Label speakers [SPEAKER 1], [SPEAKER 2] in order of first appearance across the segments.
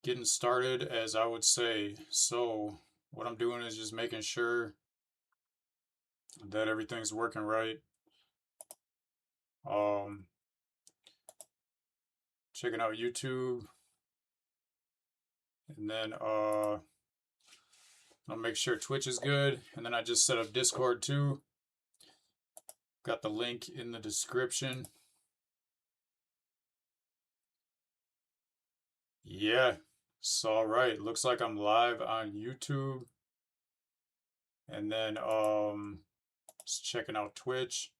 [SPEAKER 1] getting started, as I would say. So what I'm doing is just making sure that everything's working right. Um, Checking out YouTube, and then I'll make sure Twitch is good, and then I just set up Discord too. Got the link in the description. Yeah, it's all right. Looks like I'm live on YouTube, and then just checking out Twitch.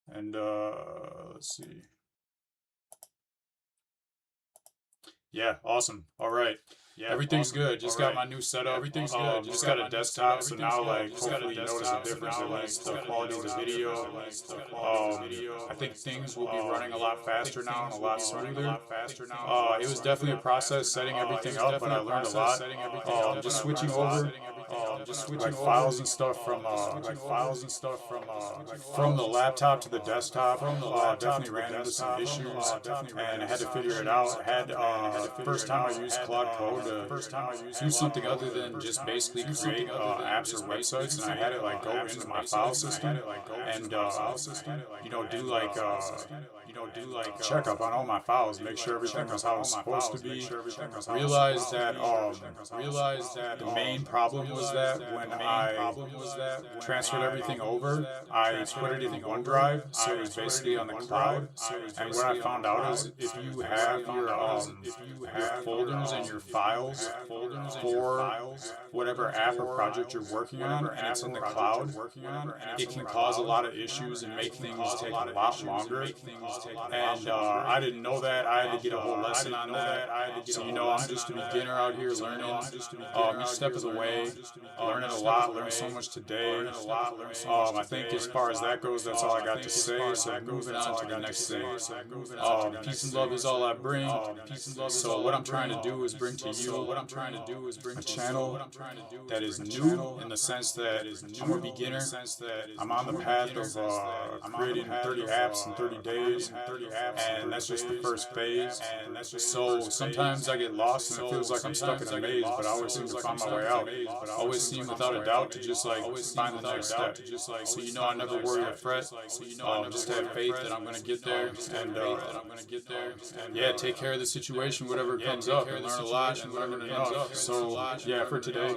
[SPEAKER 1] And let's see. Yeah, awesome. All right. Yeah, everything's good. Just got my new setup. Everything's good. Just got a desktop, so now like hopefully you notice a difference at least the quality of the video. I think things will be running a lot faster now and a lot smoother. It was definitely a process setting everything up, but I learned a lot. Just switching over. Like files and stuff from from the laptop to the desktop. Definitely ran into some issues, and I had to figure it out. First time I used Claude Code to do something other than just basically create apps or websites, and I had it like go into my file system and do like checkup on all my files, make sure everything was how it's supposed to be. Realized that the main problem was that when I transferred everything over, I put it in OneDrive, so it was basically on the cloud. And what I found out is if you have your folders and your files for whatever app or project you're working on, and it's in the cloud, it can cause a lot of issues and make things take a lot longer. And I didn't know that. I had to get a whole lesson on that. So I'm just a beginner out here learning each step of the way, learning a lot, learned so much today. I think as far as that goes, that's all I got to say. So moving on to the next thing. Peace and love is all I bring. So what I'm trying to do is bring to you a channel that is new in the sense that I'm a beginner. I'm on the path of creating 30 apps in 30 days, and that's just the first phase. So sometimes I get lost and it feels like I'm stuck in a maze, but I always seem to find my way out. I always seem without a doubt to just like find the next step. So I never worry or fret. Just have faith that I'm gonna get there, and yeah, take care of the situation, whatever comes up, and learn a lot and learn enough. So yeah, for today.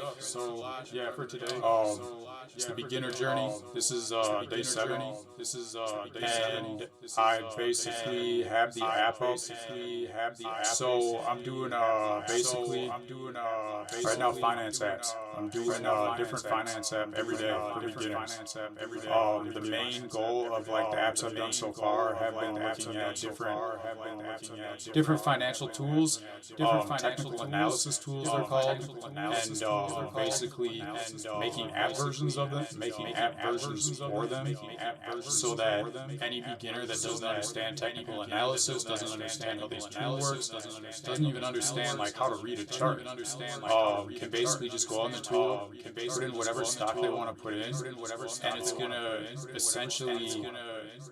[SPEAKER 1] It's the beginner journey. This is day 7. And I basically have the app up. So I'm doing right now finance apps. I'm doing different finance app every day for beginners. The main goal of like the apps I've done so far have been looking at different financial tools, technical analysis tools they're called, and basically making app versions of them, making app versions for them, so that any beginner that doesn't understand technical analysis, doesn't understand how this tool works, doesn't even understand like how to read a chart, can basically just go on the tool, put in whatever stock they want to put in, and it's gonna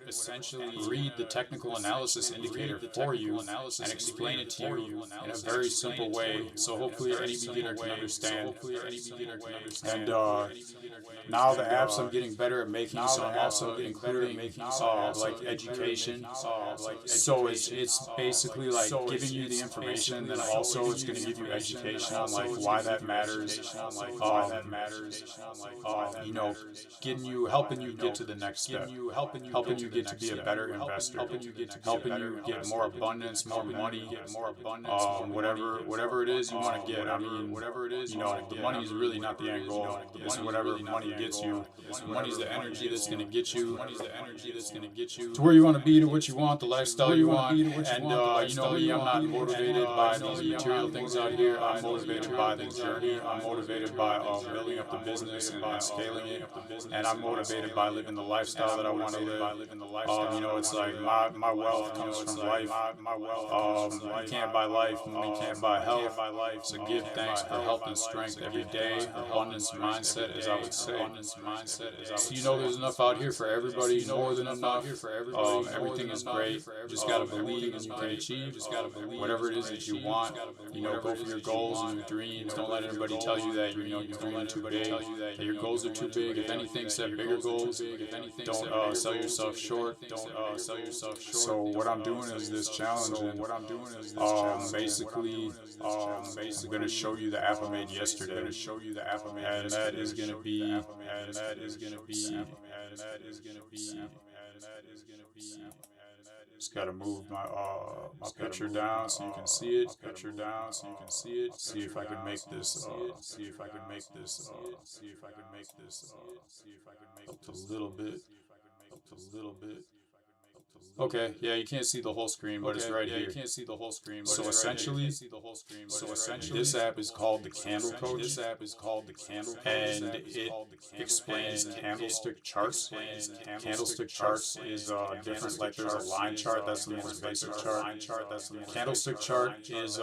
[SPEAKER 1] essentially read the technical analysis indicator for you and explain it to you in a very simple way, so hopefully any beginner can understand. And now the apps I'm getting better at making, so I'm also including like education. So it's basically like giving you the information, then also it's going to give you education on like why that matters. Helping you get to the next step, helping you get to be a better investor, helping you get more abundance, more money, whatever it is you want to get. I mean, the money is really not the end goal. It's whatever money gets you. Money's the energy that's going to get you to where you want to be, to what you want, the lifestyle you want. And me, I'm not motivated by these material things out here. I'm motivated by the journey. I'm motivated by building up the business and scaling it. And I'm motivated by living the lifestyle that I want to live. You know, it's like my wealth comes from life. You can't buy life, money can't buy health. So give thanks for health and strength every day. Abundance mindset, as I would say. So you know, there's enough out here for everybody, more than enough. Everything is great. Just gotta believe and you can achieve. Whatever it is that you want. You know, go for your goals and your dreams. Don't let anybody tell you that you're dreaming too big. That your goals are too big. If anything, set bigger goals. Don't sell yourself short. So what I'm doing is this challenge, and basically, I'm gonna show you the app I made yesterday, and that is gonna be. Just gotta move my picture down so you can see it. See if I can make this. Up a little bit. Okay, yeah, you can't see the whole screen, but it's right here. So essentially, this app is called the Candle Coach, and it explains candlestick charts. Candlestick charts is different. Like there's a line chart, that's the most basic chart. Candlestick chart is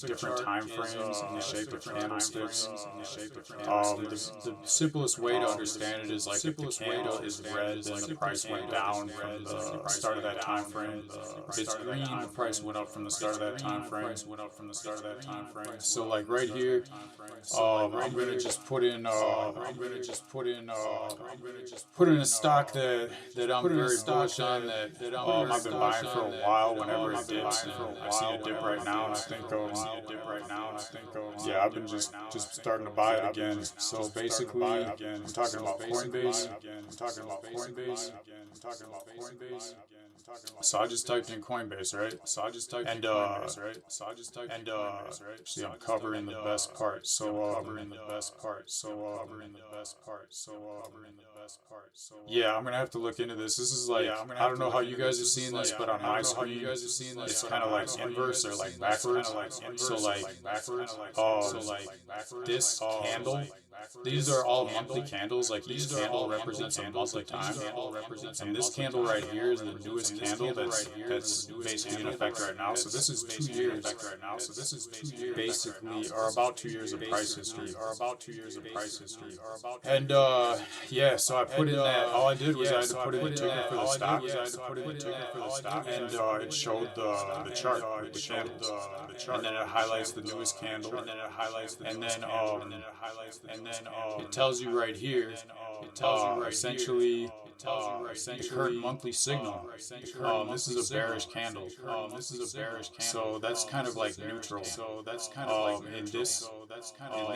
[SPEAKER 1] different time frames in the shape of candlesticks. The simplest way to understand it is like if the candle is red, then the price went down from the start of that time frame. If it's green, the price went up from the start of that time frame. So like right here, I'm gonna just put in a stock that I'm very bullish on, that I've been buying for a while. Whenever it dips, and I see a dip right now, and I think yeah, I've been just starting to buy it again. So basically, I'm talking about Coinbase. So I just typed in Coinbase, right? See, I'm covering the best part. Yeah, I'm gonna have to look into this. This is like, I don't know how you guys are seeing this, but on my screen, it's kind of like inverse or like backwards. So like, this candle. These are all monthly candles. Like each candle represents a monthly time, and this candle right here is the newest candle that's basically in effect right now. So this is 2 years, basically, or about 2 years of price history. And yeah, so I put in that. All I did was I had to put in the ticker for the stock, and it showed the chart with the candles, and then it highlights the newest candle, and then it tells you right here, essentially, the current monthly signal. This is a bearish candle. So that's kind of like neutral. In this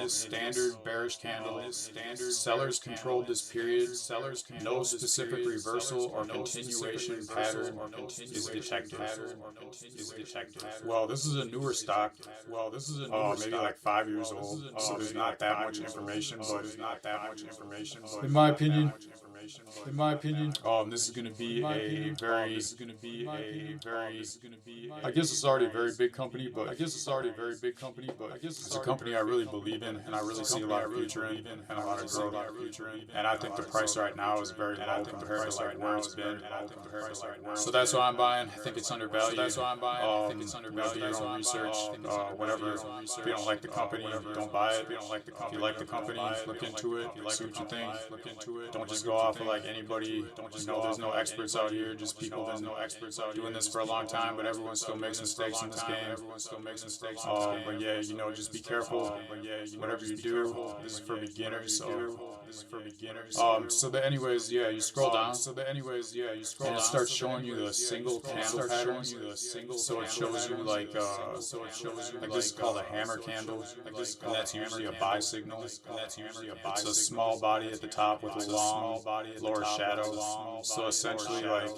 [SPEAKER 1] standard bearish candle, sellers controlled this period. No specific reversal or continuation pattern is detected. Well, this is a newer stock. Maybe like 5 years old. So there's not that much information, but in my opinion, this is going to be a very, I guess it's already a very big company, but it's a company I really believe in, and I really see a lot of future in, and a lot of growth. And I think the price right now is very low compared to like where it's been. So that's why I'm buying. I think it's undervalued. Do your own research, whatever. If you don't like the company, don't buy it. If you like the company, look into it, see what you think. Don't just go off of like anybody. There's no experts out here, just people that doing this for a long time, but everyone still makes mistakes in this game. But yeah, just be careful. Whatever you do, this is for beginners. Anyways, yeah, you scroll down. And it starts showing you the single candle patterns. So it shows you like this is called a hammer candle, and that's usually a buy signal. It's a small body at the top with a long lower shadow. So essentially, like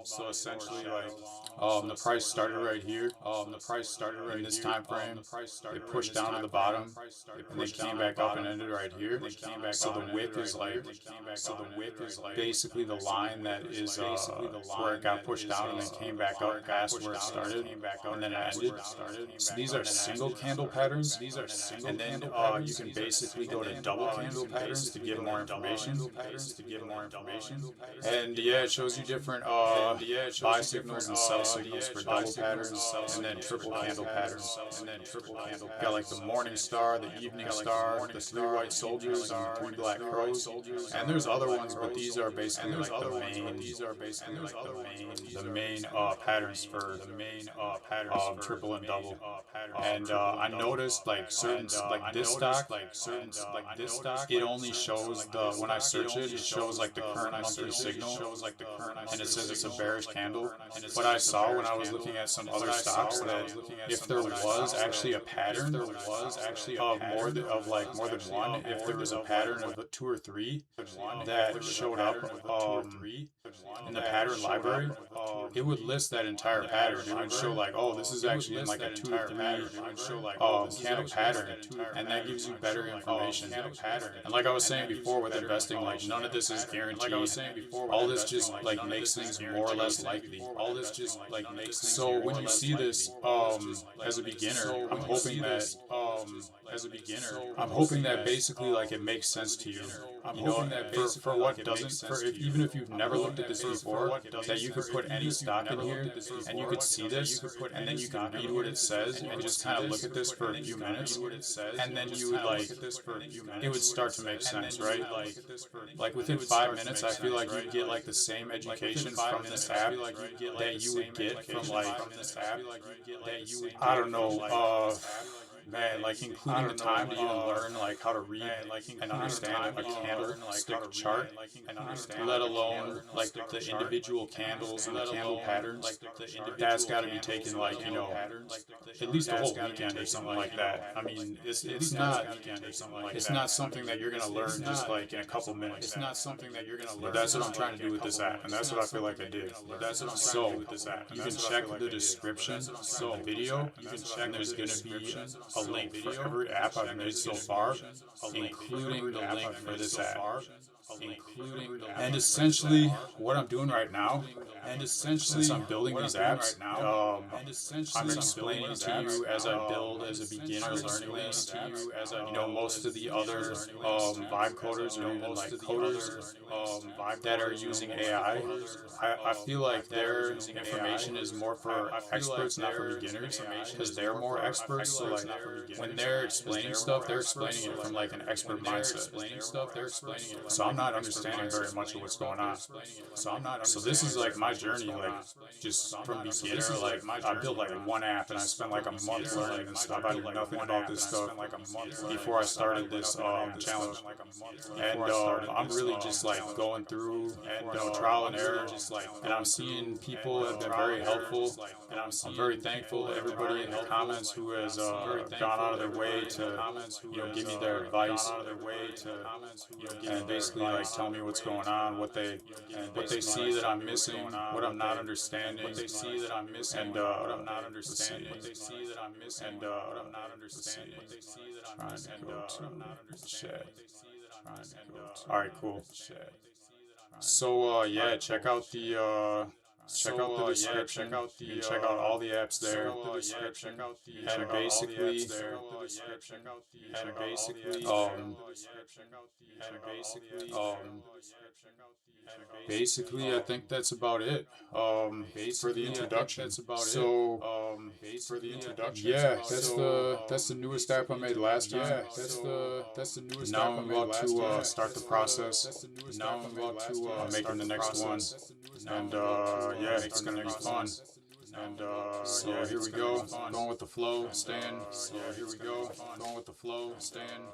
[SPEAKER 1] So essentially, like, the price started right here. In this time frame. It pushed down to the bottom, and then came back up and ended right here. So the width is like, basically the line that is where it got pushed down and then came back up past where it started, and then it ended. So these are single candle patterns, and then you can basically go to double candle patterns to get more information. And yeah, it shows you different buy signals and sell signals for double patterns, and then triple candle patterns. Got like the morning star, the evening star, the 3 white soldiers, and the 3 black crows. And there's other ones, but these are basically like the main patterns for triple and double. And I noticed like certain like this stock, it only shows the when I search it, it shows like the current monthly signal, and it says it's a bearish candle. But I saw when I was looking at some other stocks that if there was actually a pattern of more than one, if there was a pattern of 2 or 3 that showed up in the pattern library, it would list that entire pattern. It would show like, oh, this is actually in like a 2 or 3 candle pattern, and that gives you better information. And like I was saying before with investing, like none of this is guaranteed. All this just like makes things more or less likely. So when you see this as a beginner, I'm hoping that basically like it makes sense to you. You know, for what doesn't, even if you've never looked at this before, that you could put any stock in here and you could see this, and then you can read what it says and just kind of look at this for a few minutes, and then you would like, it would start to make sense, right? Like within 5 minutes, I feel like you'd get like the same education from this app that you would get from like, I don't know, man, like including the time to even learn like how to read and understand a candlestick chart, let alone like the individual candles and the candle patterns. That's got to be taken like, you know, at least a whole weekend or something like that. I mean, it's not something that you're gonna learn just like in a couple minutes. But that's what I'm trying to do with this app, and that's what I feel like I did. So you can check the description of the video, and there's gonna be a link for every app I've made so far, including the link for this app. And essentially, what I'm doing right now, since I'm building these apps, I'm explaining to you as I build as a beginner learning this. You know, most of the other vibe coders or even like coders that are using AI, I feel like their information is more for experts, not for beginners, because they're more experts. So like when they're explaining stuff, they're explaining it from like an expert mindset. So I'm not understanding very much of what's going on. So this is like my journey, like just from beginner. Like I built like one app and I spent like a month learning this stuff. I knew nothing about this stuff before I started this challenge. And I'm really just like going through and trial and error. And I'm seeing people have been very helpful. I'm very thankful to everybody in the comments who has gone out of their way to give me their advice and basically like tell me what's going on, what they see that I'm missing, what I'm not understanding, and chat. All right, cool. So yeah, check out the description and check out all the apps there. And basically, I think that's about it. For the introduction. So, yeah, that's the newest app I made last time. Now I'm about to start the process. Making the next one, and yeah, it's gonna be fun. So yeah, here we go. Going with the flow, staying. Here we go. Going with the flow, staying.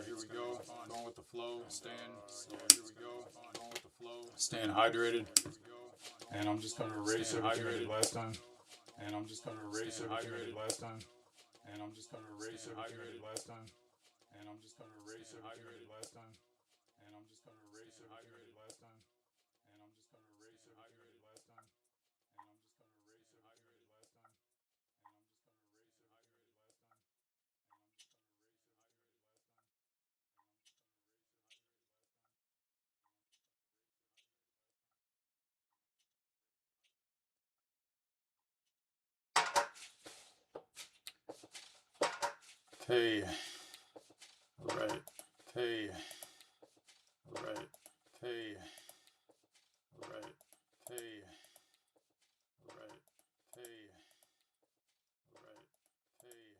[SPEAKER 1] Here we go. Going with the flow, staying. Here we go. Going with the flow, staying hydrated. And I'm just gonna erase everything I did last time. And I'm just gonna erase everything I did last time. And I'm just gonna erase everything I did last time. And I'm just gonna erase everything I did last time. And I'm just gonna erase everything I did last time. Okay. Right. Okay. Right. Okay. Right. Okay. Right. Okay. Right. Okay.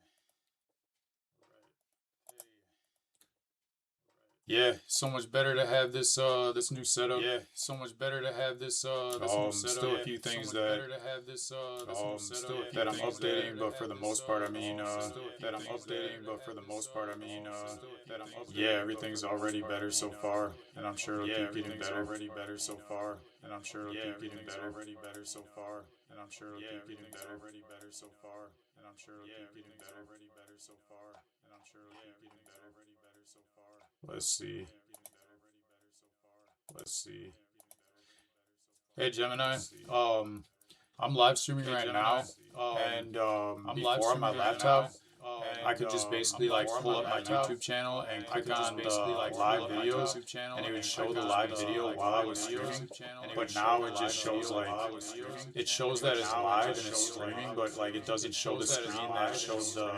[SPEAKER 1] Yeah, so much better to have this this new setup. Yeah, so much better to have this this new setup. Still a few things that that I'm updating, but for the most part, I mean yeah, everything's already better so far, and I'm sure it'll keep getting better. Already better so far, and I'm sure it'll keep getting better. Already better so far, and I'm sure it'll keep getting better. Already better so far, and I'm sure it'll keep getting better. Already better so far, and I'm sure it'll keep getting better. Already better so far. Let's see. Let's see. Hey Gemini, I'm live streaming right now, and before on my laptop, I could just basically like pull up my YouTube channel and click on the live videos, and it would show the live video while I was streaming. But now it just shows like it shows that it's live and it's streaming, but like it doesn't show the screen that shows the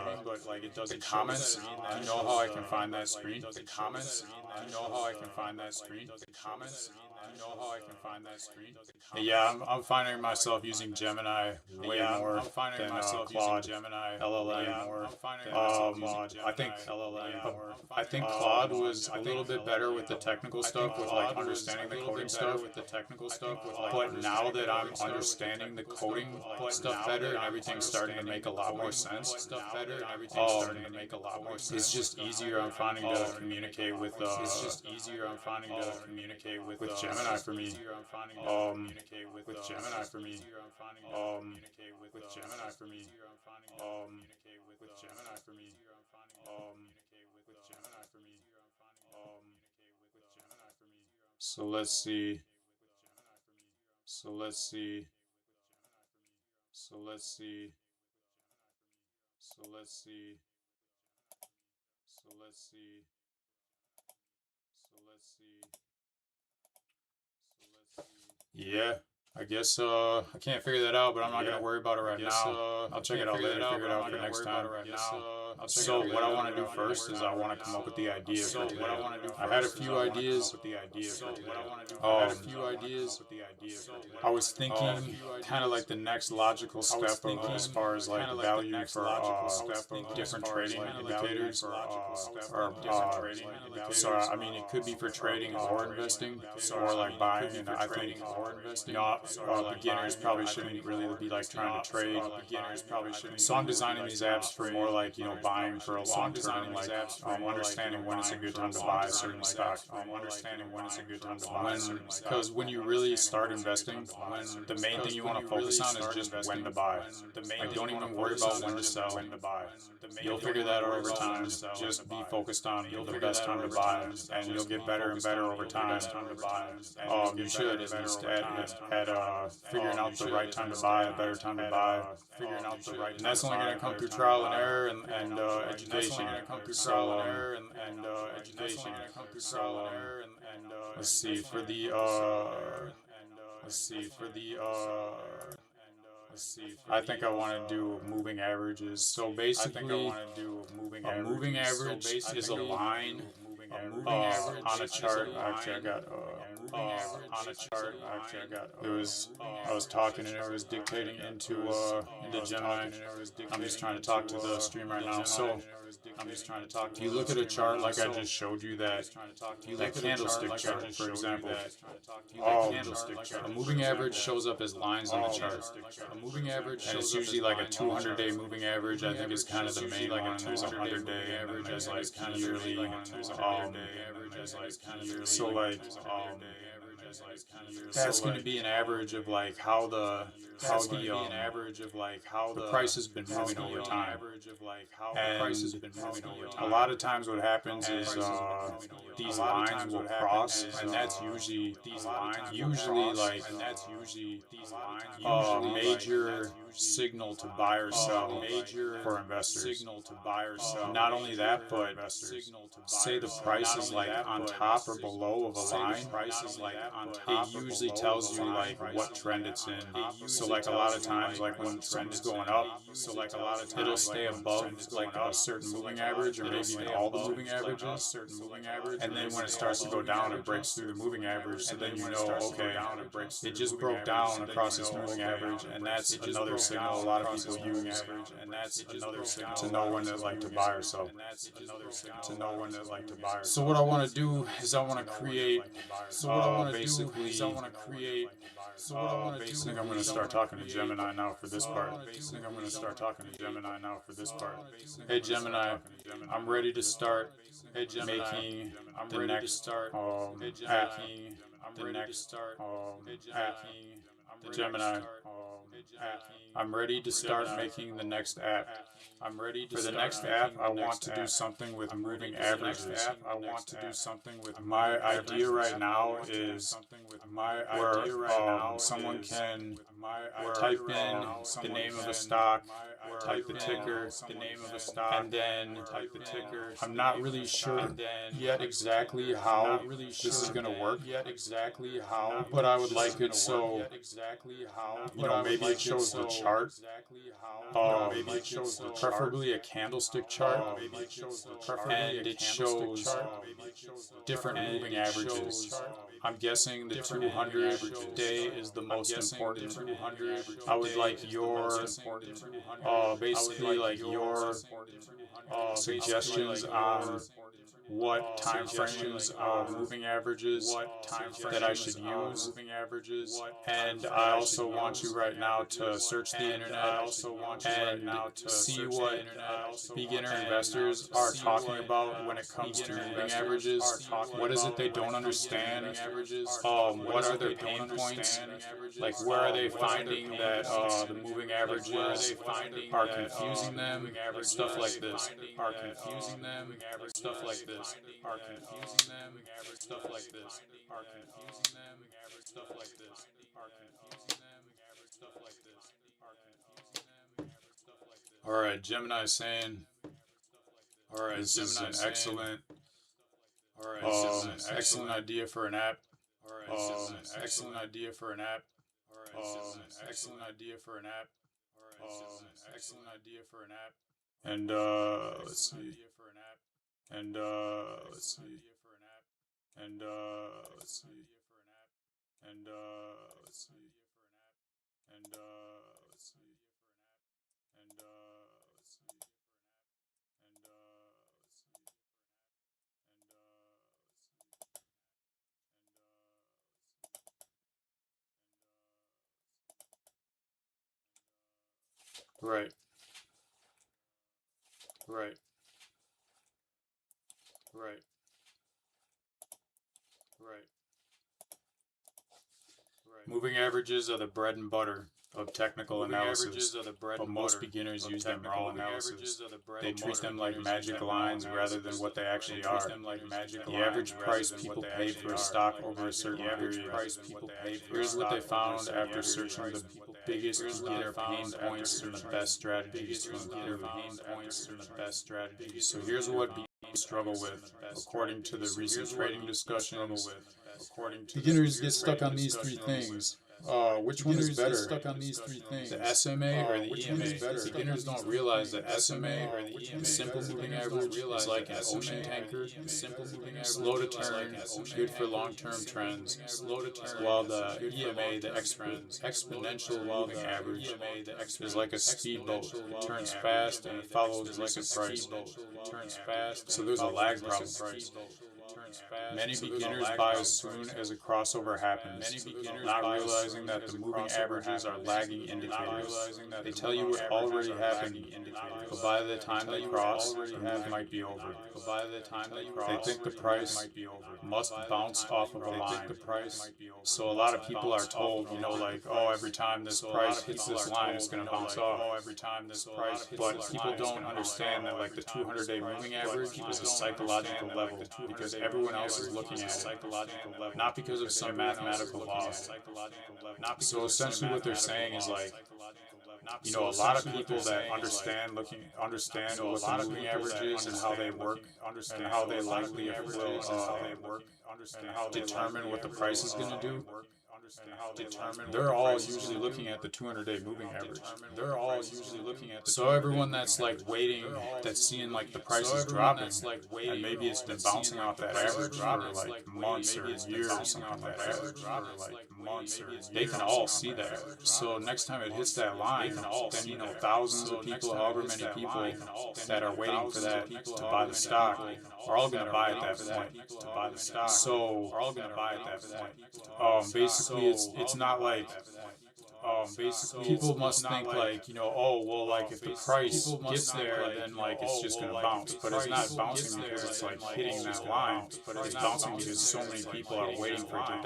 [SPEAKER 1] comments. Do you know how I can find that screen? The comments. Do you know how I can find that screen? The comments. Do you know how I can find that screen? Yeah, I'm finding myself using Gemini way more than Claude LLM more. I think Claude was a little bit better with the technical stuff, with like understanding the coding stuff. But now that I'm understanding the coding stuff better and everything's starting to make a lot more sense, it's just easier. I'm finding to communicate with. It's just easier. I'm finding to communicate with Gemini for me. With Gemini for me. With Gemini for me. With Gemini for me. With Gemini for me. With Gemini for me. So let's see. So let's see. So let's see. So let's see. So let's see. So let's see. Yeah, I guess I can't figure that out, but I'm not gonna worry about it right now. I'll check it out later, figure it out for next time. So what I want to do first is I want to come up with the idea for today. I had a few ideas. I was thinking kind of like the next logical step of as far as like value for different trading indicators or so I mean it could be for trading or investing or like buying, and I think beginners probably shouldn't really be like trying to trade. So I'm designing these apps for more like buying for a long term, like understanding when it's a good time to buy a certain stock. Because when you really start investing, the main thing you want to focus on is just when to buy. Like don't even worry about when to sell. You'll figure that out over time. Just be focused on the best time to buy, and you'll get better and better over time. You should at least at figuring out the right time to buy, a better time to buy. And that's only going to come through trial and error and education. Let's see for the I think I want to do moving averages. So basically, a moving average is a line on a chart. Actually, I got on a chart. Actually, I got I was talking and it was dictating into Gemini. I'm just trying to talk to the stream right now. So if you look at a chart like I just showed you that candlestick chart, for example, a moving average shows up as lines on the chart. And it's usually like a 200-day moving average. I think is kind of the main one. There's a 100-day average, there's like yearly. So like that's going to be an average of like how the price has been moving over time. And a lot of times what happens is these lines will cross, and that's usually like major signal to buy or sell for investors. Not only that, but say the price is like on top or below of a line, it usually tells you like what trend it's in. So like a lot of times, like when something's going up, it'll stay above like a certain moving average, or maybe even all the moving averages. And then when it starts to go down, it breaks through the moving average. So then you know, okay, it just broke down across this moving average, and that's another signal a lot of people use to know when to buy or sell. So what I want to do is I want to create. Basically, I think I'm going to start talking to Gemini now for this part. Hey Gemini, I'm ready to start making the next app. Gemini, I'm ready to start making the next app. For the next app, I want to do something with moving averages. My idea right now is where someone can type in the name of a stock, type the ticker, and then I'm not really sure yet exactly how this is going to work, but I would like it so, maybe it shows the chart, preferably a candlestick chart, and it shows different moving averages. I'm guessing the 200 day is the most important. I would like your, basically like your suggestions on what time frames of moving averages that I should use. And I also want you right now to search the internet and see what beginner investors are talking about when it comes to moving averages. What is it they don't understand? What are their pain points? Like, where are they finding that the moving averages are confusing them? Stuff like this. Alright, Gemini is saying, this is an excellent idea for an app. Excellent idea for an app. And let's see. Right. Moving averages are the bread and butter of technical analysis, but most beginners use them wrong. They treat them like magic lines rather than what they actually are. The average price people pay for a stock over a certain period. Here's what they found after searching the biggest beginner pain points and the best strategies to improve. So here's what beginners struggle with, according to the recent trading discussions. Beginners get stuck on these three things. Which one is better? The SMA or the EMA? Beginners don't realize that SMA, the simple moving average, is like an ocean tanker, slow to turn, good for long-term trends, while the EMA, the exponential moving average, is like a speedboat. It turns fast and it follows recent price. So there's a lag problem. Many beginners buy as soon as a crossover happens, not realizing that the moving averages are lagging indicators. They tell you what already happened, but by the time they cross, the move might be over. They think the price must bounce off of a line. So a lot of people are told, oh, every time this price hits this line, it's going to bounce off. But people don't understand that the 200-day moving average is a psychological level, because everyone else is looking at it, not because of some mathematical law. So essentially what they're saying is You know, a lot of people that understand what the moving average is and how they work and how they likely will determine what the price is going to do. They're all usually looking at the 200-day moving average. So everyone that's like waiting, that's seeing like the prices dropping, and maybe it's been bouncing off that average for like months or years or something like that. They can all see that. So next time it hits that line, then you know thousands of people, however many people that are waiting for that to buy the stock, are all going to buy at that point. So basically, it's not like people must think like, you know, oh well, like if the price gets there, then like it's just gonna bounce. But it's not bouncing because it's like hitting that line. It's bouncing because so many people are waiting for it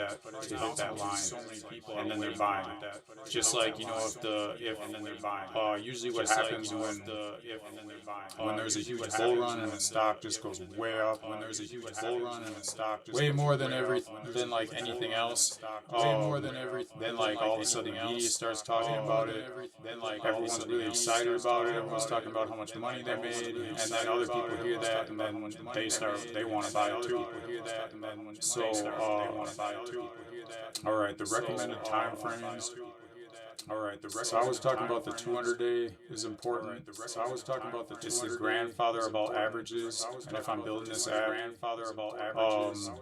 [SPEAKER 1] to hit that line, and then they're buying. Just like, you know, usually what happens when there's a huge bull run and the stock just goes way up. Way more than like anything else. Then like all of a sudden the media starts talking about it. Then like everyone's really excited about it. Everyone's talking about how much money they made, and then other people hear that, and then they want to buy it too. So all right, the recommended time frames. So I was talking about the 200-day is important. It's the grandfather of all averages, and if I'm building this app,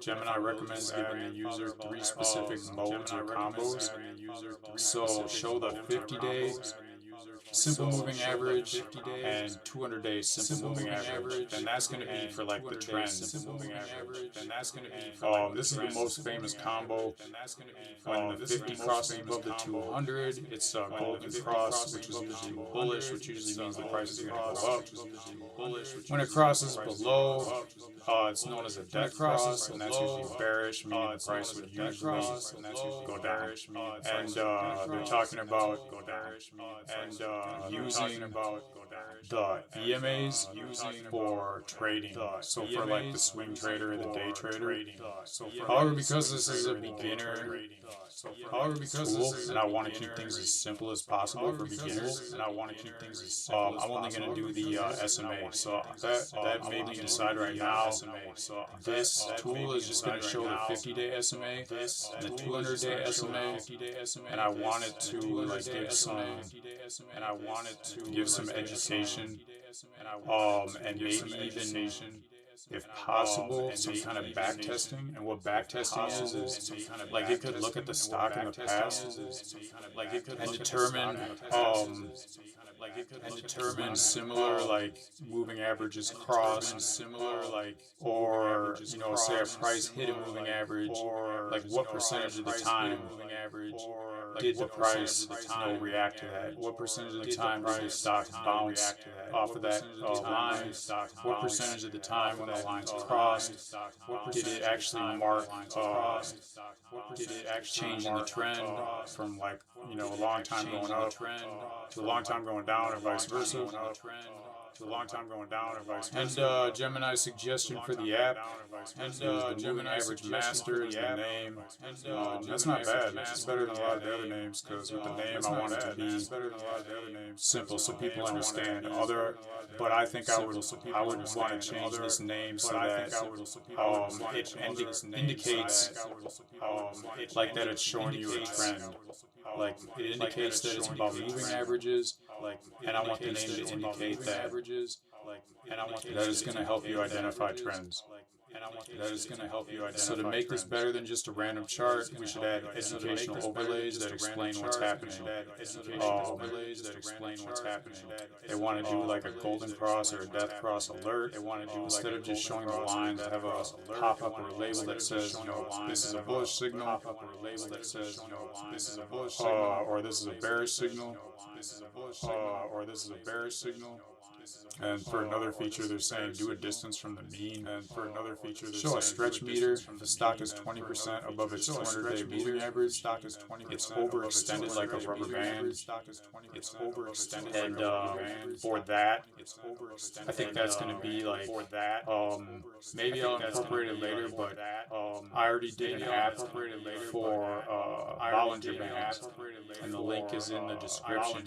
[SPEAKER 1] Gemini recommends giving the user 3 specific modes or combos. So show the 50-day simple moving average and 200-day simple moving average, and that's going to be for like the trends. This is the most famous combo. When the 50 crosses above the 200, it's a golden cross, which is usually bullish, which usually means the price is going to go up. When it crosses below, it's known as a death cross, and that's usually bearish, meaning the price would usually go down. And they're talking about using the EMAs for trading. So for like the swing trader or the day trader. However, because this is a beginner tool, and I want to keep things as simple as possible for beginners, I'm only going to do the SMA. So that made me decide right now. This tool is just going to show the 50-day SMA and the 200-day SMA, and I wanted to like give some education, and maybe even, if possible, some kind of back testing. And what back testing is like it could look at the stock in the past and determine similar like moving averages crossed, or you know, say a price hit a moving average, like what percentage of the time did the price react to that? What percentage of the time did the stock bounce off of that line? What percentage of the time when the lines crossed did it actually mark change in the trend from like, you know, a long time going up to a long time going down, or vice versa? And Gemini's suggestion for the app, and the moving average master is the name. That's not bad. It's better than a lot of the other names, because with the name I want it to be simple so people understand. But I think I would want to change this name so that it indicates like that it's showing you a trend. Like it indicates that it's about moving averages, and I want the name to indicate that it's going to help you identify trends. So to make this better than just a random chart, we should add educational overlays that explain what's happening. They want to do like a golden cross or a death cross alert. Instead of just showing the lines, have a pop-up or a label that says, you know, this is a bullish signal, or this is a bearish signal, And for another feature, they're saying do a distance from the mean. And for another feature, they're show a stretch meter. If the stock is 20% above its 200-day moving average, it's overextended like a rubber band. And for that, I think that's going to be like, maybe I'll incorporate it later, but I already did an app for Bollinger Bands. and the link is in the description.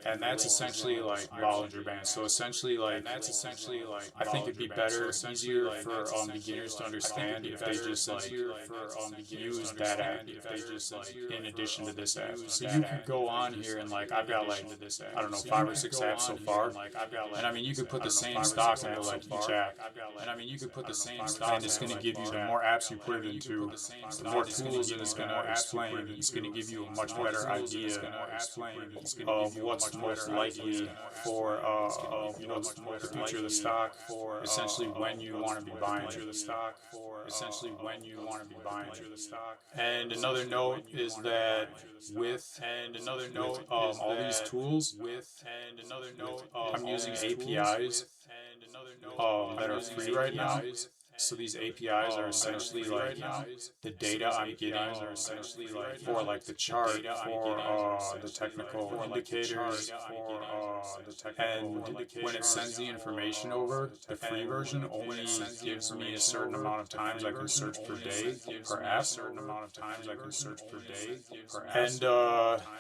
[SPEAKER 1] And that's essentially like Bollinger Bands. So essentially like I think it'd be better, easier for beginners to understand if they just like use that app in addition to this app. So you could go on here and like I've got like I don't know 5 or 6 apps so far, and I mean you could put the same stock into like each app, and it's going to give you, the more apps you put it into, the more tools it is going to explain. It's going to give you a much better idea of what's most likely for the future of the stock, essentially when you want to be buying it. And another note is that with all these tools, I'm using APIs that are free right now. So these APIs are essentially like the data I'm getting for like the chart, for the technical indicators, and when it sends the information over, the free version only gives me a certain amount of times I can search per day per app. And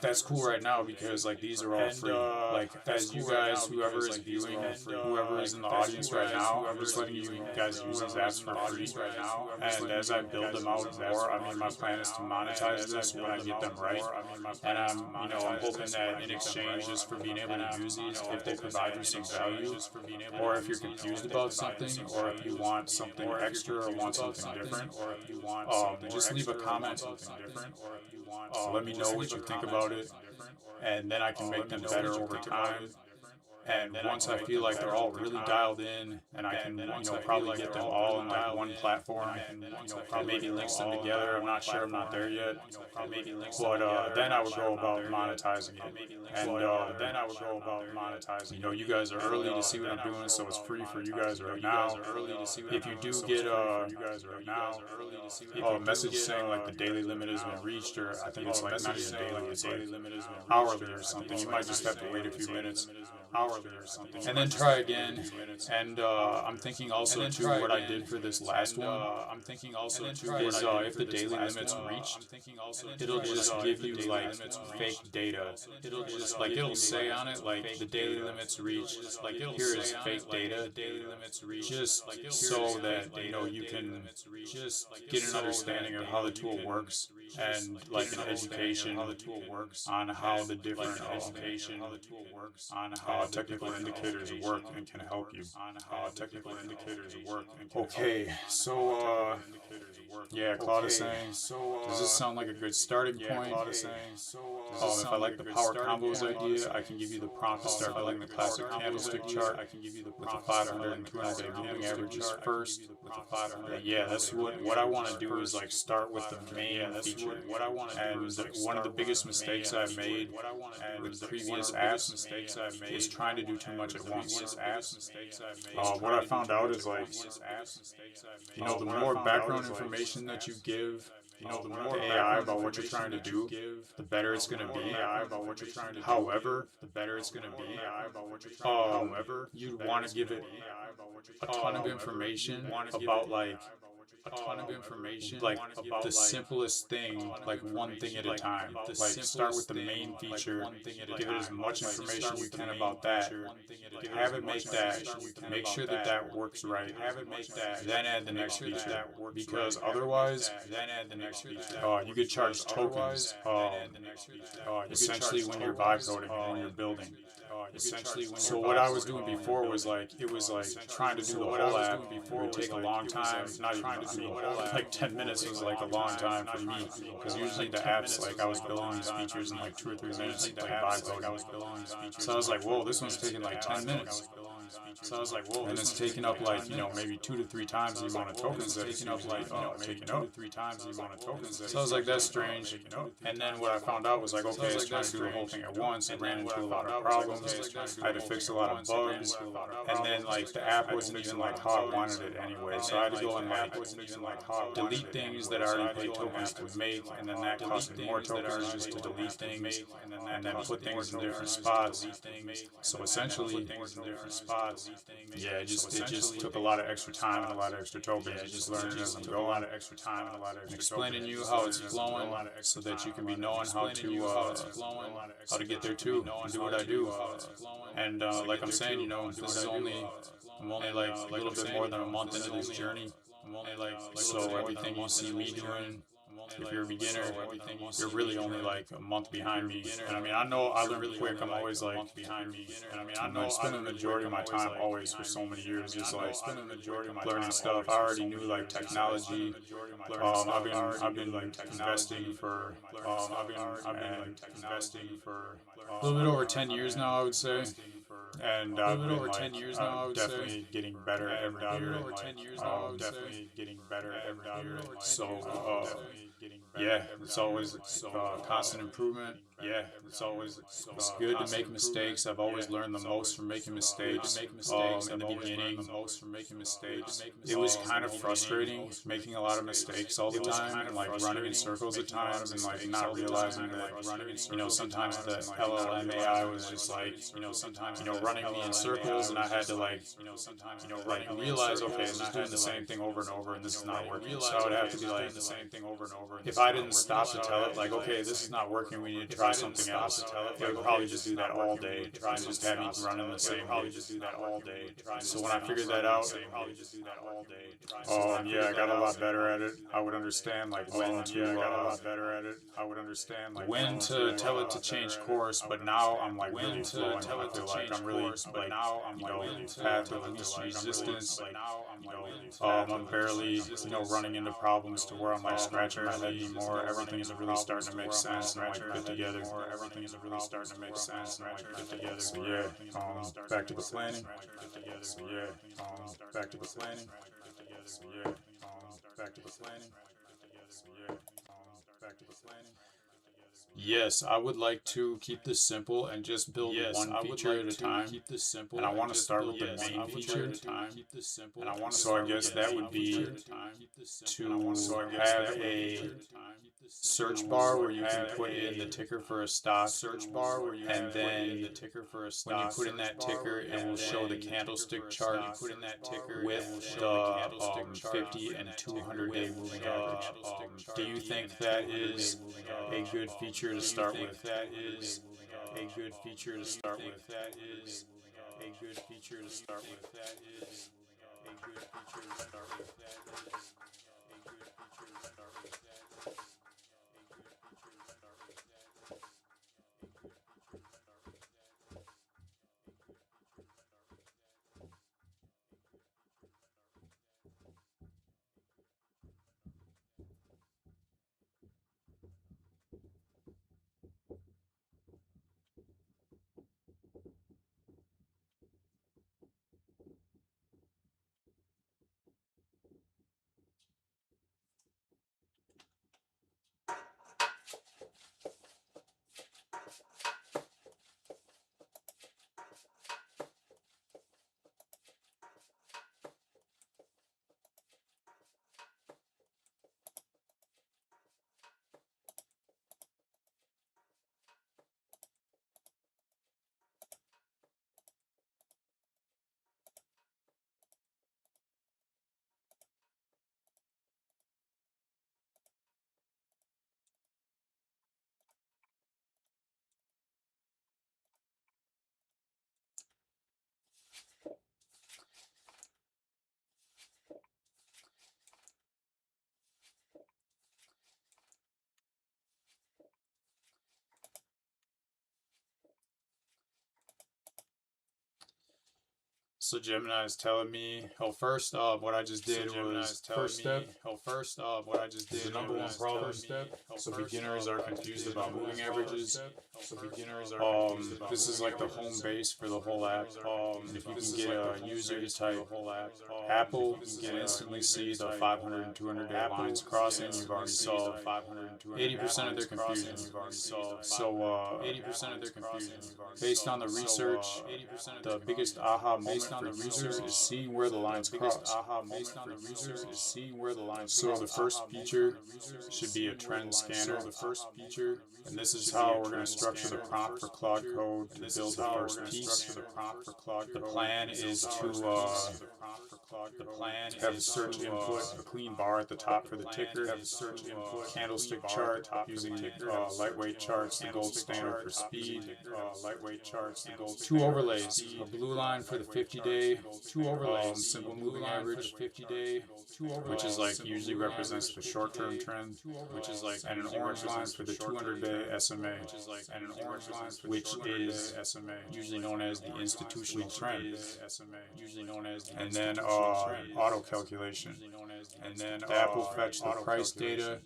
[SPEAKER 1] that's cool right now because like these are all free. Like as you guys, whoever is viewing, whoever is in the audience right now, I'm just letting you guys use these apps for free right now. And as I build them out more, I mean my plan is to monetize this when I get them right. And I'm hoping that in exchange just for being able to use these, if they provide you some value, or if you're confused about something, or if you want something extra or want something different, just leave a comment. Let me know what you think about it, and then I can make them better over time. And once I feel like they're all really dialed in, and I can, probably get them all in like one platform, and maybe links them together. I'm not sure. I'm not there yet. But then I would go about monetizing it. And you guys are early to see what I'm doing, so it's free for you guys right now. If you do get a message saying like the daily limit has been reached, or I think it's like not even daily, it's like hourly or something, you might just have to wait a few minutes. And then try again. And I'm thinking also too, what I did for this last one is if the daily limit's reached, it'll just give you like fake data. It'll say on it like the daily limit's reached, here is fake data, just so that you can just get an understanding of how the tool works, and like an education on how the different technical indicators work and can help you. Okay, so yeah, Claude is saying, does this sound like a good starting point? If I like the power combos idea, I can give you the prompt to start building the classic candlestick chart with the 500 and 200 day moving averages first. Yeah, that's what I want to do is like start with the main feature. And one of the biggest mistakes I've made with previous apps is trying to do too much at once. What I found out is like, the more background information that you give the AI about what you're trying to do, the better it's going to be. However, you'd want to give it a ton of information about like about the simplest thing, like one thing at a time. Like start with the main feature, give it as much information you can about that, have it make that, make sure that that works right, then add the next feature. Because otherwise, you get charged tokens, essentially when you're Vibecoding and when you're building. So what I was doing before was like, trying to do the whole app would take a long time, not even to do the whole app, like 10 minutes was like a long time for me, because usually the apps, like I was building these features in like 2 or 3 minutes, like Vibecoding. So I was like, whoa, this one's taking like 10 minutes. And it's taking up like, maybe 2 to 3 times the amount of tokens that it's usually taking up. So I was like, that's strange. And then what I found out was like, okay, it's trying to do the whole thing at once. It ran into a lot of problems. I had to fix a lot of bugs. And then like the app wasn't even like how I wanted it anyway. So I had to go and like delete things that I already paid tokens to make, and then that cost me more tokens just to delete things, and then put things in different spots. So essentially, Yeah, it just took a lot of extra time and a lot of extra tokens. You just learn it as I'm going. And explaining you how it's flowing, so that you can be knowing how to get there too, and do what I do. And like I'm saying, this is I'm only like a little bit more than a month into this journey. So everything you see me doing, if you're a beginner, you're really only like a month behind me. And I mean, I know I learn quick. I'm always like, I'm like spending the majority of my time always for so many years, just like learning stuff. I already knew like technology. I've been like investing for a little bit over 10 years now, I would say. And I've been like definitely getting better every year. Definitely getting better every year. So yeah, it's always constant improvement. Yeah, it's good to make mistakes. I've always learned the most from making mistakes. In the beginning, it was kind of frustrating making a lot of mistakes all the time and like running in circles at times and like not realizing that sometimes the LLM AI was just like running me in circles, and I had to like realize, okay, I'm just doing the same thing over and over and this is not working. So I would have to be like, if I didn't stop to tell it like, okay, this is not working, we need to try something else, it would probably just do that all day and just have me running the same way. So when I figured that out, yeah, I got a lot better at it. I would understand like when to tell it to change course, but now I'm like really flowing. I feel like I'm really like path of least resistance. I'm barely running into problems to where I'm like scratching my head anymore. Everything is really starting to make sense and like fit together. So yeah, back to the planning. So yeah, back to the planning. So yeah, back to the planning. So yeah, back to the planning. Yes, I would like to keep this simple and just build one feature at a time. And I want to start with the main feature. So I guess that would be to have a search bar where you can put in the ticker for a stock, and then when you put in that ticker, it will show the candlestick chart with the 50 and 200-day moving average. Do you think that is a good feature to start with? So Gemini is telling me, what I just did was first step. The number one problem. So beginners are confused about moving averages. This is like the home base for the whole app. And if you can get a user to type Apple, you can instantly see the 500 and 200 day lines crossing. You've already solved 80% of their confusion. So based on the research, the biggest aha moment for users is seeing where the lines cross. So the first feature should be a trend scanner. And this is how we're going to structure the prompt for Claude Code to build the first piece. The plan is to have a search input, a clean bar at the top for the ticker, candlestick chart using lightweight charts, the gold standard for speed, two overlays, a blue line for the 50-day, simple moving average, which is like usually represents the short-term trend, and an orange line for the 200-day SMA, which is usually known as the institutional trend, and then auto calculation. That will fetch the price data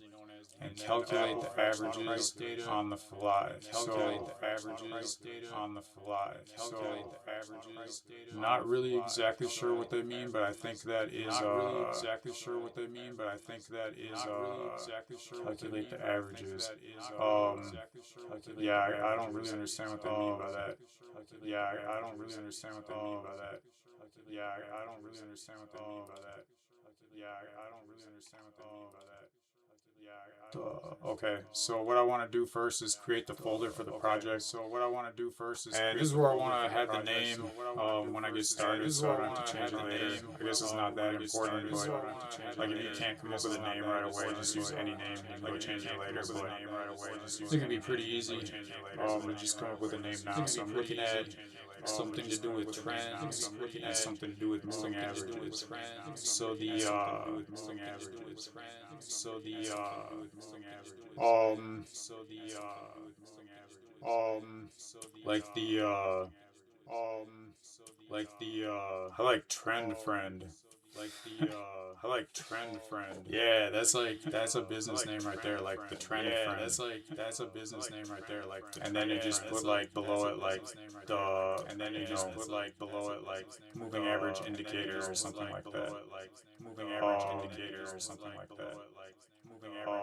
[SPEAKER 1] and calculate the averages on the fly. Not really exactly sure what they mean, but I think that is calculate the averages. Yeah, I don't really understand what they mean by that. Okay, so what I want to do first is create the folder for the project. And this is where I want to have the name when I get started, so I don't have to change it later. I guess it's not that important, but like if you can't come up with a name right away, just use any name. You can go change it later, but I think it'd be pretty easy to just come up with a name now. So I'm looking at something to do with trends, and something to do with moving averages. So the um like I like trend friend. Yeah, that's a business name right there, like the trend friend. And then you just put like below it like the moving average indicator or something like that.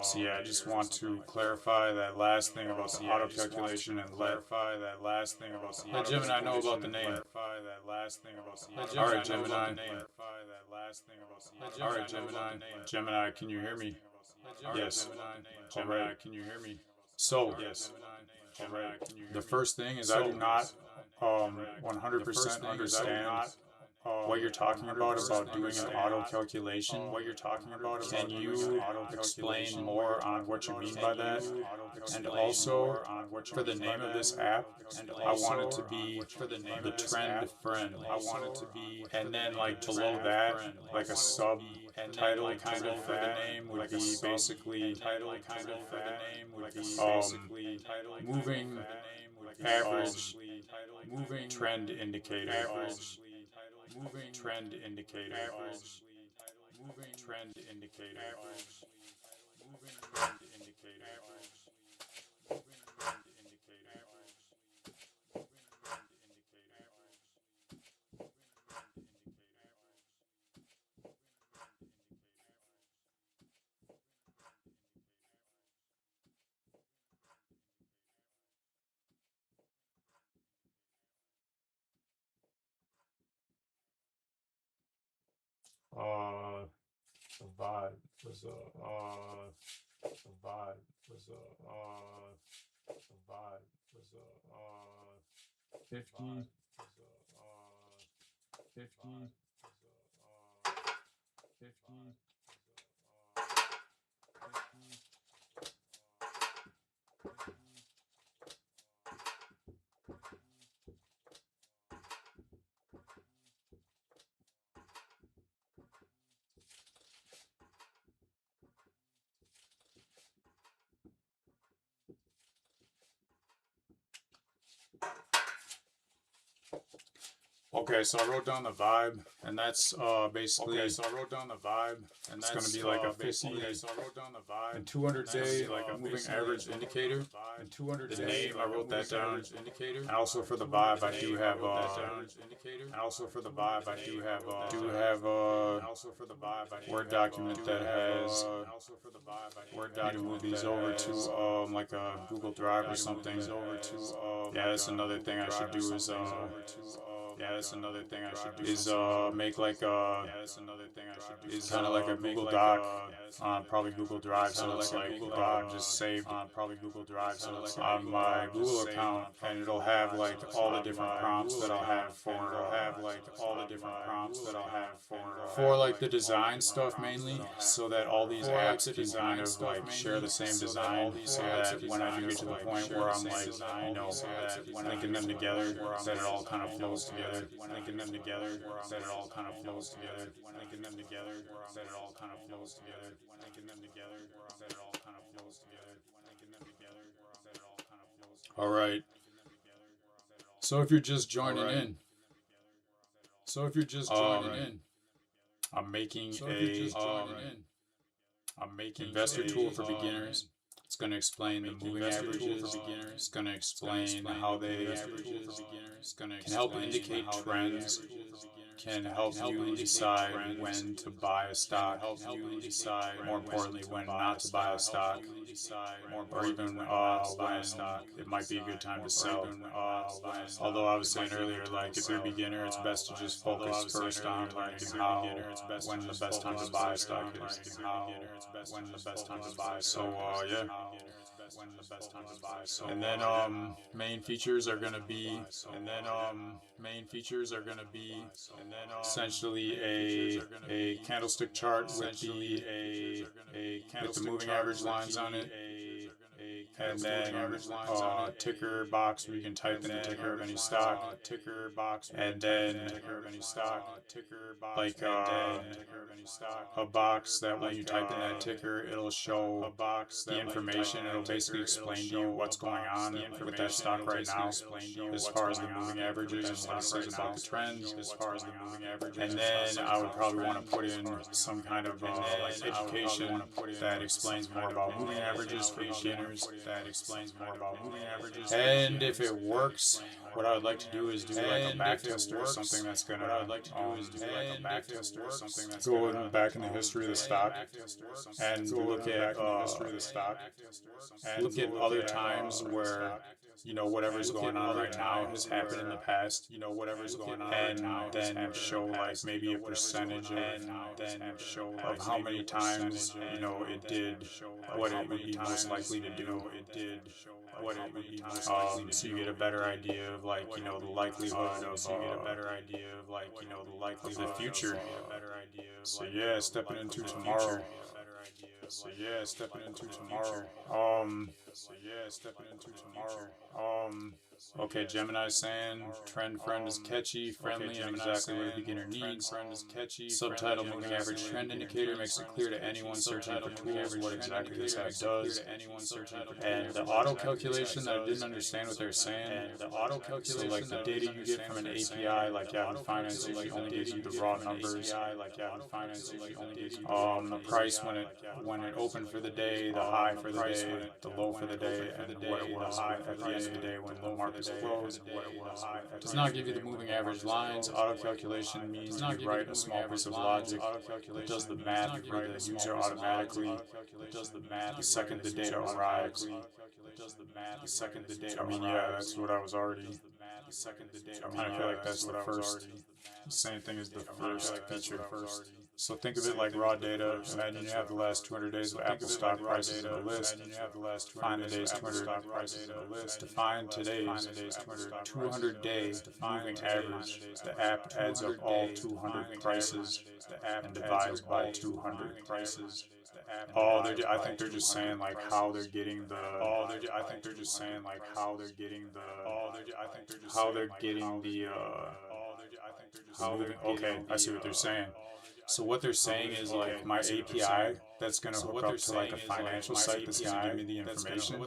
[SPEAKER 1] So yeah, I just want to clarify that last thing about the auto calculation and let Gemini know about the name. Alright, Gemini. Gemini, can you hear me? Yes. Alright. So, the first thing is I do not 100% understand what you're talking about doing an auto calculation. Can you explain more on what you mean by that? And also, for the name of this app, I want it to be the trend friend. And then like below that, like a subtitle kind of for the name would be basically moving average trend indicator. Uh, the vibe was the vibe was 50 50 Okay, so I wrote down the vibe, and that's basically. It's going to be like a 50 and 200-day like a moving average indicator. The name I wrote that down. And also for the vibe, I do have Word document that has. Need to move these over to like a Google Drive or something. Yeah, that's another thing I should do is make like a is kind of like a Google Doc on probably Google Drive, so it's like just saved on my Google account, and it'll have like all the different prompts that I'll have for like the design stuff mainly, so that all these apps can kind of like share the same design, so that when I do get to the point where I'm like, linking them together, that it all kind of flows together. Linking them together, that it all kind of flows together. Linking them together, that it all kind of flows together. Linking them together, that it all kind of flows together. Linking them together, that it all kind of flows together. All right. So if you're just joining in, I'm making investor tool for beginners. It's going to explain the moving averages. It's going to explain how they can help indicate trends, can help you decide when to buy a stock, more importantly, when not to buy a stock, or even when it might be a good time to sell. Although I was saying earlier, like if you're a beginner, it's best to just focus first on learning how, when the best time to buy a stock is. So yeah. And then main features are gonna be essentially a candlestick chart with the moving average lines on it, and then ticker box where you can type in the ticker of any stock, and then like a box that when you type in that ticker, it'll show the information. It'll basically explain to you what's going on with that stock right now, as far as the moving averages and what it says about the trends. And then I would probably want to put in some kind of like education that explains more about moving averages for beginners. And if it works, what I would like to do is do like a back tester or something that's gonna go back in the history of the stock and look at other times where whatever's going on right now has happened in the past, and then show like maybe a percentage of how many times it did what it would be most likely to do. So you get a better idea of like the likelihood of the future. So yeah, stepping into tomorrow. Okay, Gemini's saying trend friend is catchy, friendly, and exactly what a beginner needs. Subtitle: moving average trend indicator makes it clear to anyone searching for tools what exactly this app does. And the auto calculation that I didn't understand what they're saying. So like the data you get from an API, like Yahoo Finance usually only gives you the raw numbers. The price when it opened for the day, the high for the day, the low for the day, and what it was at the end of the day when the market's closed. It does not give you the moving average lines. Auto calculation means you write a small piece of logic that does the math for the user automatically the second the data arrives. I mean, yeah, that's what I was already. I kind of feel like that's the first. The same thing as the first feature. So think of it like raw data. Imagine you have the last 200 days of Apple stock prices in a list. Find the day's 200 stock prices in a list. To find today's 200-day moving average, the app adds up all 200 prices and divides by 200. Oh, I think they're just saying like how they're getting the. I think they're just saying like how they're getting the. How they're getting the. Okay, I see what they're saying. So what they're saying is like my API that's going to hook up to like a financial site that's going to give me the information.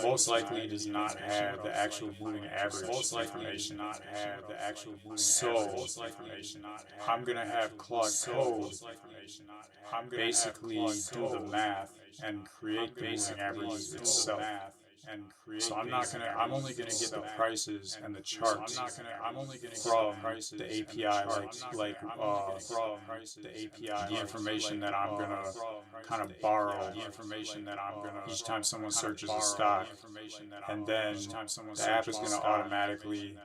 [SPEAKER 1] Most likely does not have the actual moving average information. So I'm going to have Claude Code basically do the math and create the moving averages itself. So I'm only gonna get the prices and the charts from the API, the information that I'm gonna kind of borrow each time someone searches a stock, and then the app is gonna automatically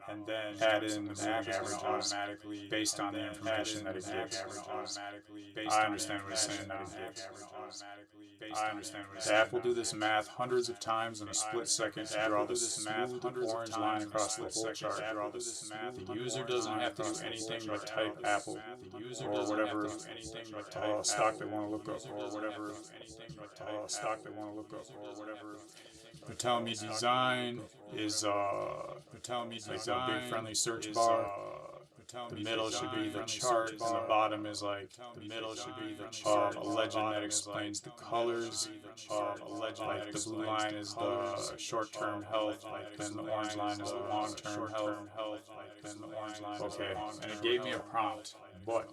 [SPEAKER 1] add in the moving averages based on the information that it gives. I understand what it's saying now. The app will do this math hundreds of times in a split second to draw the smooth orange line across the whole chart. The user doesn't have to do anything but type Apple or whatever stock they want to look up, They're telling me design is like a big friendly search bar. The middle should be the chart, and the bottom is like a legend that explains the colors. Like the blue line is the short-term health, then the orange line is the long-term health. Okay, and it gave me a prompt, but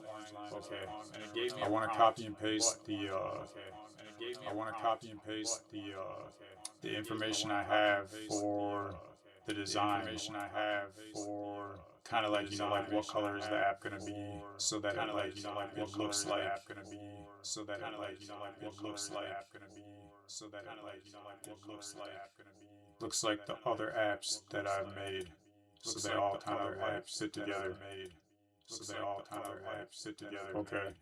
[SPEAKER 1] I want to copy and paste the information I have for the design. Kind of like, like what color is the app gonna be, so that it looks like looks like the other apps that I've made, so they all kind of like fit together. Okay.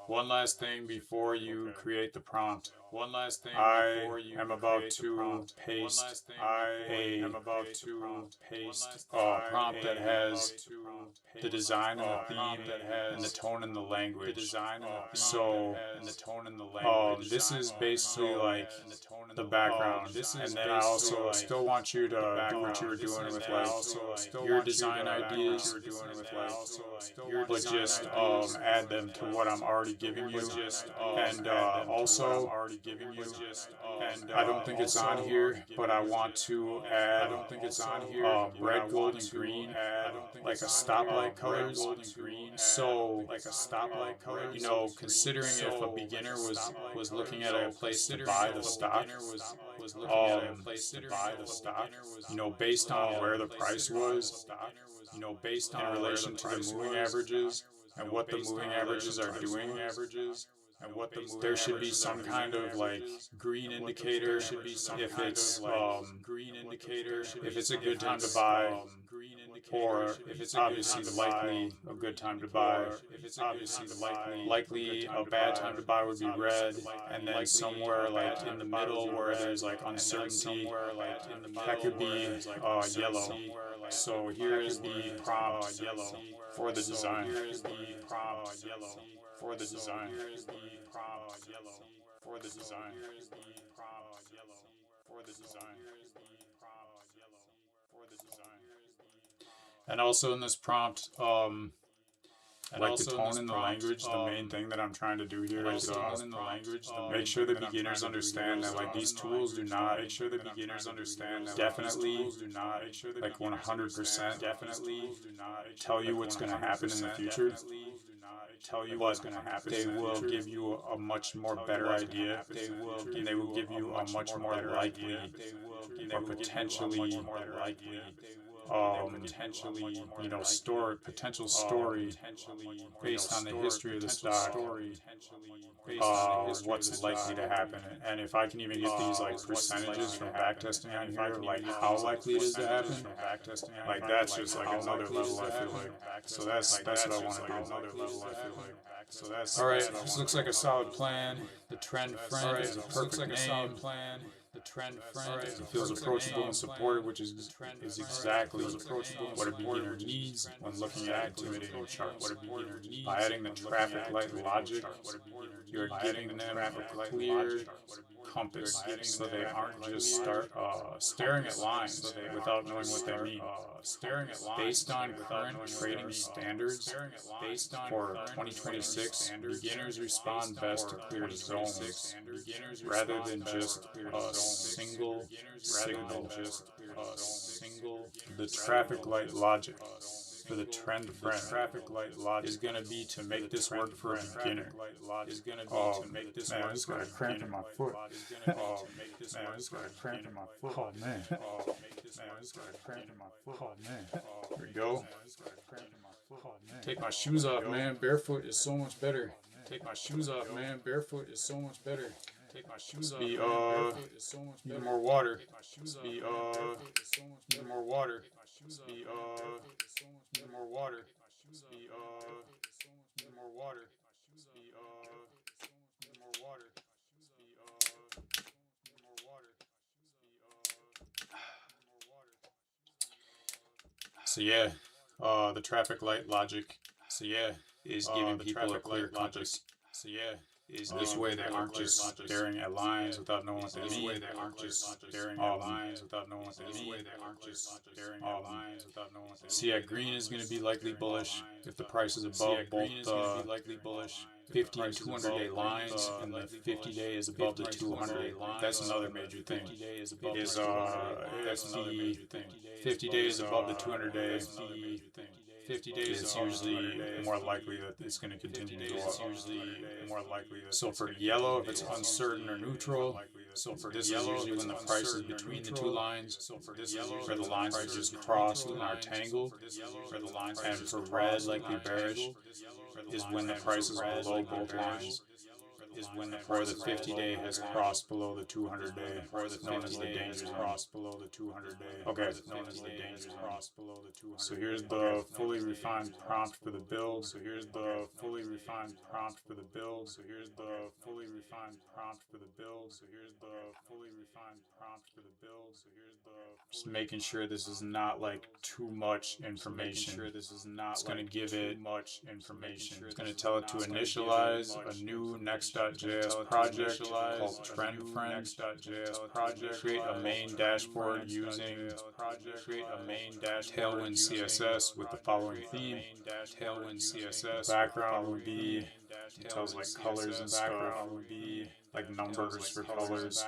[SPEAKER 1] One last thing before you create the prompt. I am about to paste a prompt that has the design and the theme and the tone and the language. So this is basically like the background, and then I also still want you to do what you were doing with like your design ideas, but just add them to what I'm already giving you. And also, I don't think it's on here, but I want to add red, gold, and green, like a stoplight colors. So, considering if a beginner was looking at a place to buy the stock, based on where the price was, in relation to the moving averages and what the moving averages are doing, there should be some kind of like green indicator if it's a good time to buy, or if it's obviously likely a good time to buy. Likely a bad time to buy would be red, and then somewhere like in the middle where there's like uncertainty, that could be yellow. So here is the prompt for the design. And also in this prompt, like the tone and the language, the main thing that I'm trying to do here is make sure the beginners understand that like these tools do not definitely like 100% tell you what's going to happen in the future. They will give you a much more better idea, and they will give you a much more likely or potentially potential story based on the history of the stock, what's likely to happen. And if I can even get these like percentages from backtesting on here, like how likely it is to happen, like that's just like another level, I feel like. So that's what I want to do. Alright, this looks like a solid plan. The trend friend is a perfect name. It feels approachable and supportive, which is exactly what a beginner needs when looking at intimidating charts. By adding the traffic light logic, you're giving them a clear compass, so they aren't just staring at lines without knowing what they mean. Based on current trading standards for 2026, beginners respond best to clear zones rather than just a single signal. The traffic light logic. for the trend friend traffic light logic is gonna be to make this work for a beginner. Oh man, I just got a cramp in my foot. Oh man, I just got a cramp in my foot. Oh man. Oh man, I just got a cramp in my foot. Oh man. Here we go. Take my shoes off, man. Barefoot is so much better. Take my shoes off, man. Barefoot is so much better. Take my shoes off. Barefoot is so much better. Need more water. Need more water. Need more water. Need more water. So yeah, the traffic light logic. So yeah, is giving people a clear compass. So yeah, is this way they aren't just staring at lines without knowing what they mean. This way they aren't just staring at lines without knowing what they mean. This way they aren't just staring at lines without knowing what they mean. So yeah, green is going to be likely bullish if the price is above both 50 and 200-day lines, and the 50-day is above the 200-day line. That's another major thing. Is that's the 50 days above the 200-day. 50 days is usually more likely that it's going to continue to go up. So for yellow, if it's uncertain or neutral, so for this is usually when the price is between the two lines. So for this is where the lines are just crossed and are tangled. And for red, likely bearish, is when the price is below both lines. Or the 50-day has crossed below the 200-day, known as the danger zone. Okay, known as the danger zone. So here's the fully refined prompt for the build. Just making sure this is not like too much information. It's going to give it much information. It's going to tell it to initialize a new Next.js project called Trend Friend. Create a main dashboard using Tailwind CSS with the following theme. Background would be, it tells like colors and stuff, like numbers for colors,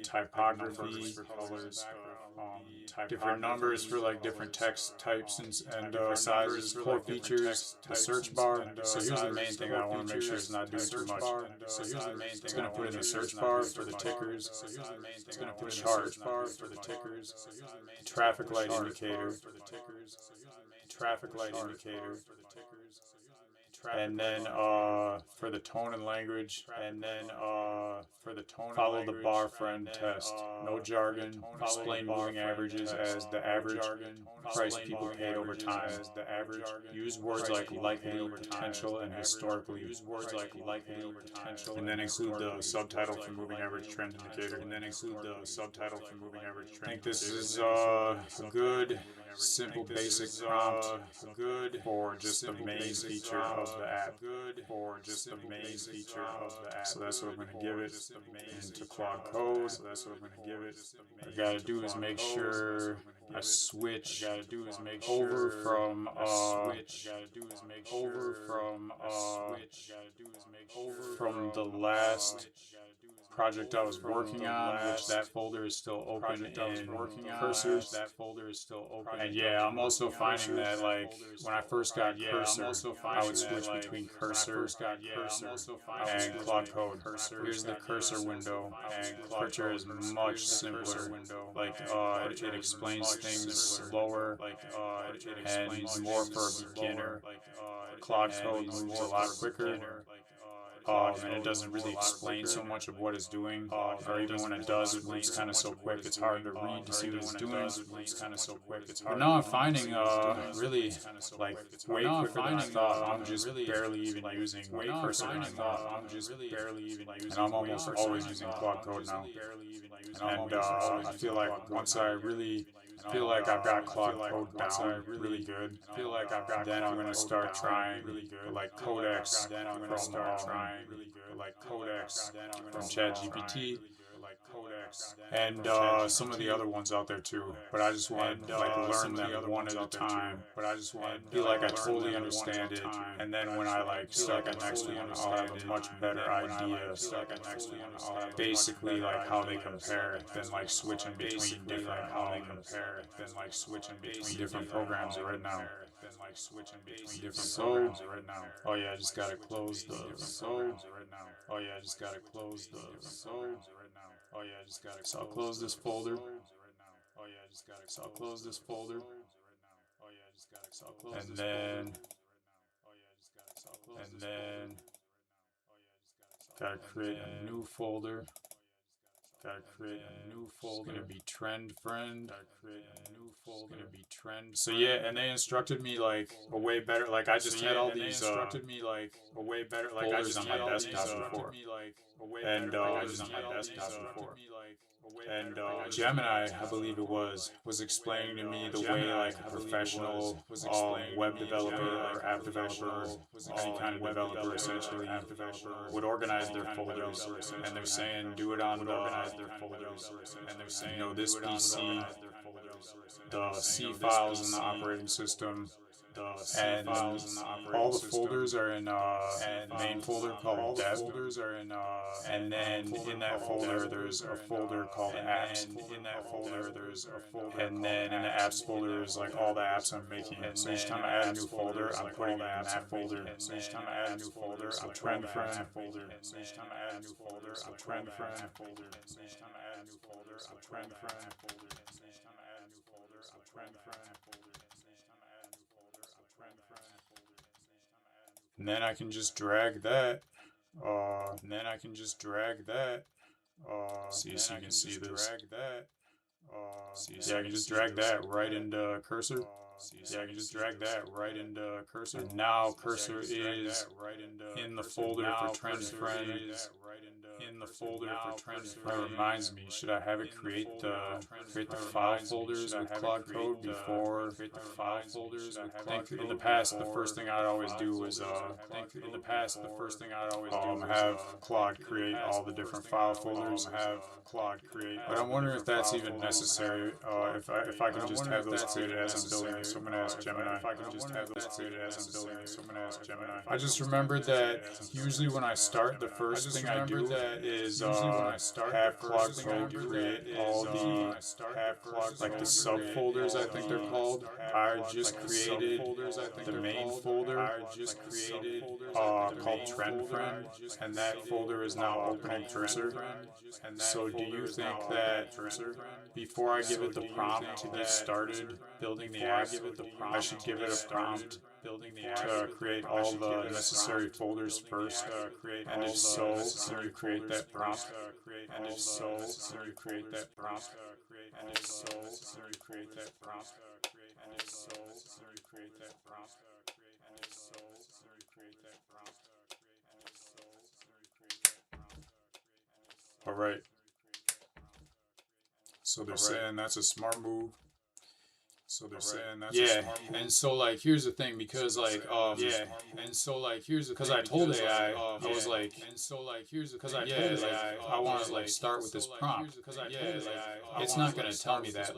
[SPEAKER 1] typography, different numbers for like different text types and sizes, core features, the search bar. So here's the main thing I want to make sure it's not doing too much. It's going to put in the search bar for the tickers. It's going to put chart for the tickers, traffic light indicator, and then for the tone and language, follow the bar friend test. No jargon. Explain moving averages as the average price people paid over time. Use words like likely, potential, and historically. And then include the subtitle for moving average trend indicator. I think this is a good, simple, basic prompt for just the main feature of the app. So that's what I'm going to give it into Claude Code. What I gotta do is make sure I switch over from the last project I was working on, which that folder is still open in Cursor. And yeah, I'm also finding that like when I first got Cursor, I would switch between Cursor and Claude Code. Here's the Cursor window. Cursor is much simpler. Like it explains things slower and more for a beginner. Claude Code moves a lot quicker. And it doesn't really explain so much of what it's doing, or even when it does, it moves kind of so quick it's hard to read to see what it's doing. But now I'm finding really like way quicker than I thought. I'm just barely even using Cursor anymore, and I'm almost always using Claude Code now. And I feel like once I really feel like I've got Claude Code down really good, then I'm going to start trying like Codex from ChatGPT and some of the other ones out there too. But I just want to like learn them one at a time. Feel like I totally understand it, and then when I like start the next one, I'll have a much better idea. Basically, like how they compare, than like switching between different programs right now. been like switching between different programs right now. Oh yeah, I just gotta close the right now. Oh yeah, I just gotta close the right now. Oh yeah, I just gotta. So I'll close this folder. Oh yeah, I just gotta. So I'll close this folder. Oh yeah, I just gotta. So I'll close this folder. And then gotta create a new folder. Gotta create a new folder. It's gonna be trend friend. Gotta create a new folder. It's gonna be trend. So yeah, and they instructed me like a way better. Like I just had all these. Instructed me like a way better. Like I just had on my desktop before. And Gemini, I believe it was explaining to me the way like a professional web developer or app developer, any kind of developer essentially, would organize their folders. And they're saying do it on this PC, the C files in the operating system, and all the folders are in a main folder called dev. And then in that folder there's a folder called apps. And then in the apps folder is like all the apps I'm making. So each time I add a new folder, I'm putting it in that folder. So each time I add a new folder, I'm trend friend folder. So each time I add a new folder, I'm trend friend folder. So each time I add a new folder, I'm trend friend folder. So each time I add a new folder, I'm trend friend folder. And then I can just drag that. See, so you can see this. Yeah, I can just drag that right into cursor. And now cursor is in the folder for trend friend. That reminds me, should I have it create the file folders with Claude Code before? I think in the past the first thing I'd always do was have Claude create all the different file folders. But I'm wondering if that's even necessary. If I can just have those created as I'm building it. So I'm gonna ask Gemini. I just remembered that usually when I start, the first thing I do is have Claude Code create all the like the subfolders, I think they're called. I just created the main folder called Trend Friend, and that folder is now opening cursor. So do you think that before I give it the prompt to get started building the app, I should give it a prompt to create all the necessary folders first? And if so, can you create that prompt? All right. So they're saying that's a smart move. And so like here's the thing, because like because I told AI I was like I want to like start with this prompt. It's not gonna tell me that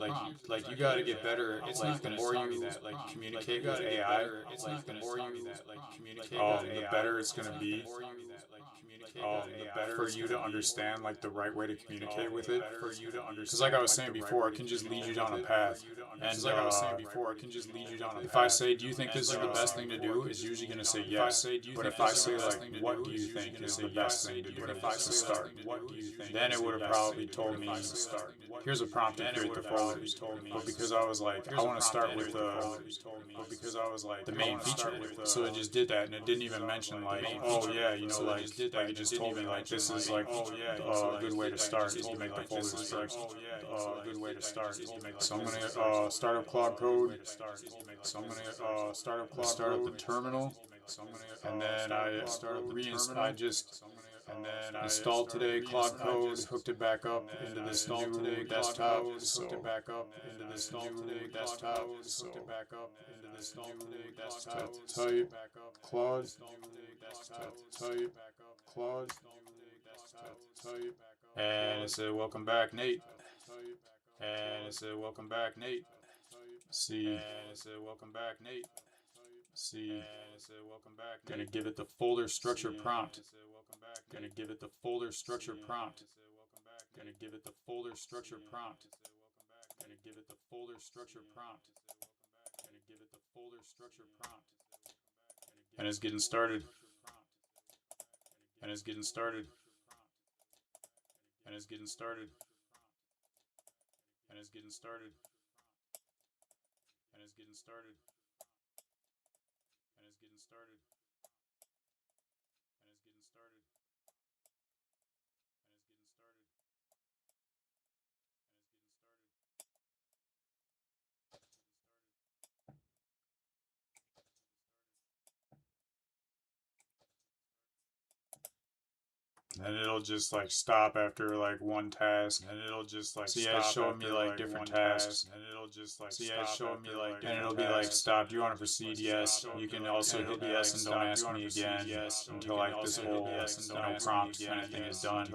[SPEAKER 1] like you got to get better. It's like the more you communicate with AI, the better it's gonna be. For you to understand like the right way to communicate with it. Because like I was saying before, it can just lead you down a path. And if I say, do you think this is the best thing to do? It's usually going to say yes. But if I say like, what do you think is the best thing to do to start? Then it would have probably told me, here's a prompt to create the folders. But because I was like, I want to start with the main feature. So it just did that, and it didn't even mention like, oh yeah, like it just told me like this is like a good way to start is to make the folders first. So I'm gonna start up Claude Code. Start up the terminal, and then I just installed today Claude Code, hooked it back up into this new desktop. So type Claude, Claude, and it said welcome back, Nate. See, gonna give it the folder structure prompt. And it's getting started. And it's getting started. And it's getting started. And it's getting started. And it's getting started. And it's getting started. And it's getting started. And it's getting started. And it'll just like stop after like one task, and it'll just like see, it's showing me like different tasks, and it'll just like see, it's showing me like, and it'll be like, stop. Do you want to proceed? Yes. You can also hit yes and don't ask me again until like this whole prompt kind of thing is done.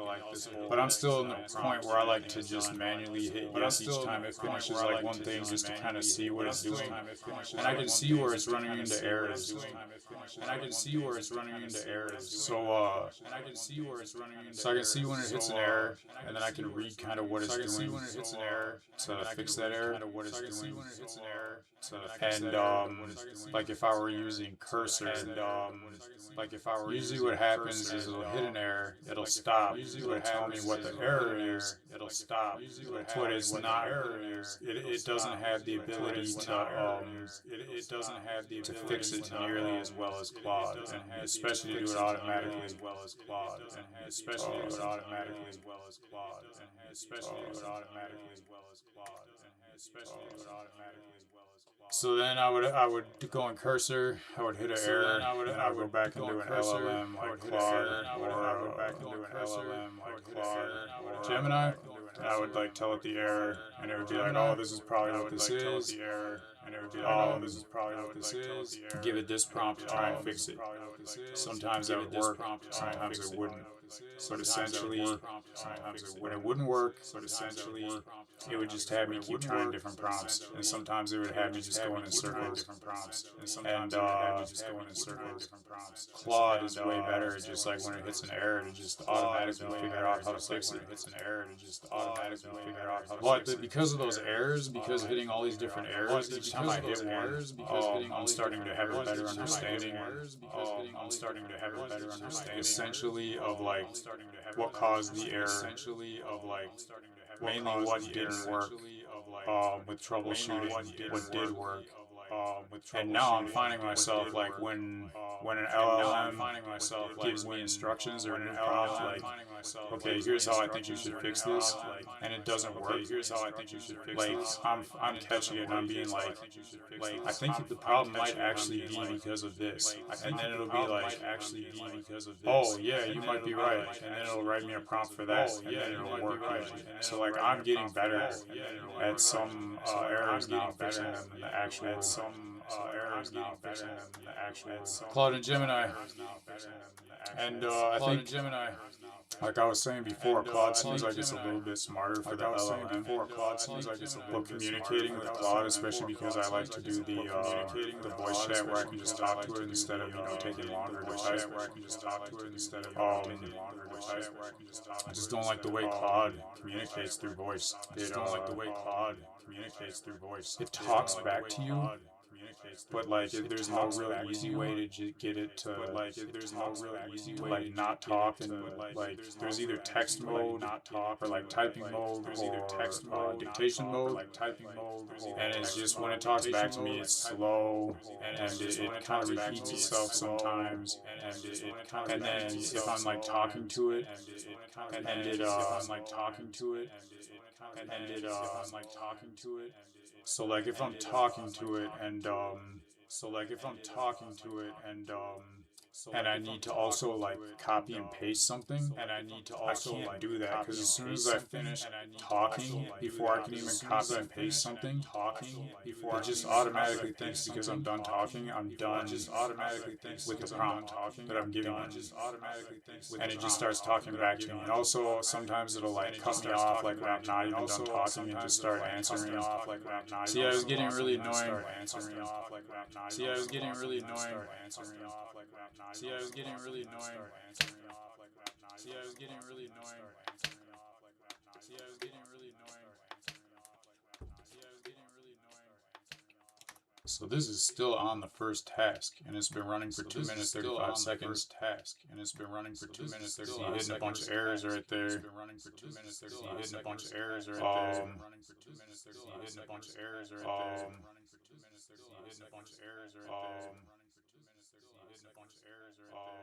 [SPEAKER 1] But I'm still in the point where I like to just manually hit yes each time it finishes like one thing, just to kind of see what it's doing, and I can see where it's running into errors. And I can see where it's running into errors. So and I can see where it's running into so I can see when it hits an error, and then I can read kind of what it's doing. So I can see when it hits an error to fix that error. So I can see when it hits an error and like if I were using cursor, and like if I were usually what happens is it'll hit an error, it'll stop. It'll tell me what the error is. It'll stop. But it's not. It doesn't have the ability to it doesn't have the ability to fix it nearly as well as Claude, and especially to do it automatically as well as Claude, and especially to do it automatically as well as Claude, and especially to do it automatically as well as Claude, and especially to do it automatically as well as Claude. So then I would go in cursor, I would hit an error, and I would go back and do an LLM like Claude, or I would go back and do an LLM like Claude or Gemini, and I would like tell it the error, and it would be like, oh, this is probably what this is. And it would be like, oh, this is probably what this is. Give it this prompt to try and fix it. Sometimes that would work, sometimes it wouldn't. But essentially, when it wouldn't work, it would just have me keep trying different prompts. And sometimes it would have me just going in circles. And Claude is way better, just like when it hits an error, to just automatically figure out how to fix it. But because of those errors, because hitting all these different errors, each time I hit one, I'm starting to have a better understanding. I'm starting to have a better understanding, essentially, of like what caused the error, mainly what didn't work, with troubleshooting, what did work. And now I'm finding myself like when an LLM gives me instructions or a new prompt, like, okay, here's how I think you should fix this, and it doesn't work. Like I'm catching it and I'm being like, I think the problem might actually be because of this, and then it'll be like, oh yeah, you might be right, and then it'll write me a prompt for that, and then it'll work. So like I'm getting better at some errors now, fixing them in the actual Claude and Gemini. And I think, like I was saying before, Claude seems like it's a little bit smarter for the LLM. But communicating with Claude, especially because I like to do the voice chat where I can just talk to it instead of taking longer to type. I just don't like the way Claude communicates through voice. It talks back to you, but like there's no real easy way to get it to like not talk, and like there's either text mode or like typing mode or dictation mode, and it's just when it talks back to me it's slow, and it kind of repeats itself sometimes, and then if I'm like talking to it and it so like if I'm talking to it and and I need to also like copy and paste something, I can't do that because as soon as I finish talking, before I can even copy and paste something, it just automatically thinks because I'm done talking, I'm done with the prompt that I'm giving it, and it just starts talking back to me. And also sometimes it'll like cut me off like when I'm not even done talking and just start answering. See, I was getting really annoying. See, I was getting really annoying. See, I was getting really annoying. See, I was getting really annoying. See, I was getting really annoying. See, I was getting really annoying. So this is still on the first task, and it's been running for 2 minutes 35 seconds. Task, and it's been running for 2 minutes 35 seconds. Hitting a bunch of errors right there. It's been running for 2 minutes 35 hitting a bunch of errors right there. Running for 2 minutes 35 hitting a bunch of errors right there. Running for 2 minutes 35 hitting a bunch of errors right there. Running for 2 minutes 35 hitting a bunch of errors right there.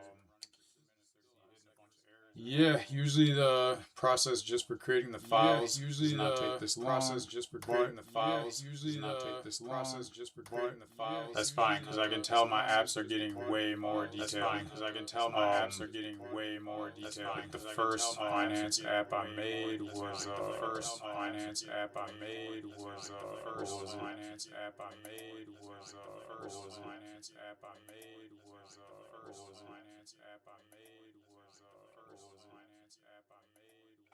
[SPEAKER 1] Yeah, usually the process just for creating the files does not take this long. Process just for creating the files usually does not take this long. Process just for creating the files. That's fine because I can tell my apps are getting way more detailed. That's fine because I can tell my apps are getting way more detailed. Like the first finance app I made was the first finance app I made was what was it? Finance app I made was what was it? Finance app I made was what was it? Finance app I made was first finance app I made was first finance app I made was first finance app I made was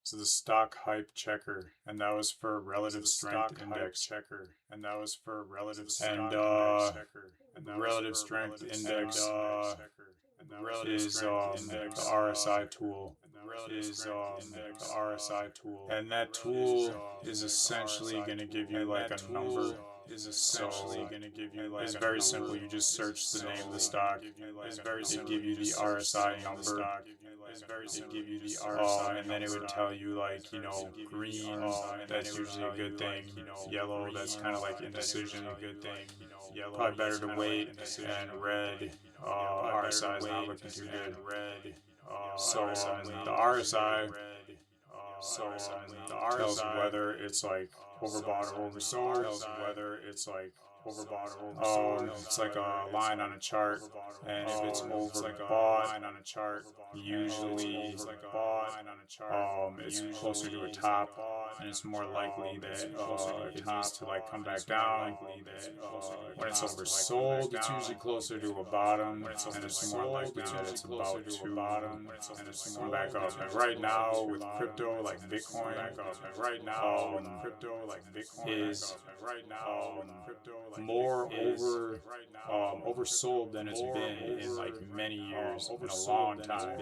[SPEAKER 1] So the stock hype checker, and that was for relative strength index checker, and that was for relative strength index checker, and the relative strength index is the RSI tool. Is the RSI tool, and that tool is essentially going to give you like a number. Is essentially going to give you like it's very simple. You just search the name of the stock. It's very simple. Give you the RSI number. It give you the RSI, and then it would tell you like green. That's usually a good thing. Yellow. That's kind of like indecision. A good thing. Yellow. Probably better to wait. And red. RSI is not looking too good. Red. So the RSI. Tells whether it's like overbought or oversold. Tells whether it's like overbought or oversold. It's like a line on a chart, and if it's overbought on a chart, usually it's like a line on a chart. It's closer to a top, and it's more likely that it needs to like come back down. When it's oversold, it's usually closer to a bottom, and it's more likely that it's about to come back up. And right now with crypto like Bitcoin, right now with crypto like Bitcoin is more oversold than it's been in like many years, in a long time.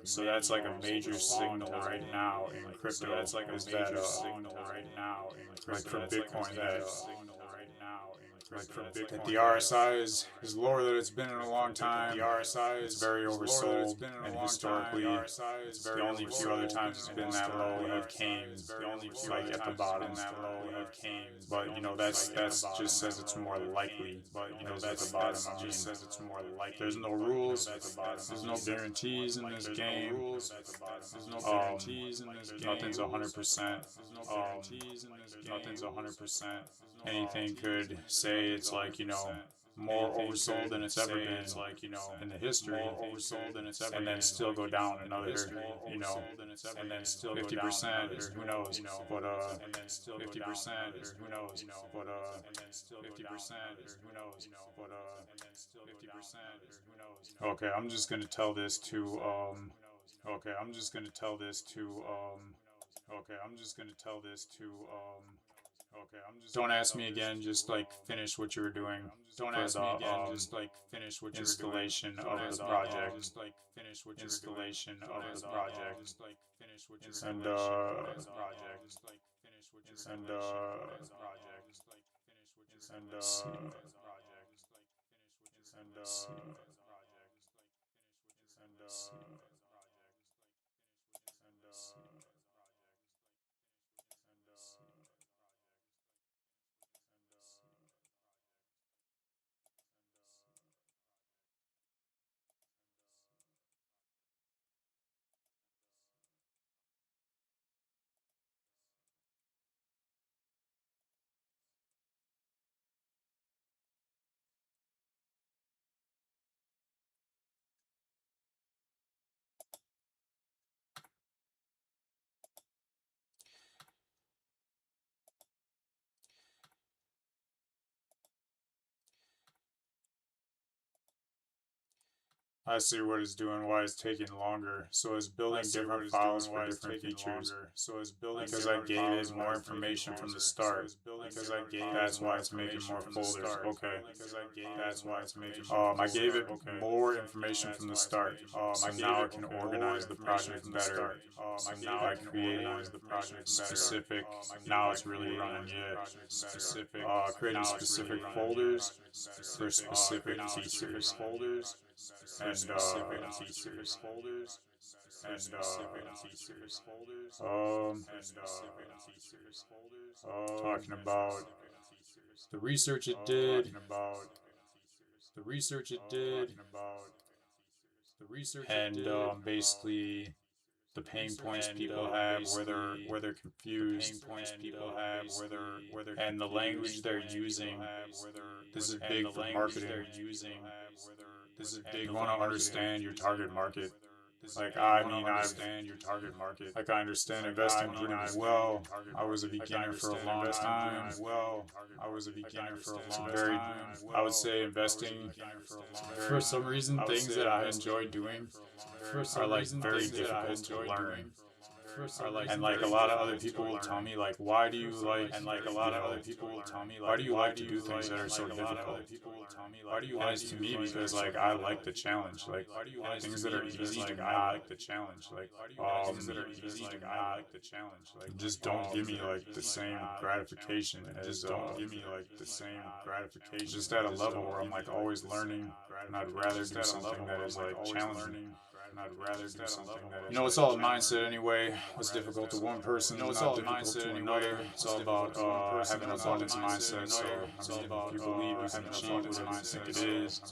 [SPEAKER 1] So that's like a major signal right now in crypto. That's like a major signal right now in crypto. Like for Bitcoin, that the RSI is lower than it's been in a long time. The RSI is very oversold, and historically, it's the only few other times it's been that low. It came like at the bottom. But that's just says it's more likely. But that's at the bottom. I mean, says it's more likely. There's no rules. There's no guarantees in this game. There's no guarantees in this game. Nothing's 100%. Nothing's 100%. Anything could say it's like more oversold than it's ever been, like in the history, oversold than it's ever, and then still go down another, and then still 50% or who knows, but 50% or who knows, but 50% or who knows, but 50% or who knows. Okay, I'm just gonna tell this to Okay, I'm just gonna tell this to Okay, I'm just gonna tell this to Okay, I'm just. Don't ask me again. Just like finish what you were doing. Don't ask me again. Just like finish what you were doing. Installation of the project. Just like finish what you were doing. Installation of the project. Just like finish what you were doing. And project. Just like finish what you were doing. And project. Just like finish what you were doing. And project. Just like finish what you were doing. And project. Just like finish what you were doing. I see what it's doing, why it's taking longer. So it's building different files for different features. Because I gave it more information from the start. That's why it's making more folders. Okay. That's why it's making more. I gave it more information from the start. So now it can organize the project better. By creating specific. Now it's really running. Yeah. Creating specific folders for specific features. And talking about the research it did, and basically the pain points people have, where they're confused, and the language they're using. This is big for marketing. You want to understand your target market. Like I understand investing pretty well. I was a beginner for a long time. Very, I would say investing for some reason things that I enjoy doing are like very difficult to learn. And like a lot of other people will tell me like, why do you like, and like a lot of other people will tell me like, why do you like to do things that are so difficult? And it's to me because like I like the challenge, like things that are easy do not, just don't give me like the same gratification as just at a level where I'm like always learning, and I'd rather do something that is like challenging. It's all a mindset anyway. What's difficult to one person is not difficult to another. It's all about having an abundance mindset. So, I mean, if you believe you can achieve whatever you think it is,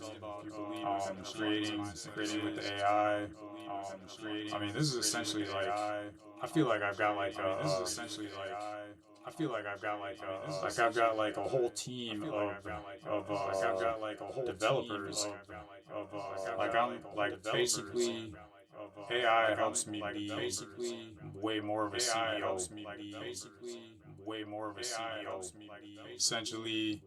[SPEAKER 1] creating with the AI. I mean, this is essentially like, I feel like I've got like I've got like a whole team of developers. Like I'm like basically AI helps me be way more of a CEO. Essentially,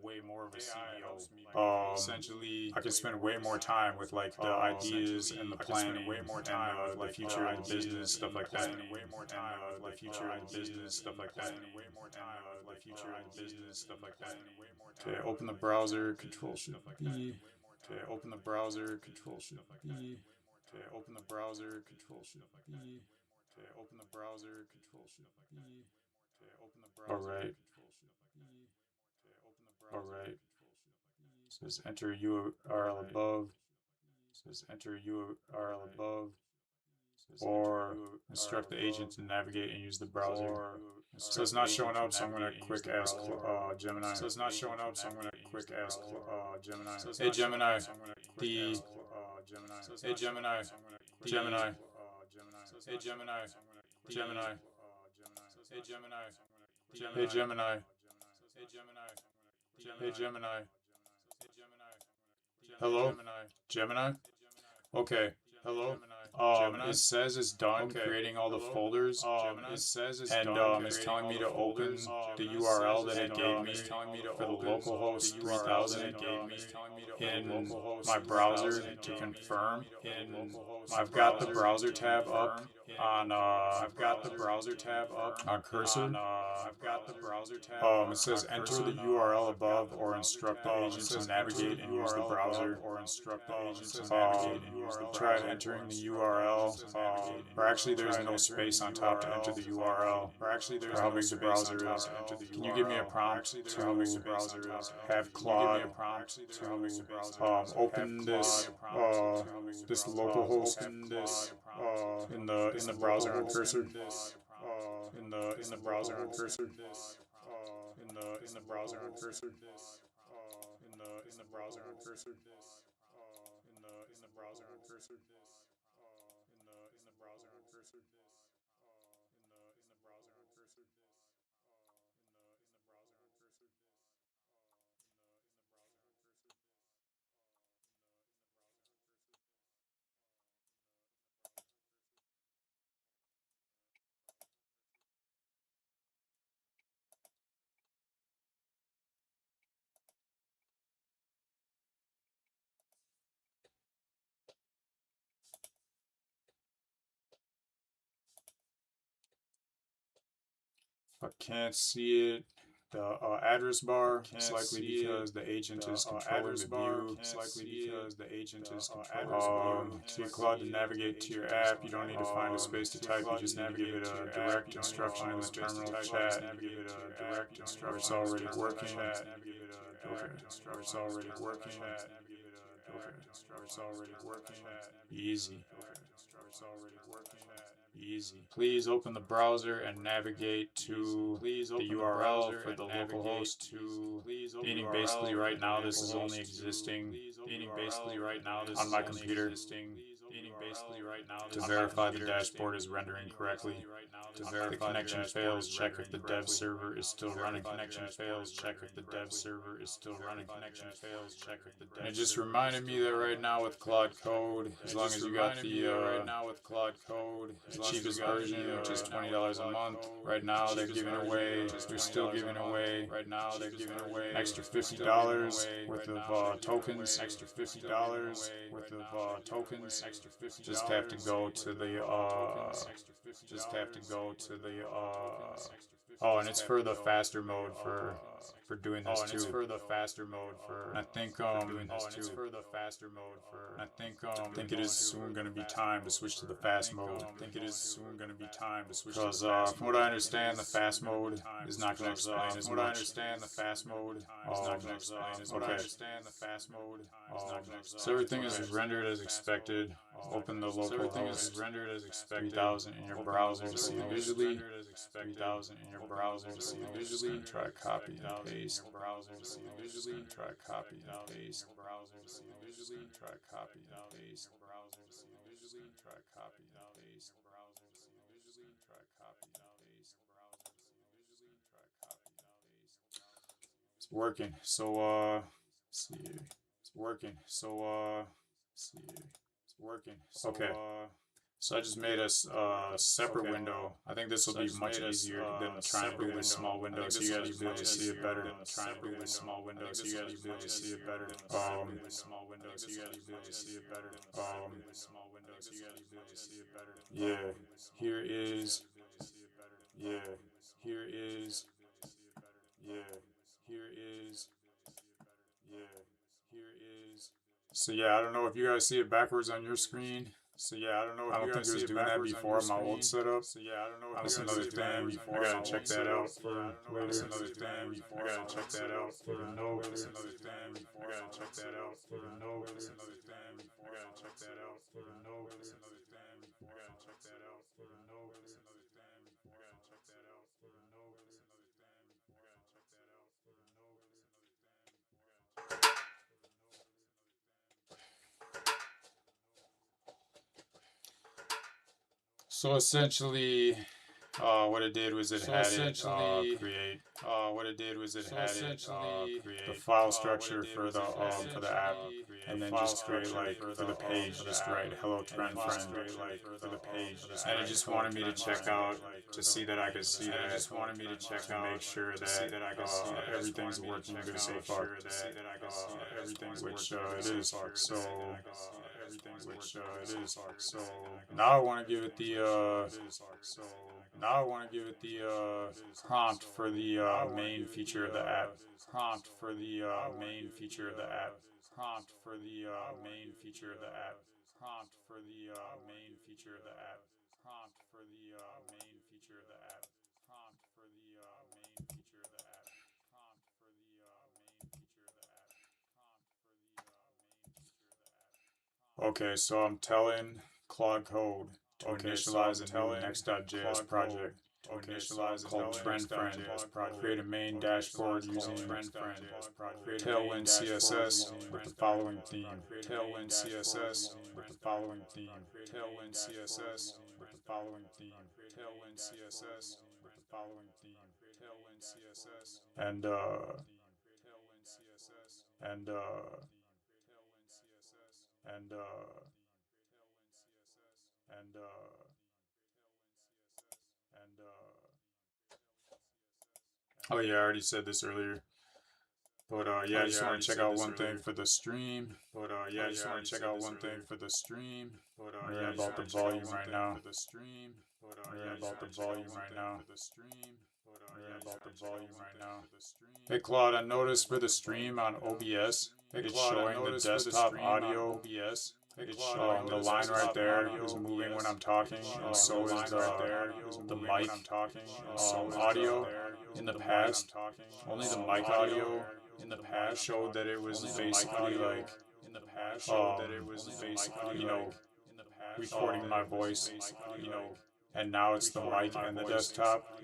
[SPEAKER 1] I can spend way more time with like the ideas and the planning and the future of the business, stuff like that. Okay, open the browser, Control Shift B. Okay, open the browser, Control Shift B. Okay, open the browser, Control Shift B. Okay, open the browser, Control Shift B. All right. All right. It says enter URL above. Or instruct the agent to navigate and use the browser. So it's not showing up, so I'm gonna quick ask Gemini. Hey Gemini, the hey Gemini, Gemini, hey Gemini, Gemini, hey Gemini, hey Gemini. Hello, Gemini. Okay. Hello. It says it's done creating all the folders. It's telling me to open the URL that it gave me for the localhost 3000 in my browser to confirm. I've got the browser tab up on on cursor. It says enter the URL above or instruct the agent to navigate and use the browser. Try entering the URL. Or actually, there's no space on top to enter the URL. Or how big the browser is. Can you give me a prompt to have Claude open this localhost in the browser on cursor? In the browser on cursor. In the browser on cursor. In the browser on cursor. In the browser on cursor. In the browser on cursor. I can't see it. The address bar, it's likely because the agent is controlling the view. It's likely because the agent is controlling. To get Claude to navigate to your app, you don't need to find a space to type. You just need to give it a direct instruction in the terminal chat. Or it's already working. Okay. Or it's already working. Okay. Or it's already working. Easy. Easy. Please open the browser and navigate to the URL for the local host. Meaning basically right now this is only existing on my computer. To verify the dashboard is rendering correctly. To verify the connection fails, check if the dev server is still running. Connection fails, check if the dev server is still running. Connection fails, check if the dev. And it just reminded me that right now with Claude Code, as long as you got the cheapest version, which is $20 a month, right now they're giving away. They're still giving away. Right now they're giving away extra $50 worth of tokens. Extra $50 worth of tokens. Just have to go to the oh, and it's for the faster mode for doing this too. I think I think it is soon going to be time to switch to the fast mode. Because from what I understand, the fast mode is not going to explain as much. So everything is rendered as expected. Open the local host 3000 in your browser to see it visually. 3000 in your browser to see it visually. Try copy and paste. Try copy and paste. Try copy and paste. Try copy and paste. It's working. So let's see. It's working. So let's see. It's working. Okay. So I just made a separate window. I think this will be much easier than trying to do this small window, so you guys will be able to see it better. Yeah. Here is. Yeah. Here is. Yeah. Here is. Yeah. Here is. So yeah, I don't know if you guys see it backwards on your screen. I don't think it was doing that before my old setup. That's another thing. I gotta check that out for later. That's another thing. I gotta check that out for the note. That's another thing. I gotta check that out for the note. That's another thing. I gotta check that out for the note. That's another thing. I gotta check that out for the note. That's another thing. I gotta check that out for the note. That's another thing. I gotta check that out for the note. So essentially, what it did was it had it create. The file structure for the app, and then just create like for the page, just write hello trend friend for the page, and it just wanted me to check out to see that I could see that. It just wanted me to check to make sure that everything's working good so far. Which it is. So now I want to give it the prompt for the main feature of the app. Prompt for the main feature of the app. Prompt for the main feature of the app. Prompt for the main feature of the app. Prompt for the main feature of the app. Prompt for the main feature of the app. Prompt for the main feature of the app. Okay, so I'm telling Claude Code to initialize a new Next.js project. Called Trend Friend. Create a main dashboard using Tailwind CSS with the following theme. Tailwind CSS with the following theme. Tailwind CSS with the following theme. Tailwind CSS with the following theme. Tailwind CSS and and and and oh yeah, I already said this earlier. But yeah, I just want to check out one thing for the stream. Learn about the volume right now. right now. Hey Claude, I noticed for the stream on OBS, it's showing the desktop audio. It's showing the line right there is moving when I'm talking, and so is the mic audio. In the past, only the mic audio in the past showed that it was basically like you know, recording my voice, and now it's the mic and the desktop.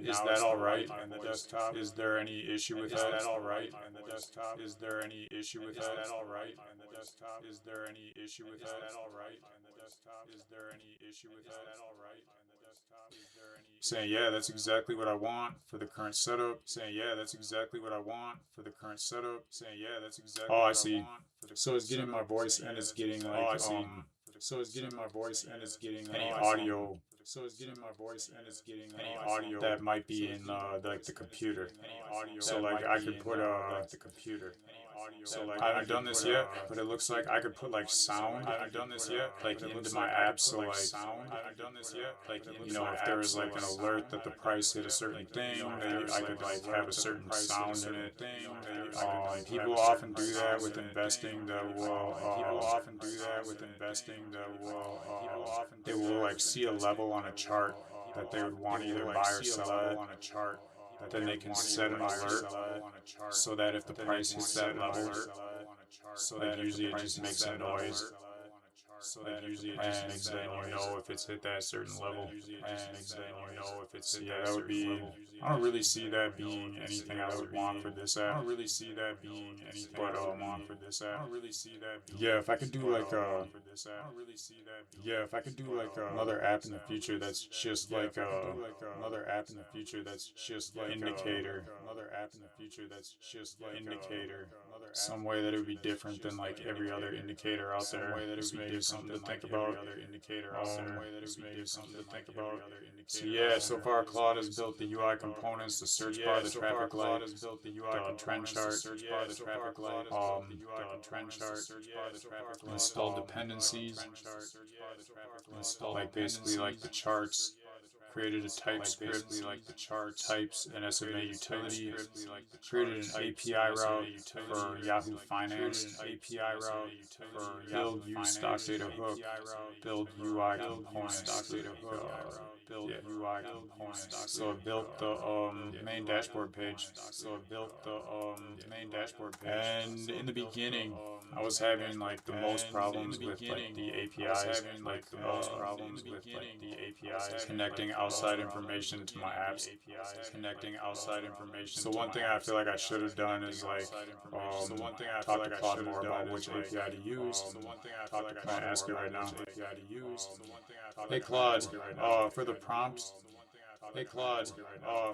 [SPEAKER 1] Is that all right? And the desktop. Is there any issue with that? Is that all right? And the desktop. Is there any issue with that? Is that all right? And the desktop. Is there any issue with that? Is that all right? And the desktop. Is there any issue with that? Is that all right? And the desktop. Is there any? Saying yeah, that's exactly what I want for the current setup. Saying yeah, that's exactly what I want for the current setup. Saying yeah, that's exactly. Oh, I see. So it's getting my voice and it's getting like So it's getting my voice and it's getting any audio. So it's getting my voice and it's getting any audio that might be in like the computer. Any audio. So like I could put like the computer. So like I haven't done this yet, but it looks like I could put like sound. I haven't done this yet, like into my app. So like sound. I haven't done this yet, like if there was like an alert that the price hit a certain thing, I could like have a certain sound in it. People often do that with investing. That will people often do that with investing. That will they will like see a level on a chart that they would want to either buy or sell at on a chart. Then they can set an alert so that if the price hits that level, so that usually it just makes a noise. So that usually it just makes then you know if it's hit that certain level, and then you know if it's hit that would be. I don't really see that being anything I would want for this app. I don't really see that being anything but I would want for this app. I don't really see that. Yeah, if I could do like yeah, if I could do like another app in the future that's just like another app in the future that's just like indicator. Another app in the future that's just like indicator. Some way that it would be different than like every other indicator out there. Some way that it would be different something to think about. Other indicator out there. Way that it would be something to think about. So yeah, so far Claude has built the UI components, the search bar, the traffic light, the trend chart, search bar, the traffic light, the trend chart, install dependencies, install like basically like the charts. Created a TypeScript, like the chart types, an SMA utility, created an API route for Yahoo Finance, API route for build use stock data hook, build UI components, build UI components. So it built the main dashboard page. And in the beginning, I was having like the most problems with like the APIs, like the most problems with like the APIs connecting outside information to my apps, connecting outside information. So one thing I feel like I should have done is like talk to Claude more about which API to use. Can I ask it right now? Hey Claude, for the prompts. Hey Claude,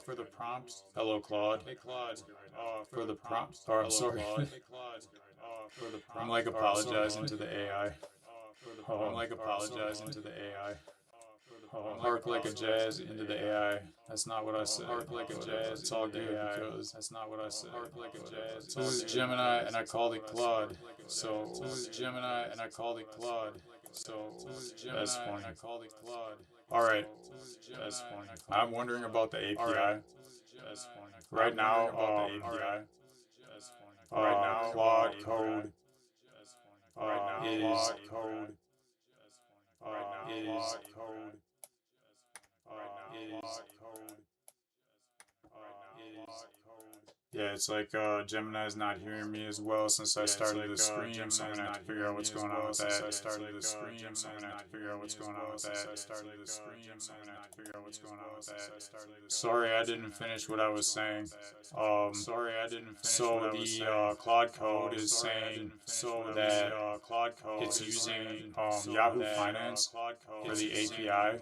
[SPEAKER 1] for the prompts. Hello Claude. Hey Claude, for the prompts. Oh, I'm sorry. I'm like apologizing to the AI. I'm like apologizing to the AI. Hark like a jazz into the AI. That's not what I said. Hark like a jazz. It's all good because that's not what I said. Hark like a jazz. So it was Gemini and I called it Claude. So it was Gemini and I called it Claude. So it was Gemini and I called it Claude. All right. That's funny. I'm wondering about the API. Right now, Claude Code is code is code is code is code. Yeah, it's like Gemini's not hearing me as well since I started the stream, so I'm gonna have to figure out what's going on with that. I started the stream, so I'm gonna have to figure out what's going on with that. I started the stream, so I'm gonna have to figure out what's going on with that. Sorry, I didn't finish what I was saying. Sorry, I didn't finish. So the Claude Code is saying that it's using Yahoo Finance for the API.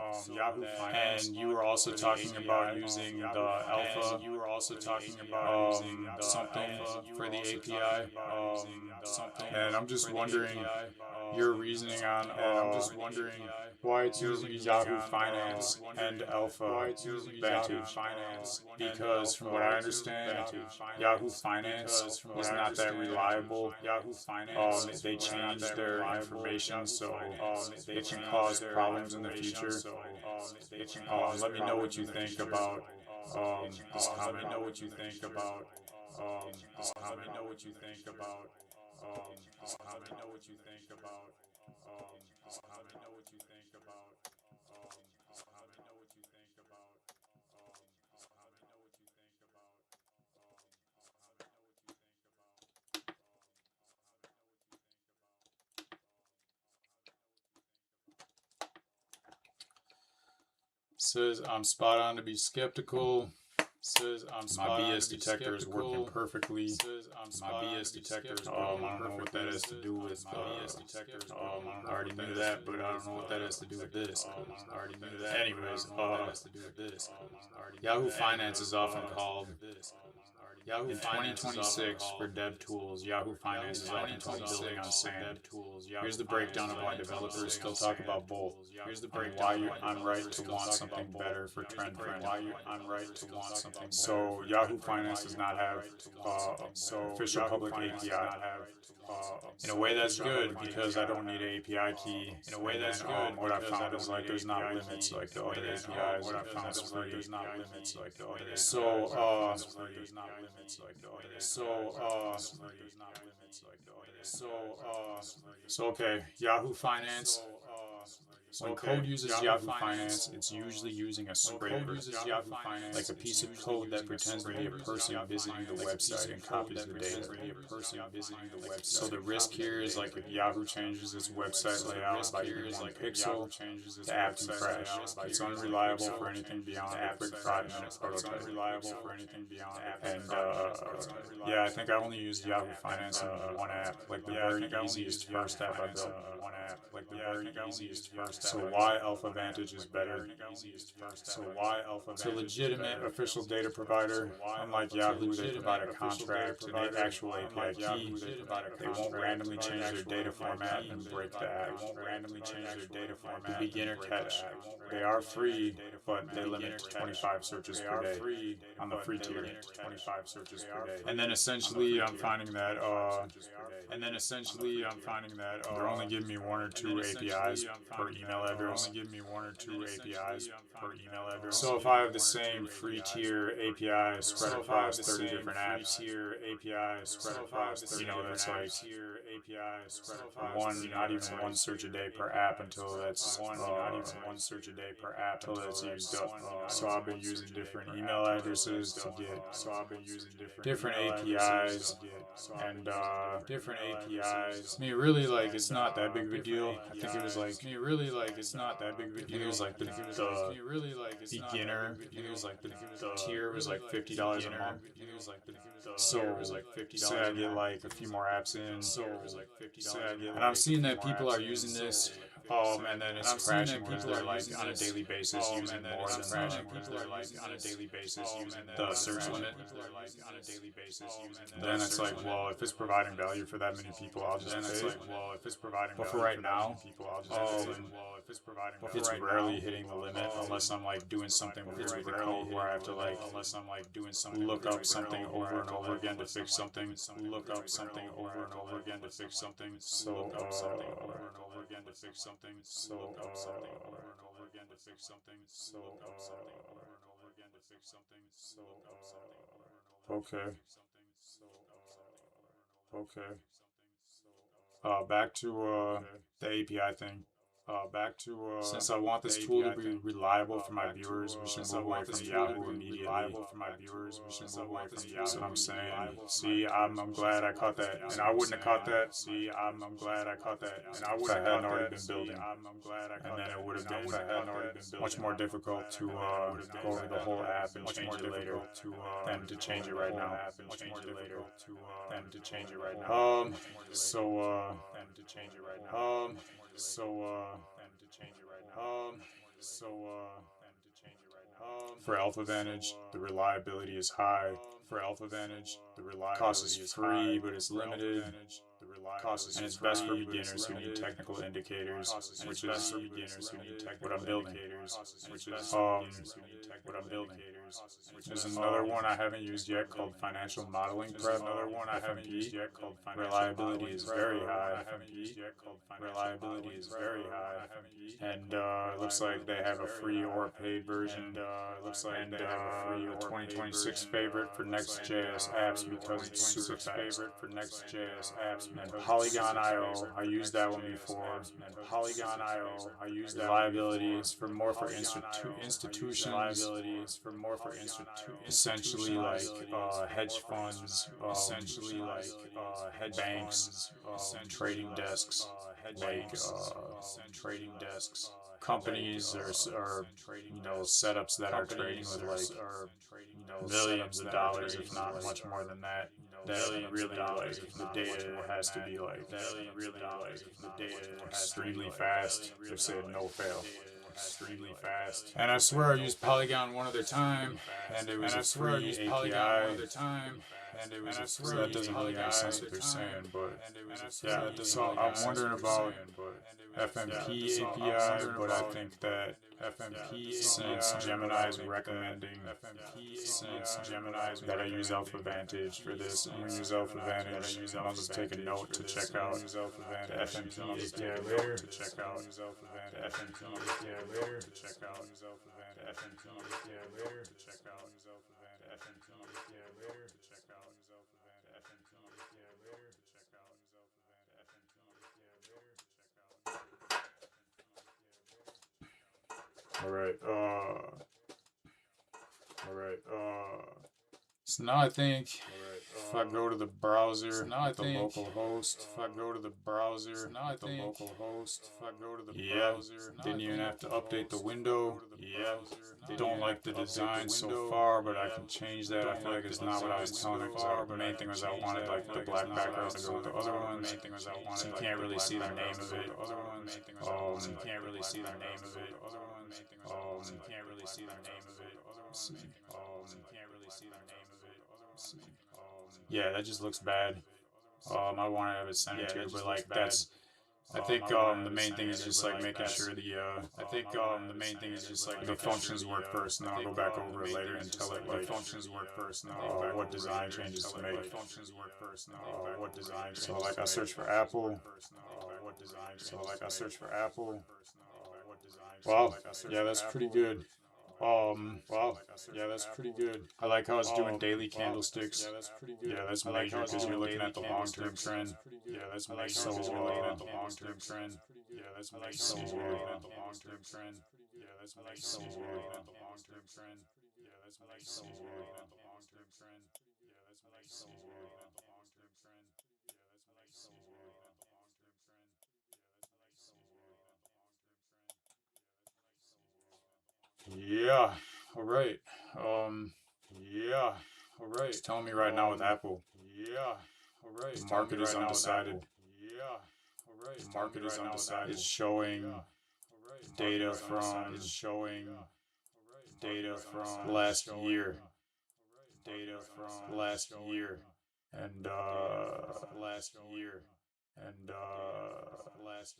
[SPEAKER 1] And you were also talking about using the alpha. You were also talking about something for the API. And I'm just wondering your reasoning on why it's using Yahoo Finance and Alpha Vantage. Because from what I understand, Yahoo Finance is not that reliable. They changed their information, so it can cause problems in the future. Let me know what you think about This comment. Let me know what you think about this comment. Let me know what you think about this comment. Let me know what you think about this comment. Let me know what you think about this comment. Let me know what you think about this comment. Let me know what you think about this comment. Let me know what you think about Says I'm spot on to be skeptical. Says my BS detector is working perfectly. My BS detector is I don't know what that has to do with I already knew that, but I don't know what that has to do with this. I already knew that. Anyways, Yahoo Finance is often called in 2026 for dev tools. Yahoo Finance is often called building on sand. Here's the breakdown of why developers still talk about both. Here's the breakdown why I'm right to want something better for trend friend. I'm right to want something. So Yahoo Finance does not have official public API. In a way that's good because I don't need an API key. In a way that's good. What I found is like there's not limits like the other APIs. What I found is free. There's not limits like the other. So there's not limits like the other. So okay, Yahoo Finance. When code uses Yahoo Finance, it's usually using a scraper, like a piece of code that pretends to be a person visiting the website and copies the data. So the risk here is like if Yahoo changes its website layout by even one pixel, the app can crash. It's unreliable for anything beyond a quick 5-minute prototype. And yeah, I think I only used Yahoo Finance in one app, like the very easiest first app I built. So why Alpha Vantage is better? It's a legitimate official data provider. Unlike Yahoo, they provide a contract and an actual API key. They won't randomly change their data format and break the app. The beginner catch. They are free, but they limit to 25 searches per day on the free tier. And then essentially I'm finding that they're only giving me one or two APIs per email address. So if I have the same free tier API spread across 30 different apps, that's like not even one search a day per app until that's used up. So I've been using different email addresses to get different APIs and different APIs. I mean, really, like it's not that big of a deal. I think it was like I think it was like the beginner. The tier was like $50 a month. So say I get like a few more apps in. And I'm seeing that people are using this. And then it's crashing because they're like on a daily basis using more than the search limit. Then it's like, well, if it's providing value for that many people, I'll just pay. But for right now, it's rarely hitting the limit unless I'm like doing something weird with the code where I have to like look up something over and over again to fix something. So okay. Back to the API thing. Since I want this tool to be reliable for my viewers, we should move away from Yahoo immediately. That's what I'm saying. See, I'm glad I caught that, and I wouldn't have caught that. If I hadn't already been building, and then it would have been much more difficult to go over the whole app and change it later than to change it right now. For Alpha Vantage, the reliability is high. Cost is free, but it's limited. And it's best for beginners who need technical indicators, which is what I'm building. There's another one I haven't used yet called Financial Modeling Prep. Another one I haven't used yet called Reliability is very high. Reliability is very high. And it looks like they have a free or paid version. Looks like they have a free or 2026 favorite for Next.js apps because it's super fast. For Next.js apps, and Polygon.io, I used that one before. And Polygon.io, I used that. Reliability is for more for institutions. Reliability is for more for institutions. Essentially like hedge funds, essentially like hedge banks, trading desks, trading desks. Companies or setups that are trading with like millions of dollars, if not much more than that. That really like the data has to be like really like the data extremely fast. They said no fail. Extremely fast. And I swear I used Polygon one other time, and it was a free API. And it was so that doesn't really make sense what they're saying, but yeah. So I'm wondering about FMP API, but I think that FMP, since Gemini's recommending, that I use Alpha Vantage for this, I'm gonna use Alpha Vantage. I'll just take a note to check out the FMP API later. To check out the FMP API later. To check out the FMP API later. To check out the FMP API later. To check out the FMP API later. To check out the FMP API later. To check out. All right. So now I think if I go to the browser, the local host, if I go to the browser, the local host, if I go to the browser, didn't even have to update the window. Don't like the design so far, but I can change that. I feel like it's not what I was telling it. The main thing was I wanted like the black background to go with the other ones. So you can't really see the name of it. You can't really see the name of it. You can't really see the name of it. Can't really see the name of it. Yeah, that just looks bad. I want to have it centered too, but like that's. I think the main thing is just like making sure the main thing is just like the functions work first, and then I'll go back over it later and tell it like functions work first, and then what design changes to make. Functions work first, and then what design. So like I search for Apple. So like I search for Apple. Wow, yeah, that's pretty good. Wow, yeah, that's pretty good. I like how it's doing daily candlesticks. Yeah, that's pretty good. Yeah, that's major because you're looking at the long-term trend. Yeah, that's major because you're looking at the long-term trend. Yeah, that's major because you're looking at the long-term trend. Yeah, that's major because you're looking at the long-term trend. Yeah, that's major because you're looking at the long-term trend. Yeah, that's major because you're looking at the long-term trend. Yeah, that's major because you're looking at the long-term trend. Yeah, all right. Yeah, all right. It's telling me right now with Apple. Yeah, all right. The market is undecided. Yeah, all right. The market is undecided. It's showing data from. It's showing data from last year. Data from last year, and last year. And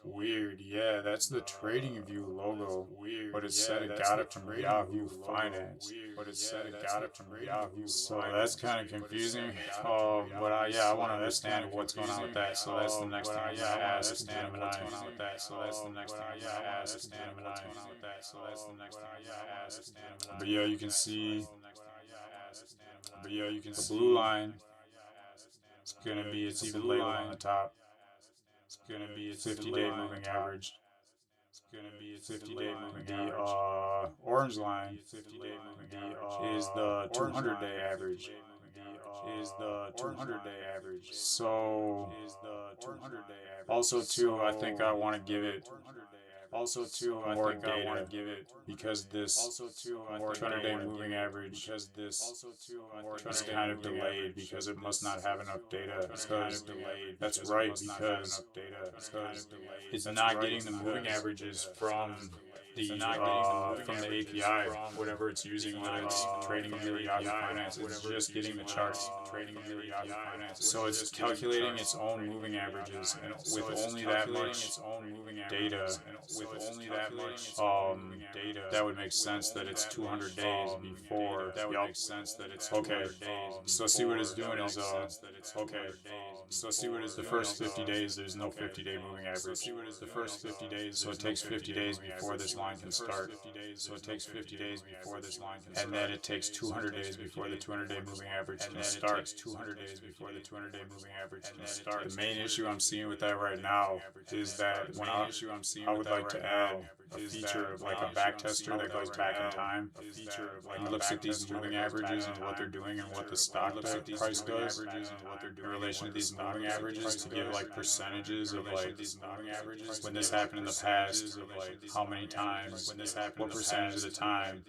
[SPEAKER 1] weird, yeah, that's the Trading View logo. Weird, but it said it got it from Yahoo Finance. But it said it got it from Yahoo. So that's kind of confusing. But I want to understand what's going on with that. So that's the next thing I'm gonna ask. Understand what's going on with that. So that's the next thing I'm gonna ask. Understand what's going on with that. So that's the next thing I'm gonna ask. But yeah, you can see. But yeah, you can see the blue line. It's even labeled on the top. It's gonna be a 50-day moving average. It's gonna be a 50-day moving average. The orange line, 50-day moving average, is the 200-day average. Is the 200-day average. So also too, I think I want to give it. Also too, I think I want to give it because this more 200-day moving average because this is kind of delayed because it must not have enough data. Because that's right because it's not getting the moving averages from from the API, whatever it's using, whether it's trading view or Yahoo Finance, it's just getting the charts. So it's calculating its own moving averages, and with only that much data, that would make sense that it's 200 days before. Okay. So see what it's doing is the first 50 days there's no 50-day moving average. So it takes 50 days before this line can start. And then it takes 200 days before the 200-day moving average can start. The main issue I'm seeing with that right now is that when I would like to add a feature of like a back tester that goes back in time and looks at these moving averages and what they're doing and what the stock price does in relation to these moving averages, to give like percentages of like when this happened in the past, how many times, what percentage of the time,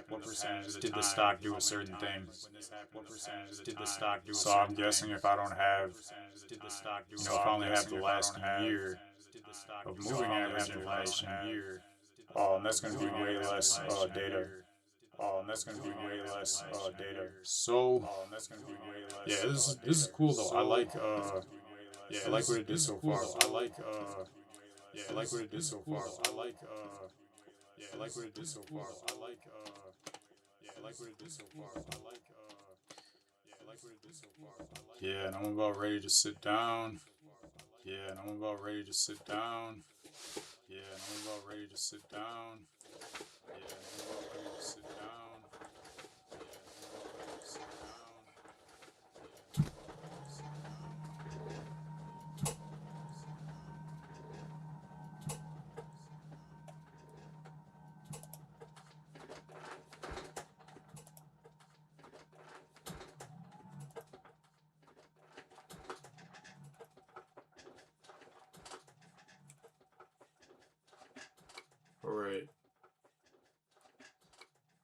[SPEAKER 1] what percentage did the stock do a certain thing. So I'm guessing if I don't have, if I only have the last year of moving average information, that's going to be way less data. So yeah, this is cool though. I like what it did so far. Yeah, and I'm about ready to sit down. Yeah, and I'm about ready to sit down. Yeah, and I'm about ready to sit down.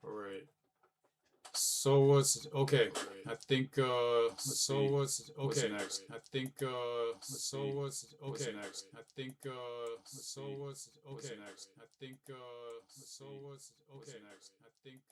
[SPEAKER 1] Alright. So what's okay? I think what's next? I think what's next? I think what's next? I think what's next? I think what's next? I think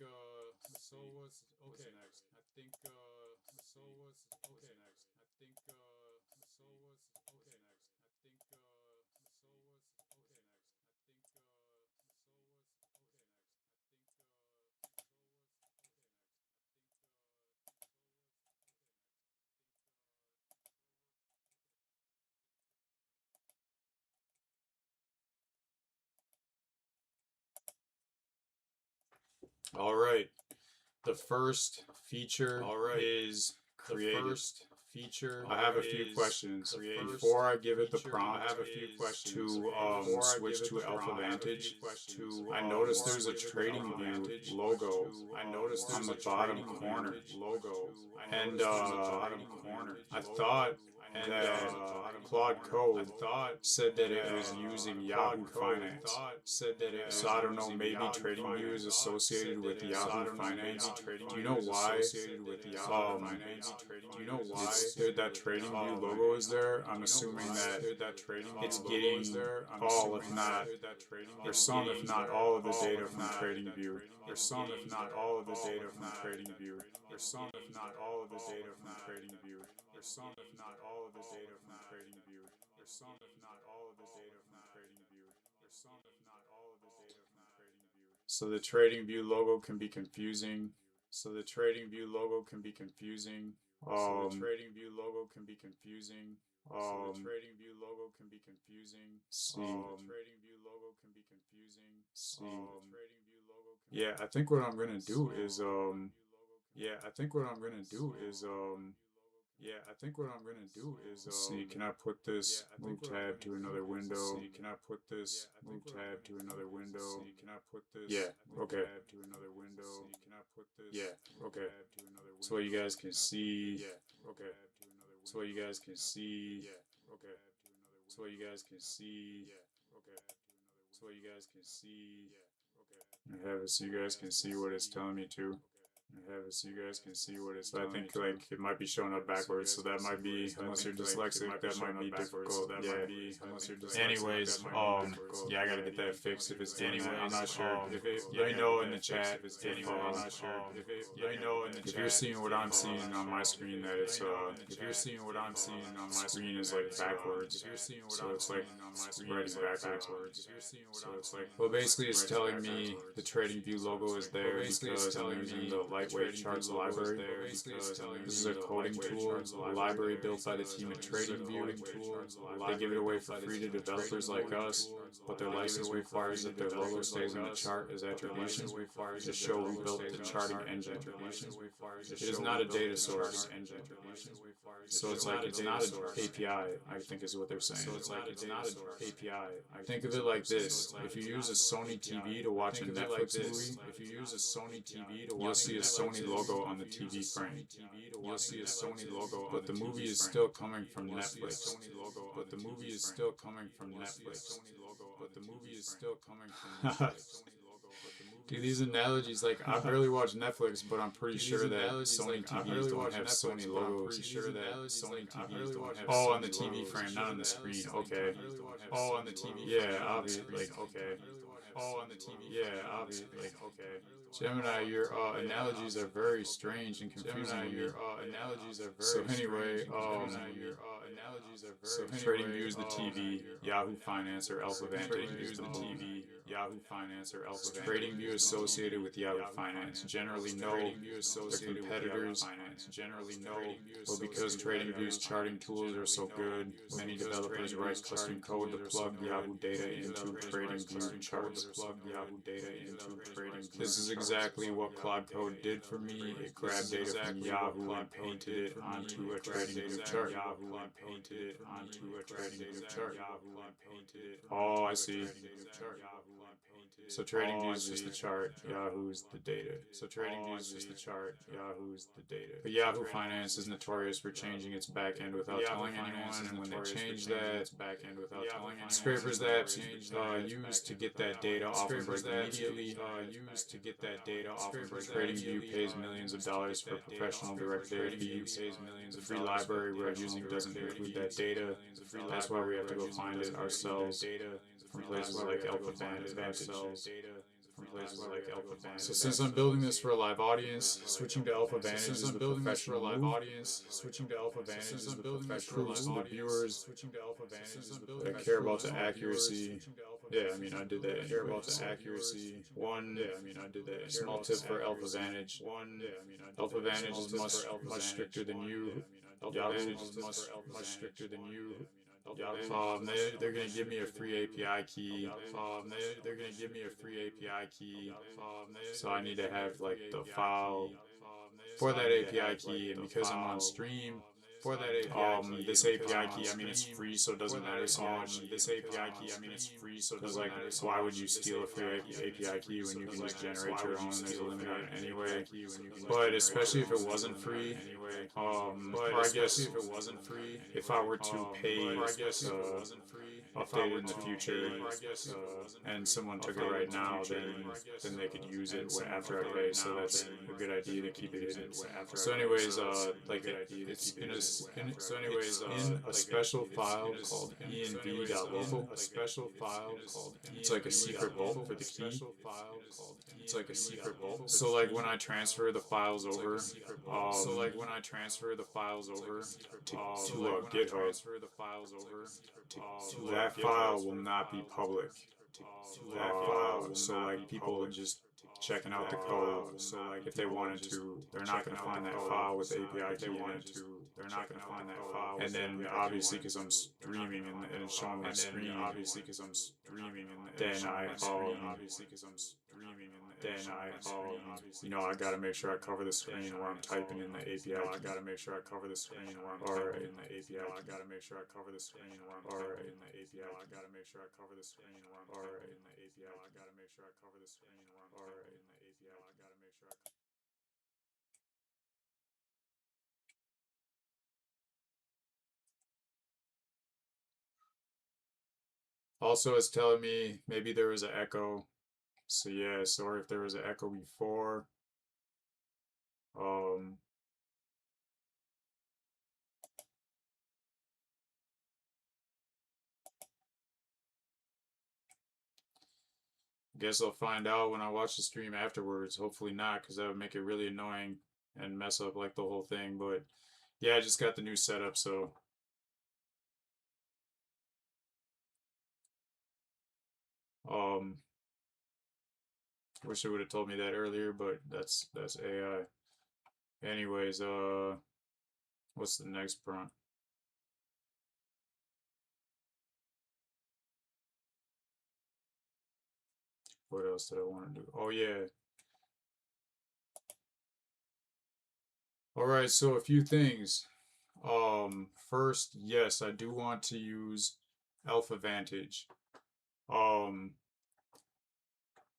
[SPEAKER 1] all right. The first feature is created. I have a few questions. Before I give it the prompt to switch to Alpha Vantage, I noticed there's a trading view logo on the bottom corner. And I thought that Claude Code said that it was using Yahoo Finance. So I don't know, maybe TradingView is associated with Yahoo Finance. Do you know why? That TradingView logo is there? I'm assuming that it's getting all, if not, or some, if not all of the data from TradingView. So the TradingView logo can be confusing. See. Yeah, I think what I'm gonna do is let's see, can I put this move tab to another window? Yeah, okay. Yeah, okay. So you guys can see. So you guys can see. So you guys can see. I have it so you guys can see what it's telling me to. I have it so you guys can see what it's done. I think like it might be showing up backwards, so that might be, unless you're dyslexic, that might be difficult. Yeah. Unless you're dyslexic. Anyways, yeah, I gotta get that fixed if it's doing that. I'm not sure. If it, let me know in the chat if it's doing that. I'm not sure. If it, let me know in the chat. If you're seeing what I'm seeing on my screen, that it's if you're seeing what I'm seeing on my screen is like backwards. So it's like writing backwards. So it's like, well, basically it's telling me the TradingView logo is there because I'm using the lightweight charts library. This is a coding tool, a library built by the team at TradingView. They give it away for free to developers like us, but their license requires that their logo stays in the chart as attribution to show we built the charting engine. It is not a data source. So it's like it's not an API, I think is what they're saying. So it's like it's not an API. Think of it like this: if you use a Sony TV to watch a Netflix movie, you'll see a Sony logo on the TV frame. You'll see a Sony logo, but the movie is still coming from Netflix. But the movie is still coming from Netflix. But the movie is still coming from Netflix. Dude, these analogies, like, I barely watch Netflix, but I'm pretty sure that Sony TVs don't have Sony logos. Oh, on the TV frame, not on the screen. Okay. Oh, on the TV. Yeah, obviously. Like, okay. Oh, on the TV. Yeah, obviously. Like, okay. Gemini, your analogies are very strange and confusing. Gemini, your analogies are very. So anyway, TradingView is the TV, Yahoo Finance or Alpha Vantage is the TV, Yahoo Finance or Alpha Vantage. TradingView associated with Yahoo Finance. Generally, no. Their competitors. Generally, no. Well, because TradingView's charting tools are so good, many developers write custom code to plug Yahoo data into TradingView charts. This is exactly what Claude Code did for me. It grabbed data from Yahoo and painted it onto a TradingView chart. Oh, I see. So TradingView is just the chart, Yahoo's the data. So TradingView is just the chart, Yahoo's the data. But Yahoo Finance is notorious for changing its backend without telling anyone, and when they change that, scrapers that used to get that data often break immediately. TradingView pays millions of dollars for professional direct data feeds. The free library we're using doesn't include that data. That's why we have to go find it ourselves from places like Alpha Vantage. So since I'm building this for a live audience, switching to Alpha Vantage is the professional move. Proves to the viewers that I care about the accuracy. Yeah, I mean, I did that. Care about the accuracy. Small tip for Alpha Vantage. Alpha Vantage is much stricter than you. Yahoo is much stricter than you. They're gonna give me a free API key. So I need to have like the file for that API key, and because I'm on stream, this API key, I mean, it's free, so it doesn't matter so much. Because, like, why would you steal a free API key when you can just generate your own? There's a limit on it anyway. But especially if it wasn't free, or I guess if I were to pay update it in the future, and someone took it right now, then they could use it after I pay. So that's a good idea to keep it in. So anyways, like it's in a special file called env.local. It's like a secret vault for the key. So like when I transfer the files over, to GitHub, that file will not be public. So like people just checking out the code. So like if they wanted to, they're not gonna find that file with the API key in it. And then obviously because I'm streaming and it's showing my screen, I gotta make sure I cover the screen where I'm typing in the API. Also, it's telling me maybe there was an echo. So yeah, sorry if there was an echo before. Um, Guess I'll find out when I watch the stream afterwards. Hopefully not, because that would make it really annoying and mess up like the whole thing. But yeah, I just got the new setup, so um, wish it would have told me that earlier, but that's AI. Anyways, what's the next prompt? What else did I want to do? Oh yeah. All right, so a few things. First, yes, I do want to use Alpha Vantage. Um,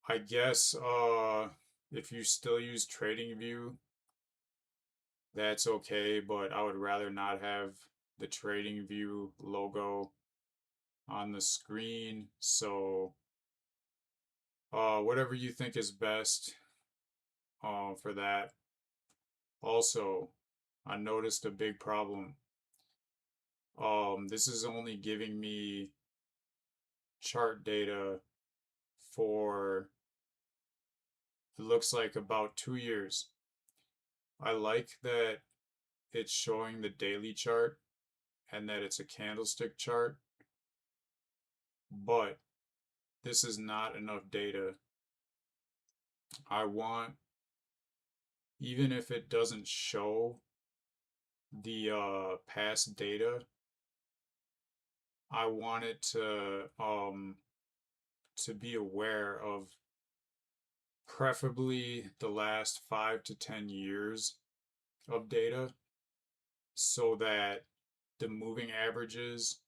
[SPEAKER 1] I guess if you still use TradingView, that's okay, but I would rather not have the TradingView logo on the screen. So whatever you think is best for that. Also, I noticed a big problem. This is only giving me chart data for, it looks like, about 2 years. I like that it's showing the daily chart and that it's a candlestick chart, but this is not enough data. I want, even if it doesn't show the past data, I want it to be aware of preferably the last 5 to 10 years of data, so that the moving averages,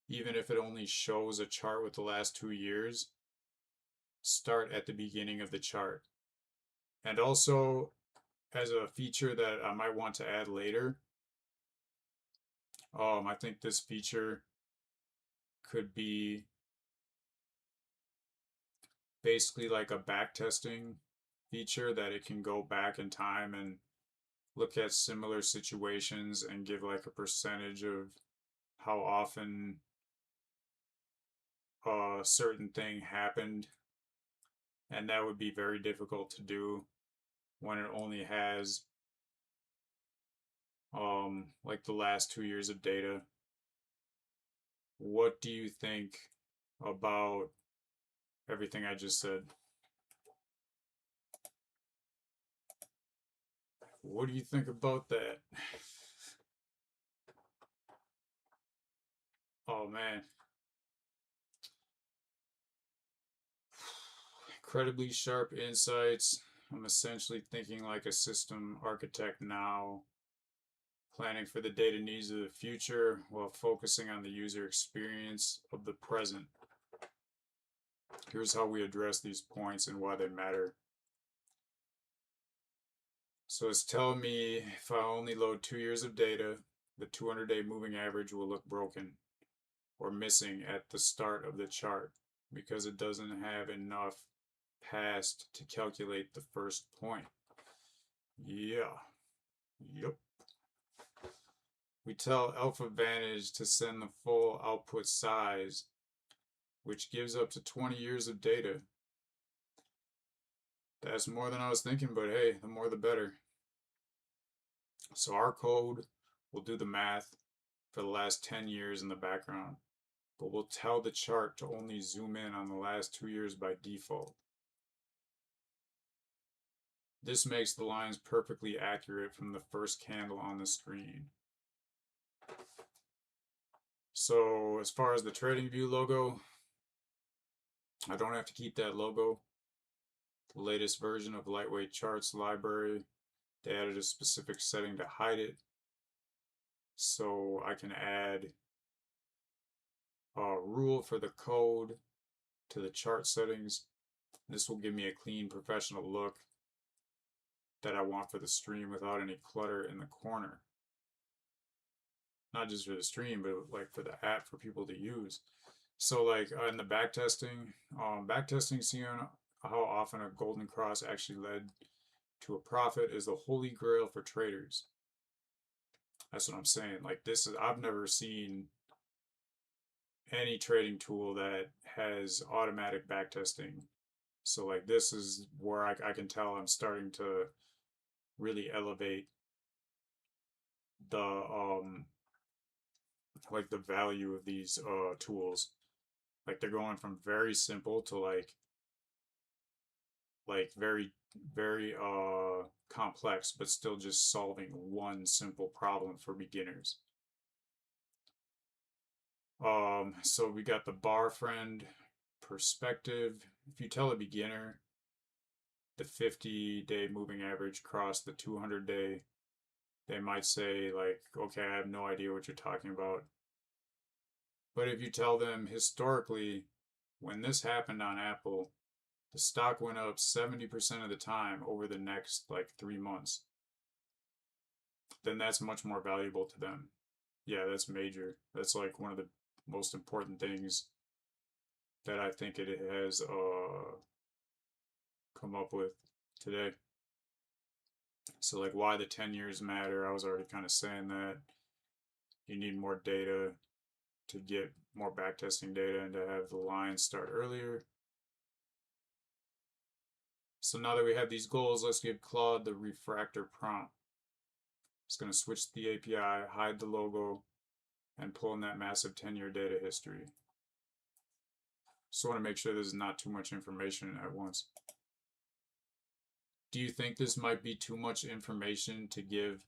[SPEAKER 1] even if it only shows a chart with the last 2 years, start at the beginning of the chart. And also, as a feature that I might want to add later, I think this feature could be basically like a backtesting feature, that it can go back in time and look at similar situations and give like a percentage of how often a certain thing happened. And that would be very difficult to do when it only has like the last 2 years of data. What do you think about everything I just said? What do you think about that? Oh man. Incredibly sharp insights. I'm essentially thinking like a system architect now, planning for the data needs of the future while focusing on the user experience of the present. Here's how we address these points and why they matter. So it's telling me if I only load 2 years of data, the 200-day moving average will look broken or missing at the start of the chart because it doesn't have enough past to calculate the first point. Yeah. Yep. We tell Alpha Vantage to send the full output size, which gives up to 20 years of data. That's more than I was thinking, but hey, the more the better. So our code will do the math for the last 10 years in the background, but we'll tell the chart to only zoom in on the last 2 years by default. This makes the lines perfectly accurate from the first candle on the screen. So as far as the TradingView logo, I don't have to keep that logo. The latest version of Lightweight Charts library, they added a specific setting to hide it. So I can add a rule for the code to the chart settings. This will give me a clean professional look that I want for the stream without any clutter in the corner. Not just for the stream, but like for the app for people to use. So like in the backtesting, seeing how often a golden cross actually led to a profit is the holy grail for traders. That's what I'm saying. Like this is, I've never seen any trading tool that has automatic backtesting. So like this is where I can tell I'm starting to really elevate the like the value of these tools. Like they're going from very simple to like very complex, but still just solving one simple problem for beginners. So we got the bar friend perspective. If you tell a beginner the 50-day moving average crossed the 200-day, they might say like, okay, I have no idea what you're talking about. But if you tell them historically, when this happened on Apple, the stock went up 70% of the time over the next like 3 months, then that's much more valuable to them. Yeah, that's major. That's like one of the most important things that I think it has come up with today. So like why the 10 years matter, I was already kind of saying that. You need more data to get more backtesting data and to have the lines start earlier. So now that we have these goals, let's give Claude the refactor prompt. It's going to switch the API, hide the logo, and pull in that massive 10-year data history. Just want to make sure this is not too much information at once. Do you think this might be too much information to give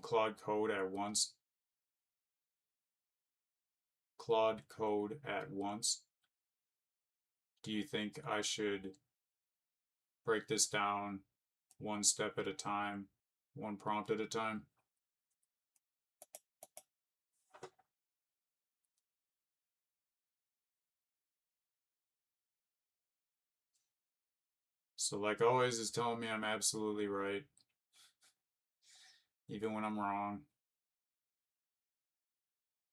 [SPEAKER 1] Claude Code at once? Claude Code at once? Do you think I should break this down one step at a time, one prompt at a time? So like always is telling me I'm absolutely right, even when I'm wrong.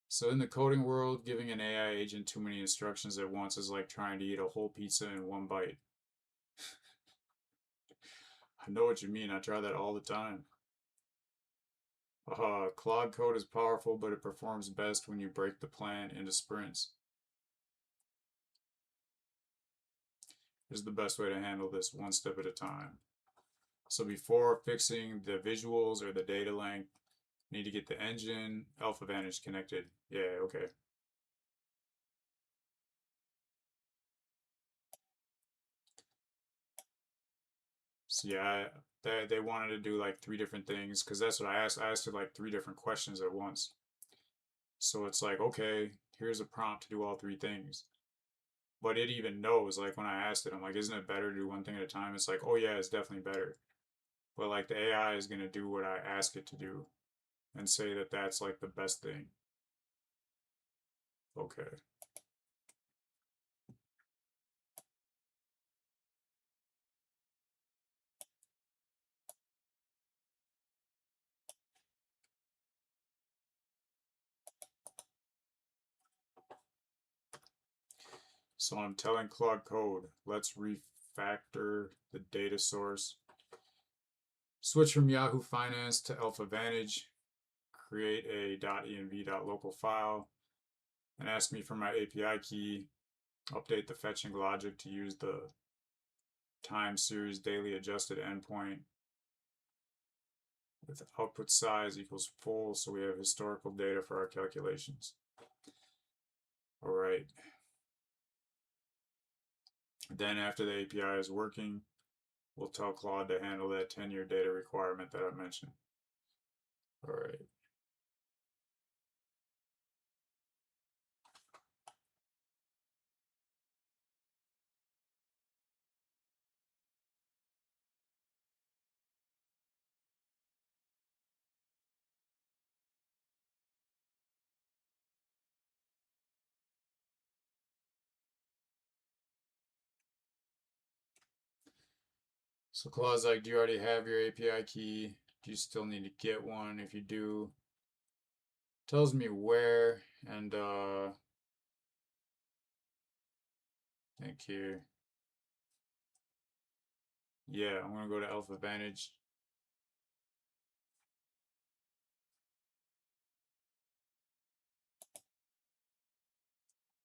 [SPEAKER 1] So in the coding world, giving an AI agent too many instructions at once is like trying to eat a whole pizza in one bite. I know what you mean, I try that all the time. Claude Code is powerful, but it performs best when you break the plan into sprints. Here's the best way to handle this one step at a time. So before fixing the visuals or the data length, you need to get the engine, Alpha Vantage connected. Yeah, okay. So yeah, they wanted to do like 3 different things because that's what I asked. I asked it like 3 different questions at once. So it's like, okay, here's a prompt to do all 3 things. But it even knows, like when I asked it, I'm like, isn't it better to do one thing at a time? It's like, oh yeah, it's definitely better. But like the AI is going to do what I ask it to do and say that that's like the best thing. Okay. So I'm telling Claude Code, let's refactor the data source. Switch from Yahoo Finance to Alpha Vantage. Create a .env.local file and ask me for my API key. Update the fetching logic to use the time series daily adjusted endpoint with output size equals full, so we have historical data for our calculations. All right. Then after the API is working, we'll tell Claude to handle that 10-year data requirement that I mentioned. All right. So Claude's like, do you already have your API key? Do you still need to get one? If you do, tells me where, and thank you. Yeah, I'm gonna go to Alpha Advantage.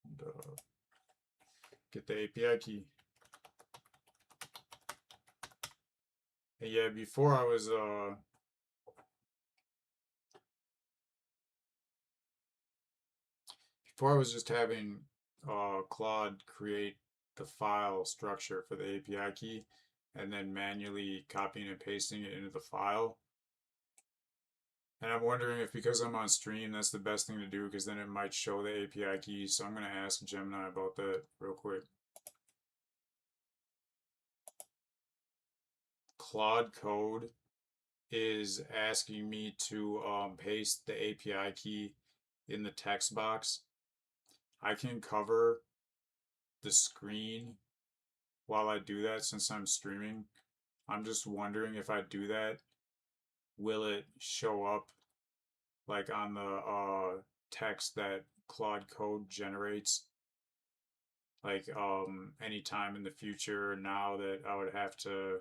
[SPEAKER 1] And, get the API key. And yeah, before I was just having Claude create the file structure for the API key and then manually copying and pasting it into the file. And I'm wondering if because I'm on stream, that's the best thing to do because then it might show the API key. So I'm going to ask Gemini about that real quick. Claude Code is asking me to paste the API key in the text box. I can cover the screen while I do that since I'm streaming. I'm just wondering if I do that, will it show up like on the text that Claude Code generates? Like anytime in the future now that I would have to,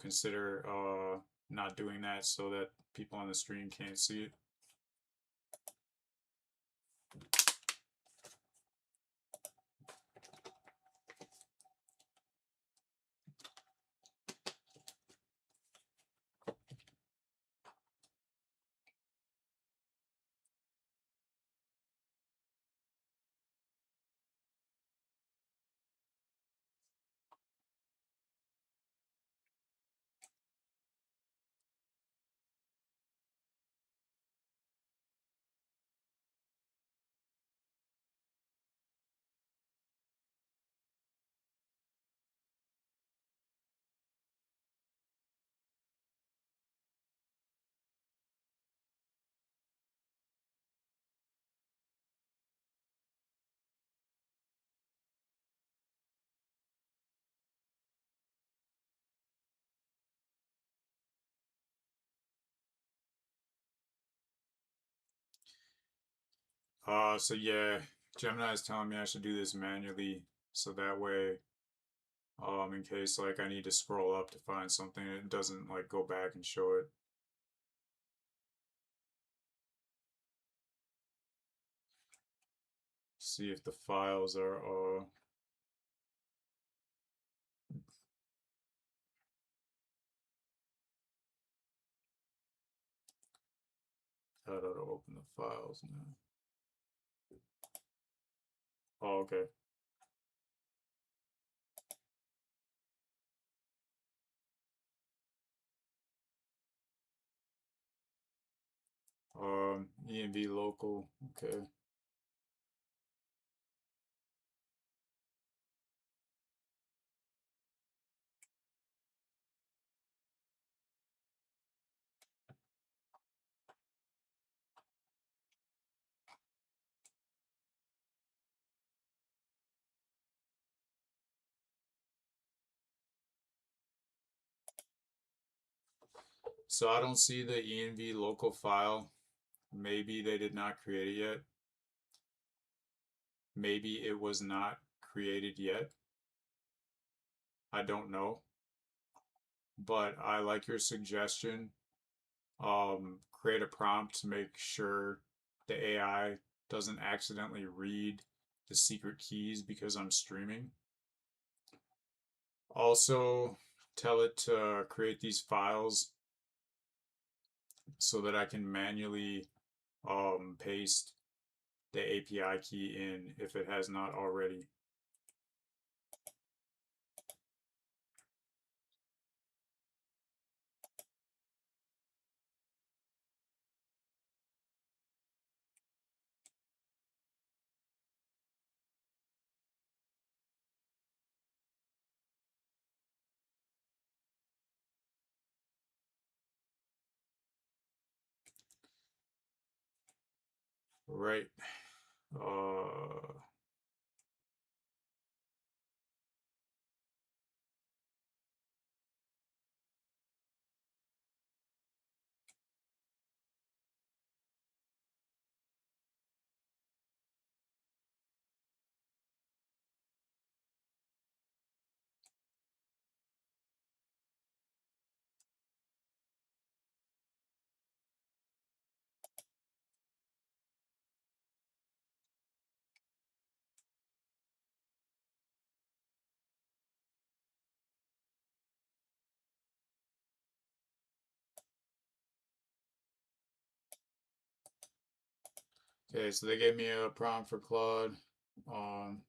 [SPEAKER 1] consider not doing that so that people on the stream can't see it. So yeah, Gemini is telling me I should do this manually so that way, in case like I need to scroll up to find something, it doesn't like go back and show it. See if the files are how do I open the files now? Oh, okay. ENV local, okay. So I don't see the env local file. Maybe they did not create it yet. Maybe it was not created yet. I don't know. But I like your suggestion. Create a prompt to make sure the AI doesn't accidentally read the secret keys because I'm streaming. Also, tell it to create these files so that I can manually paste the API key in if it has not already. Right. Uh, Okay, so they gave me a prompt for Claude. Um,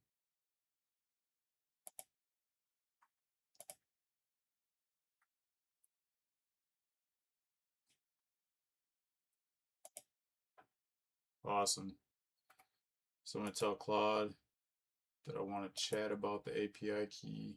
[SPEAKER 1] awesome. So I'm gonna tell Claude that I want to chat about the API key.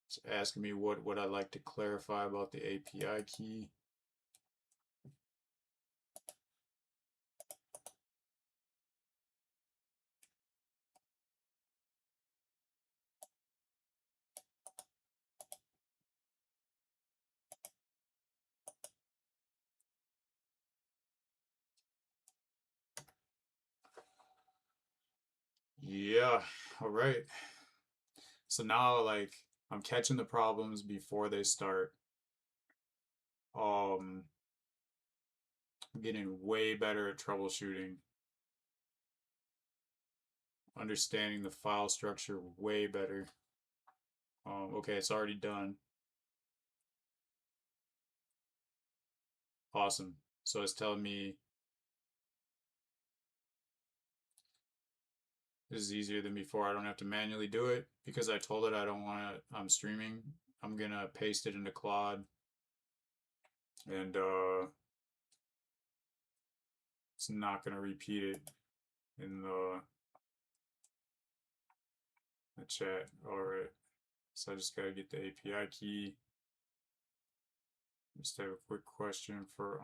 [SPEAKER 1] It's asking me what would I like to clarify about the API key. Yeah, all right. So now, like, I'm catching the problems before they start. I'm getting way better at troubleshooting, understanding the file structure way better. Okay, it's already done. Awesome. So it's telling me this is easier than before. I don't have to manually do it because I told it I don't want to. I'm streaming. I'm gonna paste it into Claude, and it's not gonna repeat it in the chat. All right. So I just gotta get the API key. Just have a quick question for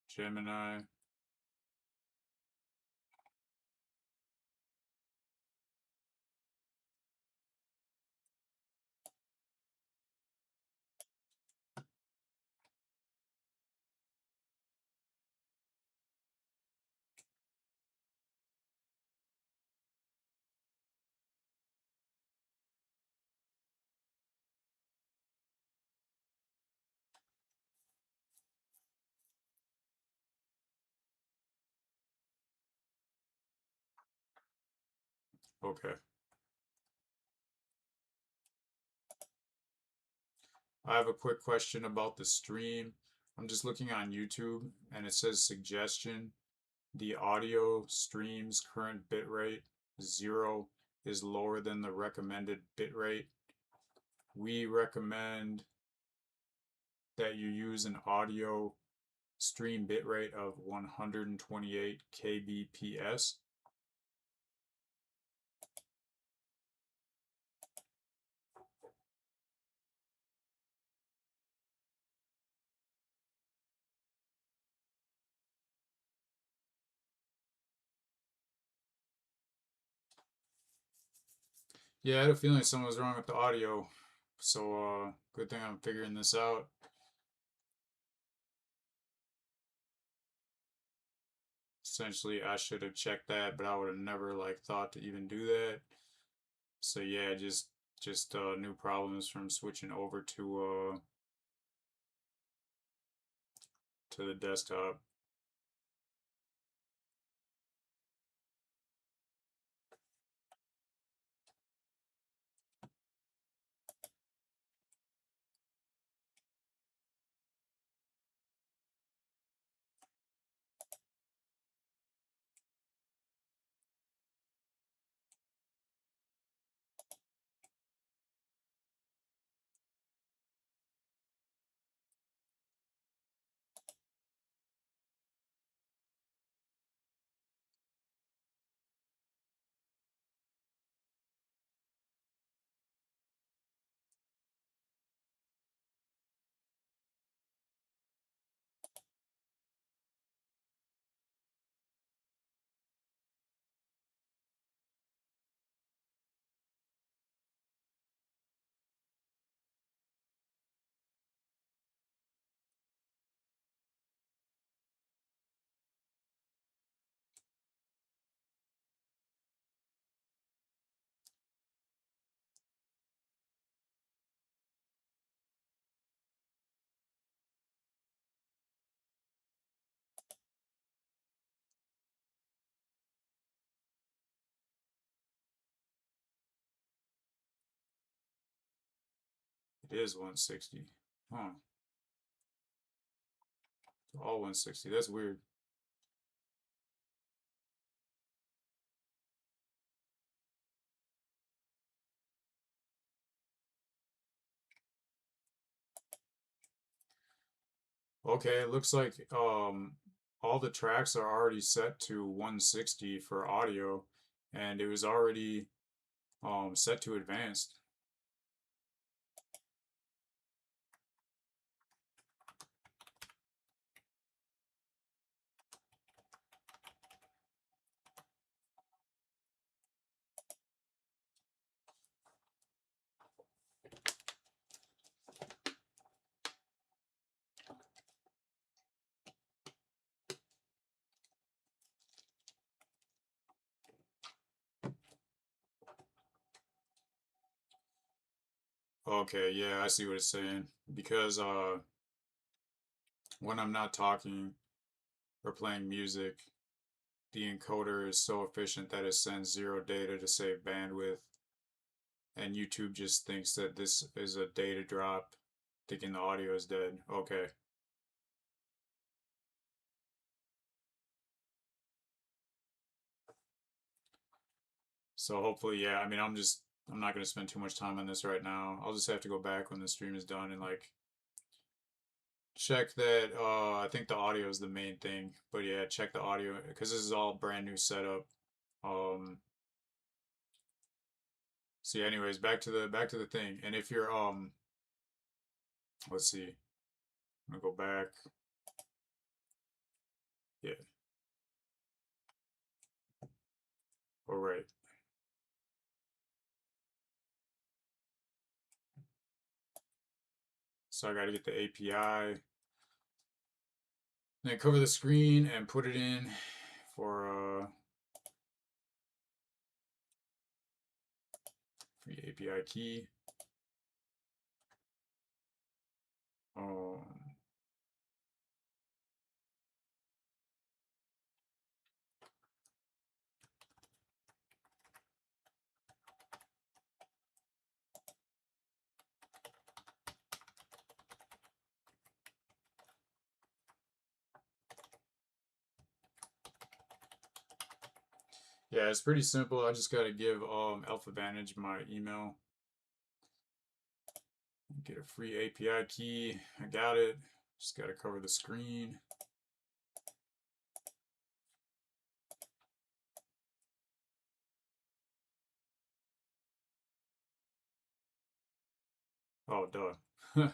[SPEAKER 1] Gemini. Okay. I have a quick question about the stream. I'm just looking on YouTube and it says suggestion. The audio stream's current bitrate 0 is lower than the recommended bitrate. We recommend that you use an audio stream bitrate of 128 kbps. Yeah, I had a feeling something was wrong with the audio. So, good thing I'm figuring this out. Essentially, I should have checked that, but I would have never like thought to even do that. So yeah, just new problems from switching over to the desktop. It is 160. Huh. All 160. That's weird. Okay, it looks like all the tracks are already set to 160 for audio, and it was already set to advanced. Okay, yeah, I see what it's saying. Because when I'm not talking or playing music, the encoder is so efficient that it sends zero data to save bandwidth, and YouTube just thinks that this is a data drop, thinking the audio is dead. Okay. So hopefully, yeah, I mean, I'm not going to spend too much time on this right now. I'll just have to go back when the stream is done and like check that. I think the audio is the main thing, but yeah, check the audio because this is all brand new setup. Um, so yeah, anyways, back to the thing. And if you're let's see, I'm gonna go back. Yeah, all right. So I got to get the API, then cover the screen and put it in for free API key. Um, yeah, it's pretty simple. I just got to give AlphaVantage my email. Get a free API key. I got it. Just got to cover the screen. Oh, duh.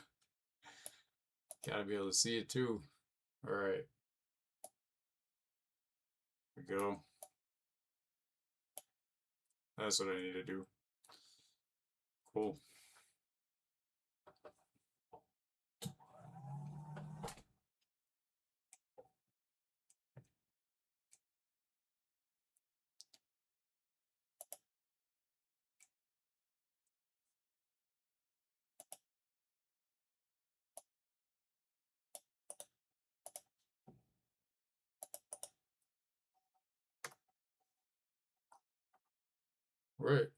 [SPEAKER 1] Gotta be able to see it too. All right. Here we go. That's what I need to do. Cool. Right.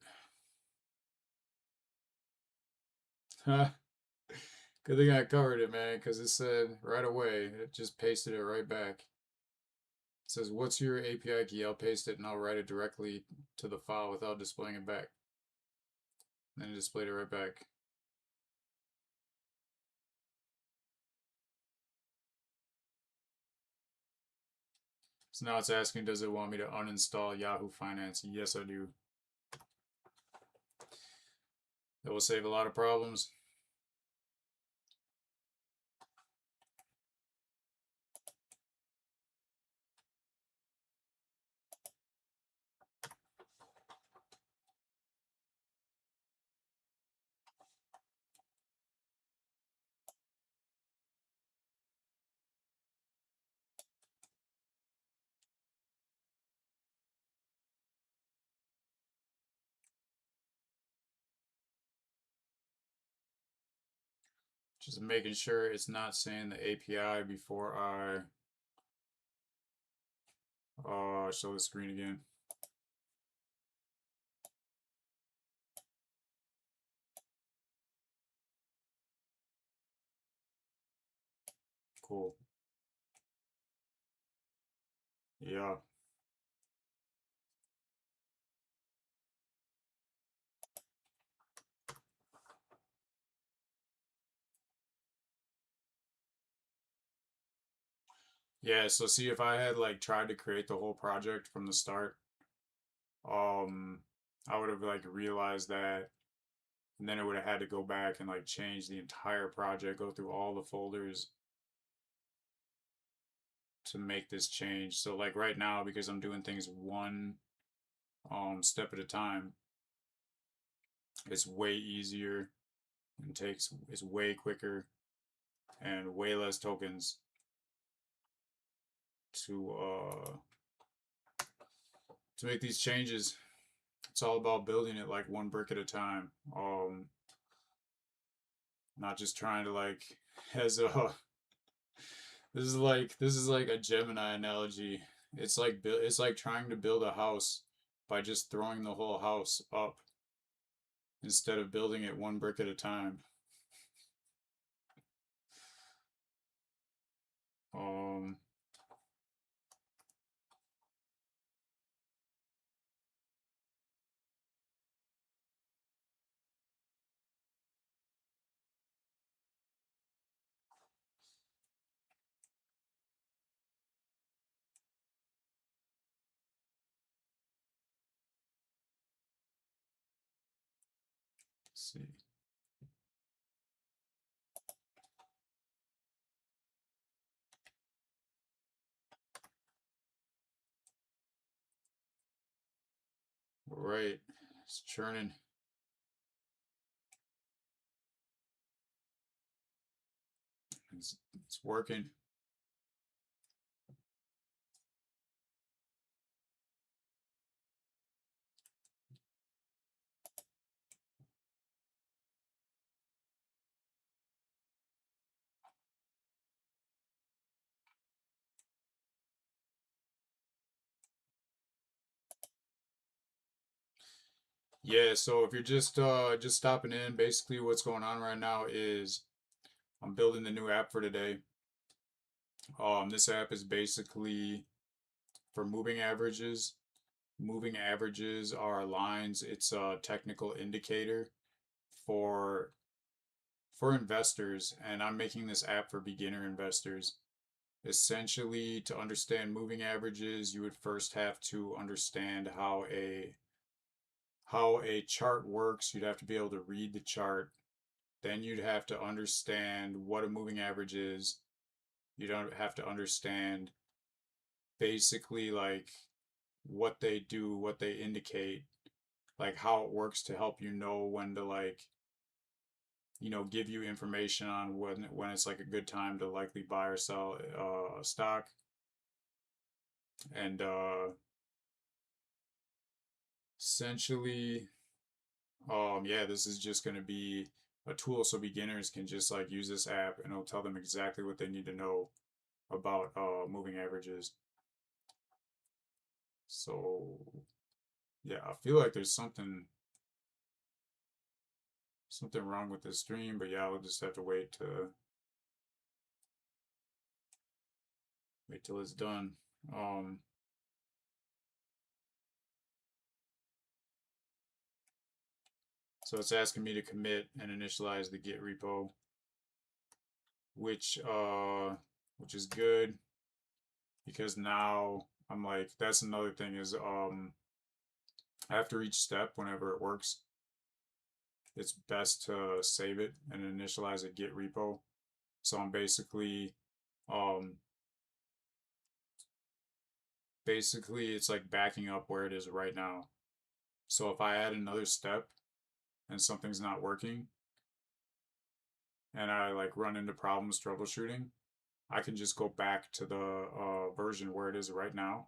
[SPEAKER 1] Good thing I covered it, man, because it said right away, it just pasted it right back. It says, what's your API key? I'll paste it and I'll write it directly to the file without displaying it back. And then it displayed it right back. So now it's asking, does it want me to uninstall Yahoo Finance? Yes, I do. That will save a lot of problems. Just making sure it's not saying the API before I show the screen again. cool. Yeah. Yeah, so see if I had like tried to create the whole project from the start, um, I would have like realized that, and then it would have had to go back and like change the entire project, go through all the folders to make this change. So like right now, because I'm doing things one step at a time, it's way easier and it's way quicker and way less tokens to uh to make these changes. It's all about building it like one brick at a time. Not just trying to like as a this is like a Gemini analogy. It's like trying to build a house by just throwing the whole house up instead of building it one brick at a time. Um, let's see. Right, it's churning. It's working. Yeah, so if you're just stopping in, basically what's going on right now is I'm building the new app for today. This app is basically for moving averages. Moving averages are lines. It's a technical indicator for investors, and I'm making this app for beginner investors. Essentially, to understand moving averages, you would first have to understand how a chart works. You'd have to be able to read the chart. Then you'd have to understand what a moving average is. You don't have to understand basically like what they do, what they indicate, like how it works to help you know when to like give you information on when it's like a good time to likely buy or sell a stock. And essentially, yeah, this is just going to be a tool so beginners can just like use this app and it'll tell them exactly what they need to know about moving averages. So yeah, I feel like there's something wrong with this stream, but yeah, we'll just have to wait till it's done. Um, so it's asking me to commit and initialize the Git repo, which which is good because now I'm like that's another thing is after each step, whenever it works, it's best to save it and initialize a Git repo. So I'm um basically it's like backing up where it is right now. So if I add another step and something's not working and I like run into problems troubleshooting, I can just go back to the version where it is right now.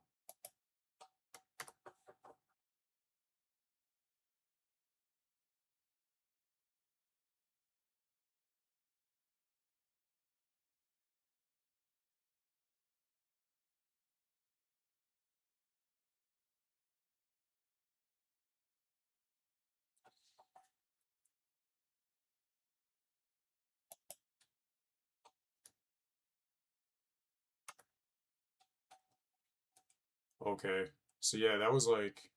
[SPEAKER 1] Okay. So yeah, that was like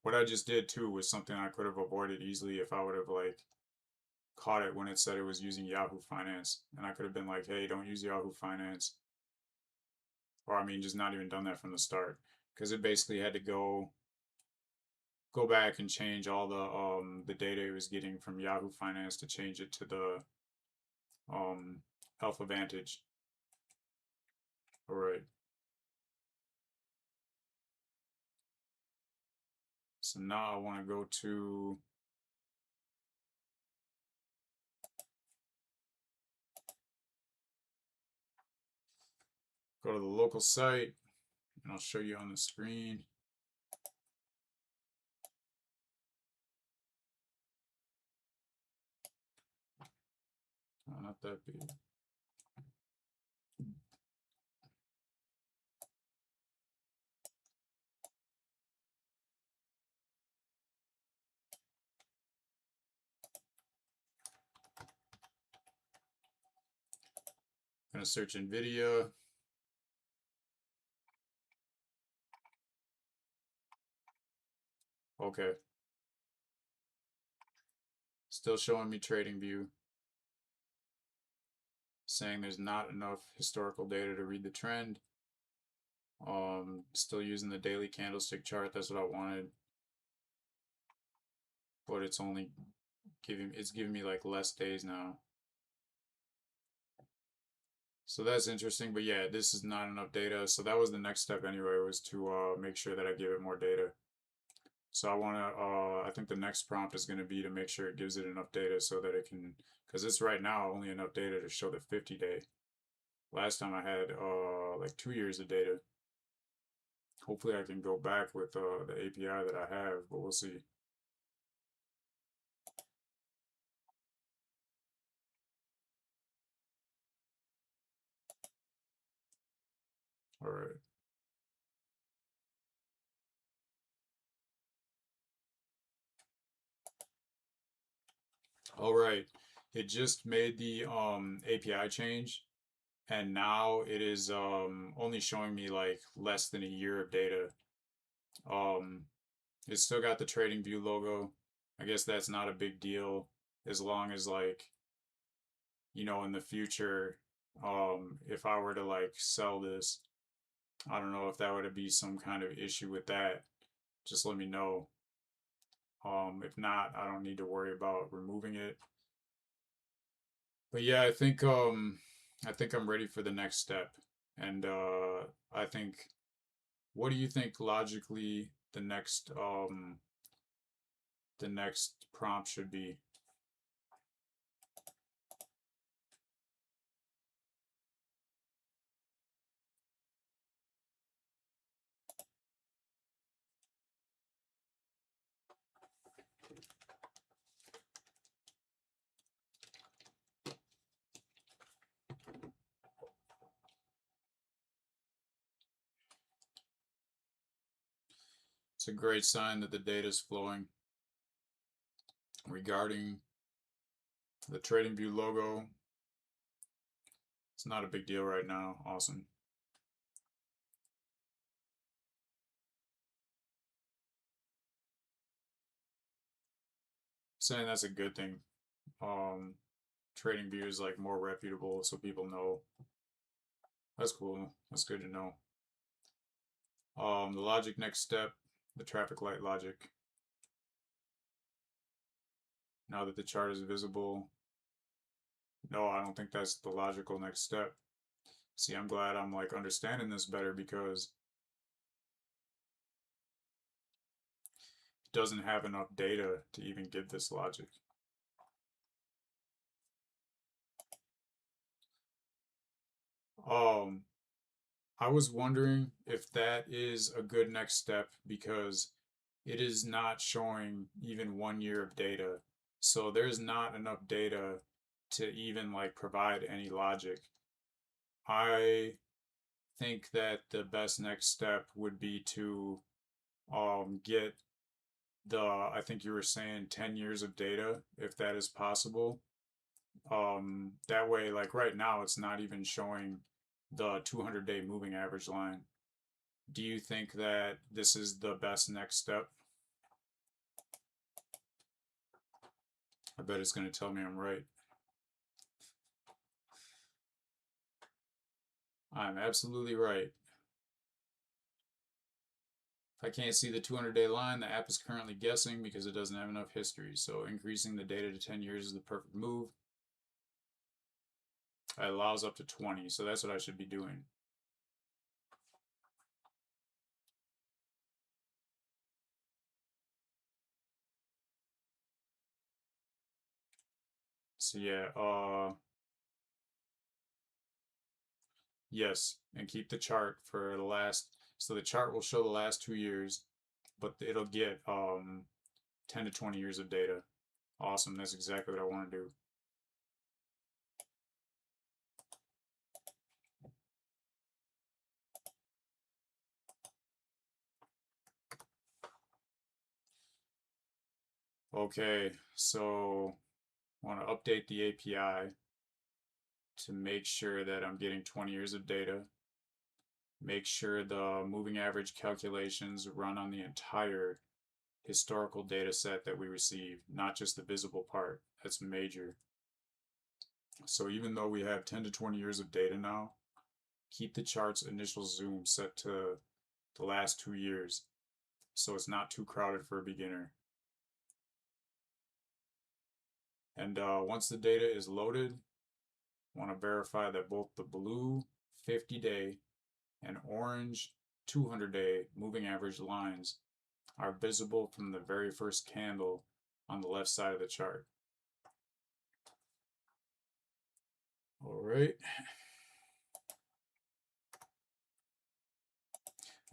[SPEAKER 1] what I just did too was something I could have avoided easily if I would have like caught it when it said it was using Yahoo Finance. And I could have been like, hey, don't use Yahoo Finance. Or I mean just not even done that from the start. Because it basically had to go back and change all the data it was getting from Yahoo Finance to change it to the Alpha Vantage. All right. So now I want to go to the local site, and I'll show you on the screen. Oh, not that big. I'm gonna search NVIDIA. Okay. Still showing me TradingView, saying there's not enough historical data to read the trend. Still using the daily candlestick chart. That's what I wanted, but it's giving me like less days now. So that's interesting, but yeah, this is not enough data. So that was the next step anyway, was to make sure that I give it more data. So I think the next prompt is going to be to make sure it gives it enough data so that it can, because it's right now only enough data to show the 50-day. Last time I had like 2 years of data. Hopefully I can go back with the API that I have, but we'll see. All right. All right. It just made the API change, and now it is only showing me like less than a year of data. Um, it's still got the TradingView logo. I guess that's not a big deal as long as like, in the future, if I were to like sell this, I don't know if that would be some kind of issue with that. Just let me know. If not, I don't need to worry about removing it. But yeah, I think I'm ready for the next step. And I think what do you think logically the next prompt should be? It's a great sign that the data is flowing. Regarding the TradingView logo, it's not a big deal right now. Awesome. Saying that's a good thing. Um, TradingView is like more reputable, so people know. That's cool. That's good to know. The logic next step, the traffic light logic. Now that the chart is visible, no, I don't think that's the logical next step. See, I'm glad I'm like understanding this better because it doesn't have enough data to even give this logic. Um, I was wondering if that is a good next step because it is not showing even 1 year of data. So there's not enough data to even like provide any logic. I think that the best next step would be to get I think you were saying 10 years of data if that is possible. That way, like right now, it's not even showing the 200-day moving average line. Do you think that this is the best next step? I bet it's going to tell me I'm right. I'm absolutely right. If I can't see the 200-day line, the app is currently guessing because it doesn't have enough history. So increasing the data to 10 years is the perfect move. It allows up to 20, so that's what I should be doing. So yeah, yes, and keep the chart for the last, so the chart will show the last 2 years, but it'll get 10 to 20 years of data. Awesome, that's exactly what I want to do. Okay, so I want to update the API to make sure that I'm getting 20 years of data. Make sure the moving average calculations run on the entire historical data set that we receive, not just the visible part. That's major. So even though we have 10 to 20 years of data now, keep the chart's initial zoom set to the last 2 years so it's not too crowded for a beginner. And once the data is loaded, I want to verify that both the blue 50-day and orange 200-day moving average lines are visible from the very first candle on the left side of the chart. All right.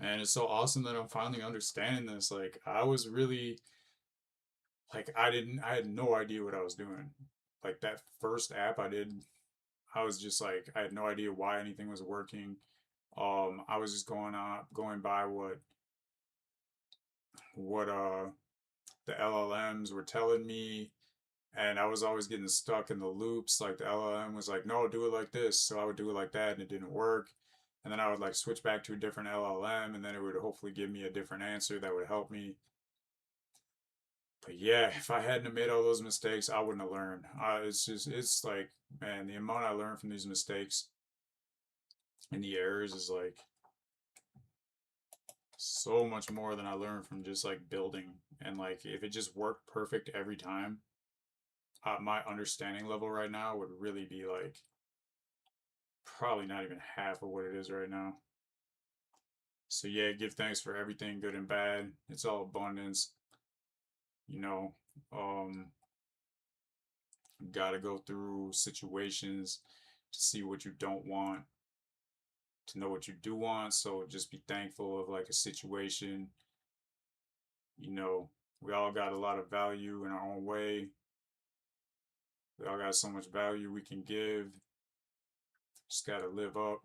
[SPEAKER 1] And it's so awesome that I'm finally understanding this. Like, I was really, like, I had no idea what I was doing. Like, that first app I did, I was just like, I had no idea why anything was working. I was just going by what the LLMs were telling me, and I was always getting stuck in the loops. Like the LLM was like, "No, do it like this," so I would do it like that, and it didn't work. And then I would like switch back to a different LLM, and then it would hopefully give me a different answer that would help me. But yeah, if I hadn't made all those mistakes, I wouldn't have learned. It's like, man, the amount I learned from these mistakes and the errors is like so much more than I learned from just like building. And like, if it just worked perfect every time, my understanding level right now would really be like probably not even half of what it is right now. So yeah, give thanks for everything, good and bad. It's all abundance. You know, um, gotta go through situations to see what you don't want, to know what you do want. So just be thankful of like a situation. You know, we all got a lot of value in our own way. We all got so much value we can give. Just gotta live up.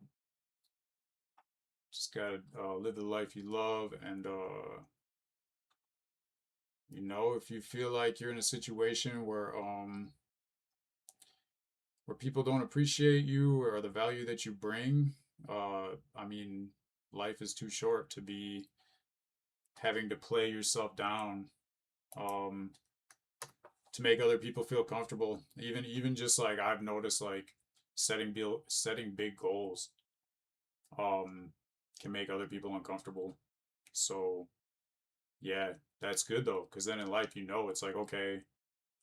[SPEAKER 1] Just gotta live the life you love, and you know, if you feel like you're in a situation where people don't appreciate you or the value that you bring, I mean, life is too short to be having to play yourself down um, to make other people feel comfortable. Even just like I've noticed, like setting big goals um, can make other people uncomfortable. So yeah, that's good though, because then in life, you know, it's like okay,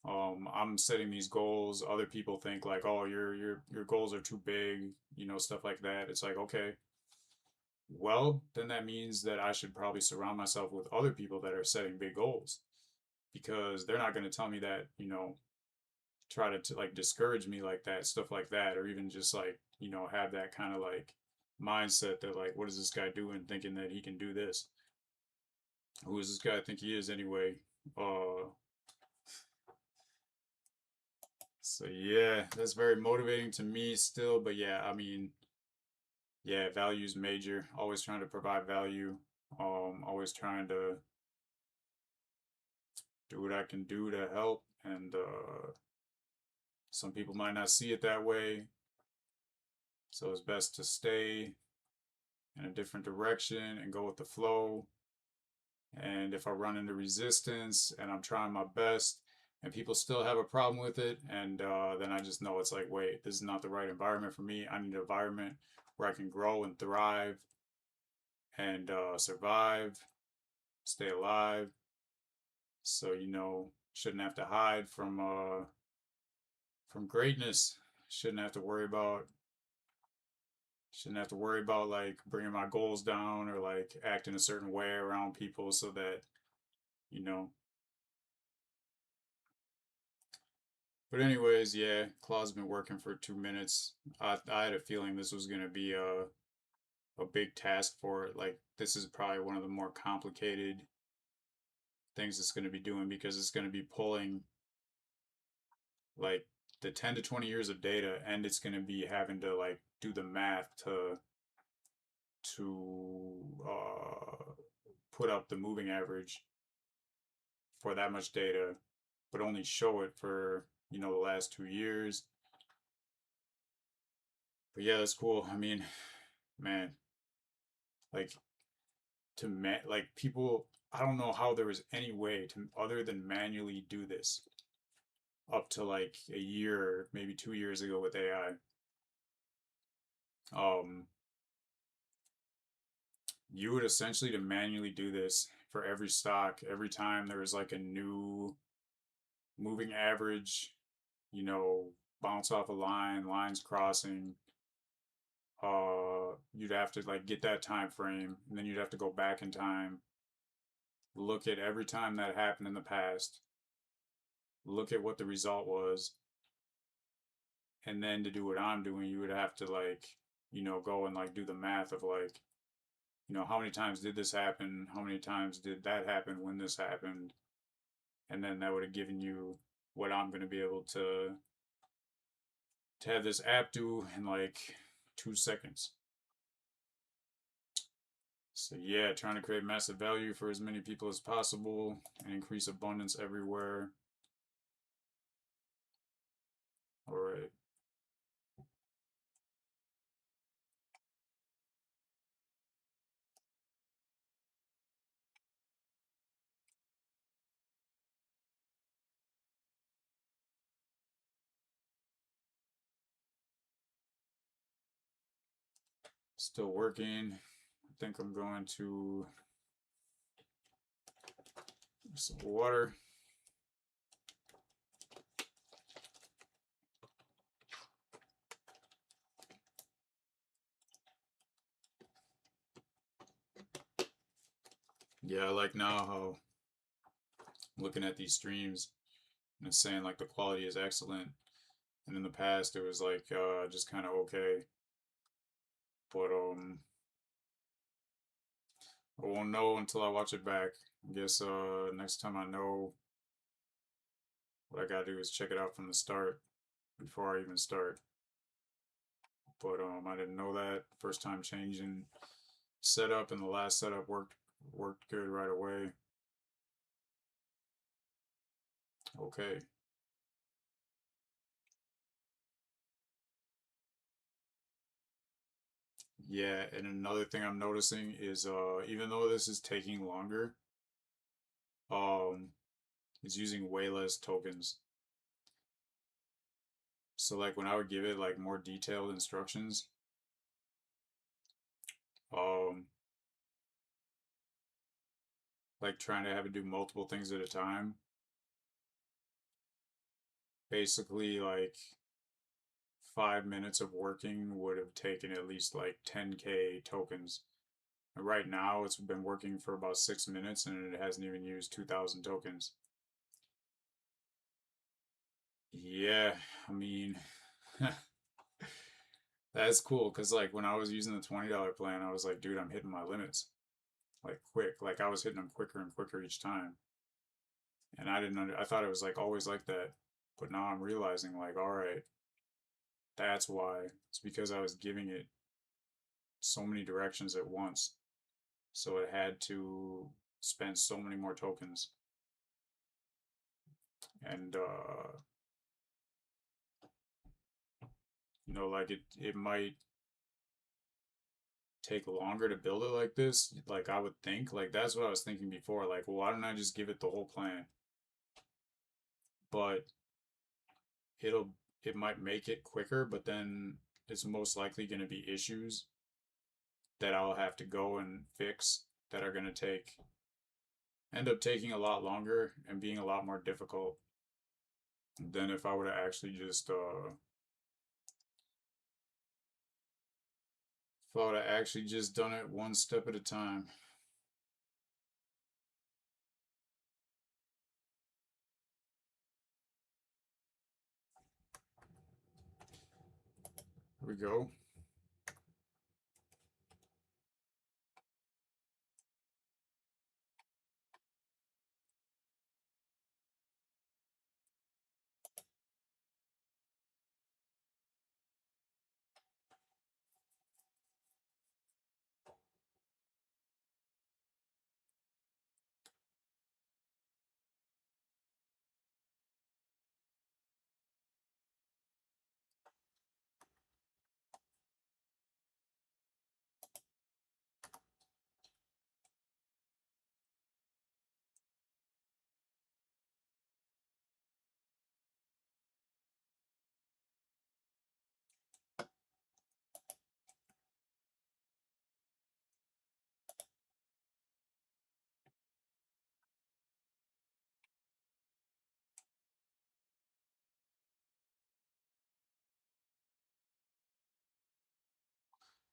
[SPEAKER 1] I'm setting these goals. Other people think like, oh, your goals are too big, you know, stuff like that. It's like okay, well, then that means that I should probably surround myself with other people that are setting big goals because they're not going to tell me that, you know, try to like discourage me like that, stuff like that, or even just like, you know, have that kind of like mindset that like, what is this guy doing thinking that he can do this? Who does this guy think he is anyway? Uh, so yeah, that's very motivating to me still, but yeah, I mean, yeah, value is major. Always trying to provide value. Always trying to do what I can do to help. And some people might not see it that way. So it's best to stay in a different direction and go with the flow. And if I run into resistance and I'm trying my best and people still have a problem with it, and then I just know it's like, wait, this is not the right environment for me. I need an environment where I can grow and thrive and survive, stay alive. So, shouldn't have to hide from greatness. Shouldn't have to worry about like bringing my goals down or like acting a certain way around people so that, you know. But anyways, yeah, Claude's been working for 2 minutes. I had a feeling this was gonna be a big task for it. Like this is probably one of the more complicated things it's gonna be doing because it's gonna be pulling like the 10 to 20 years of data, and it's going to be having to like do the math to put up the moving average for that much data, but only show it for the last 2 years. But yeah, that's cool. I mean, man, like like people, I don't know how there was any way to other than manually do this up to like a year, maybe 2 years ago with AI. You would essentially to manually do this for every stock, every time there was like a new moving average, bounce off a line, lines crossing. You'd have to like get that time frame, and then you'd have to go back in time, look at every time that happened in the past, look at what the result was, and then to do what I'm doing, you would have to like, go and like do the math of like, how many times did this happen? How many times did that happen when this happened? And then that would have given you what I'm going to be able to have this app do in like 2 seconds. So yeah, trying to create massive value for as many people as possible and increase abundance everywhere. All right. Still working. I think I'm going to some water. Yeah, I like now how looking at these streams and it's saying like the quality is excellent. And in the past it was like just kind of okay. But I won't know until I watch it back. I guess next time I know, what I gotta do is check it out from the start before I even start. But I didn't know that. First time changing setup, and the last setup worked good right away. Okay. Yeah, and another thing I'm noticing is even though this is taking longer, um it's using way less tokens. So like when I would give it like more detailed instructions, um like trying to have it do multiple things at a time, basically like 5 minutes of working would have taken at least like 10K tokens. And right now it's been working for about 6 minutes and it hasn't even used 2,000 tokens. Yeah, I mean, that's cool because like when I was using the $20 plan, I was like, dude, I'm hitting my limits. Like quick, like I was hitting them quicker and quicker each time. And I thought it was like always like that. But now I'm realizing like, all right, that's why. It's because I was giving it so many directions at once. So it had to spend so many more tokens. And like it might take longer to build it like this, like I would think, like that's what I was thinking before, like, well, why don't I just give it the whole plan? But it might make it quicker, but then it's most likely going to be issues that I'll have to go and fix that are going to end up taking a lot longer and being a lot more difficult than if I would have actually just if I would have actually just done it one step at a time. Here we go.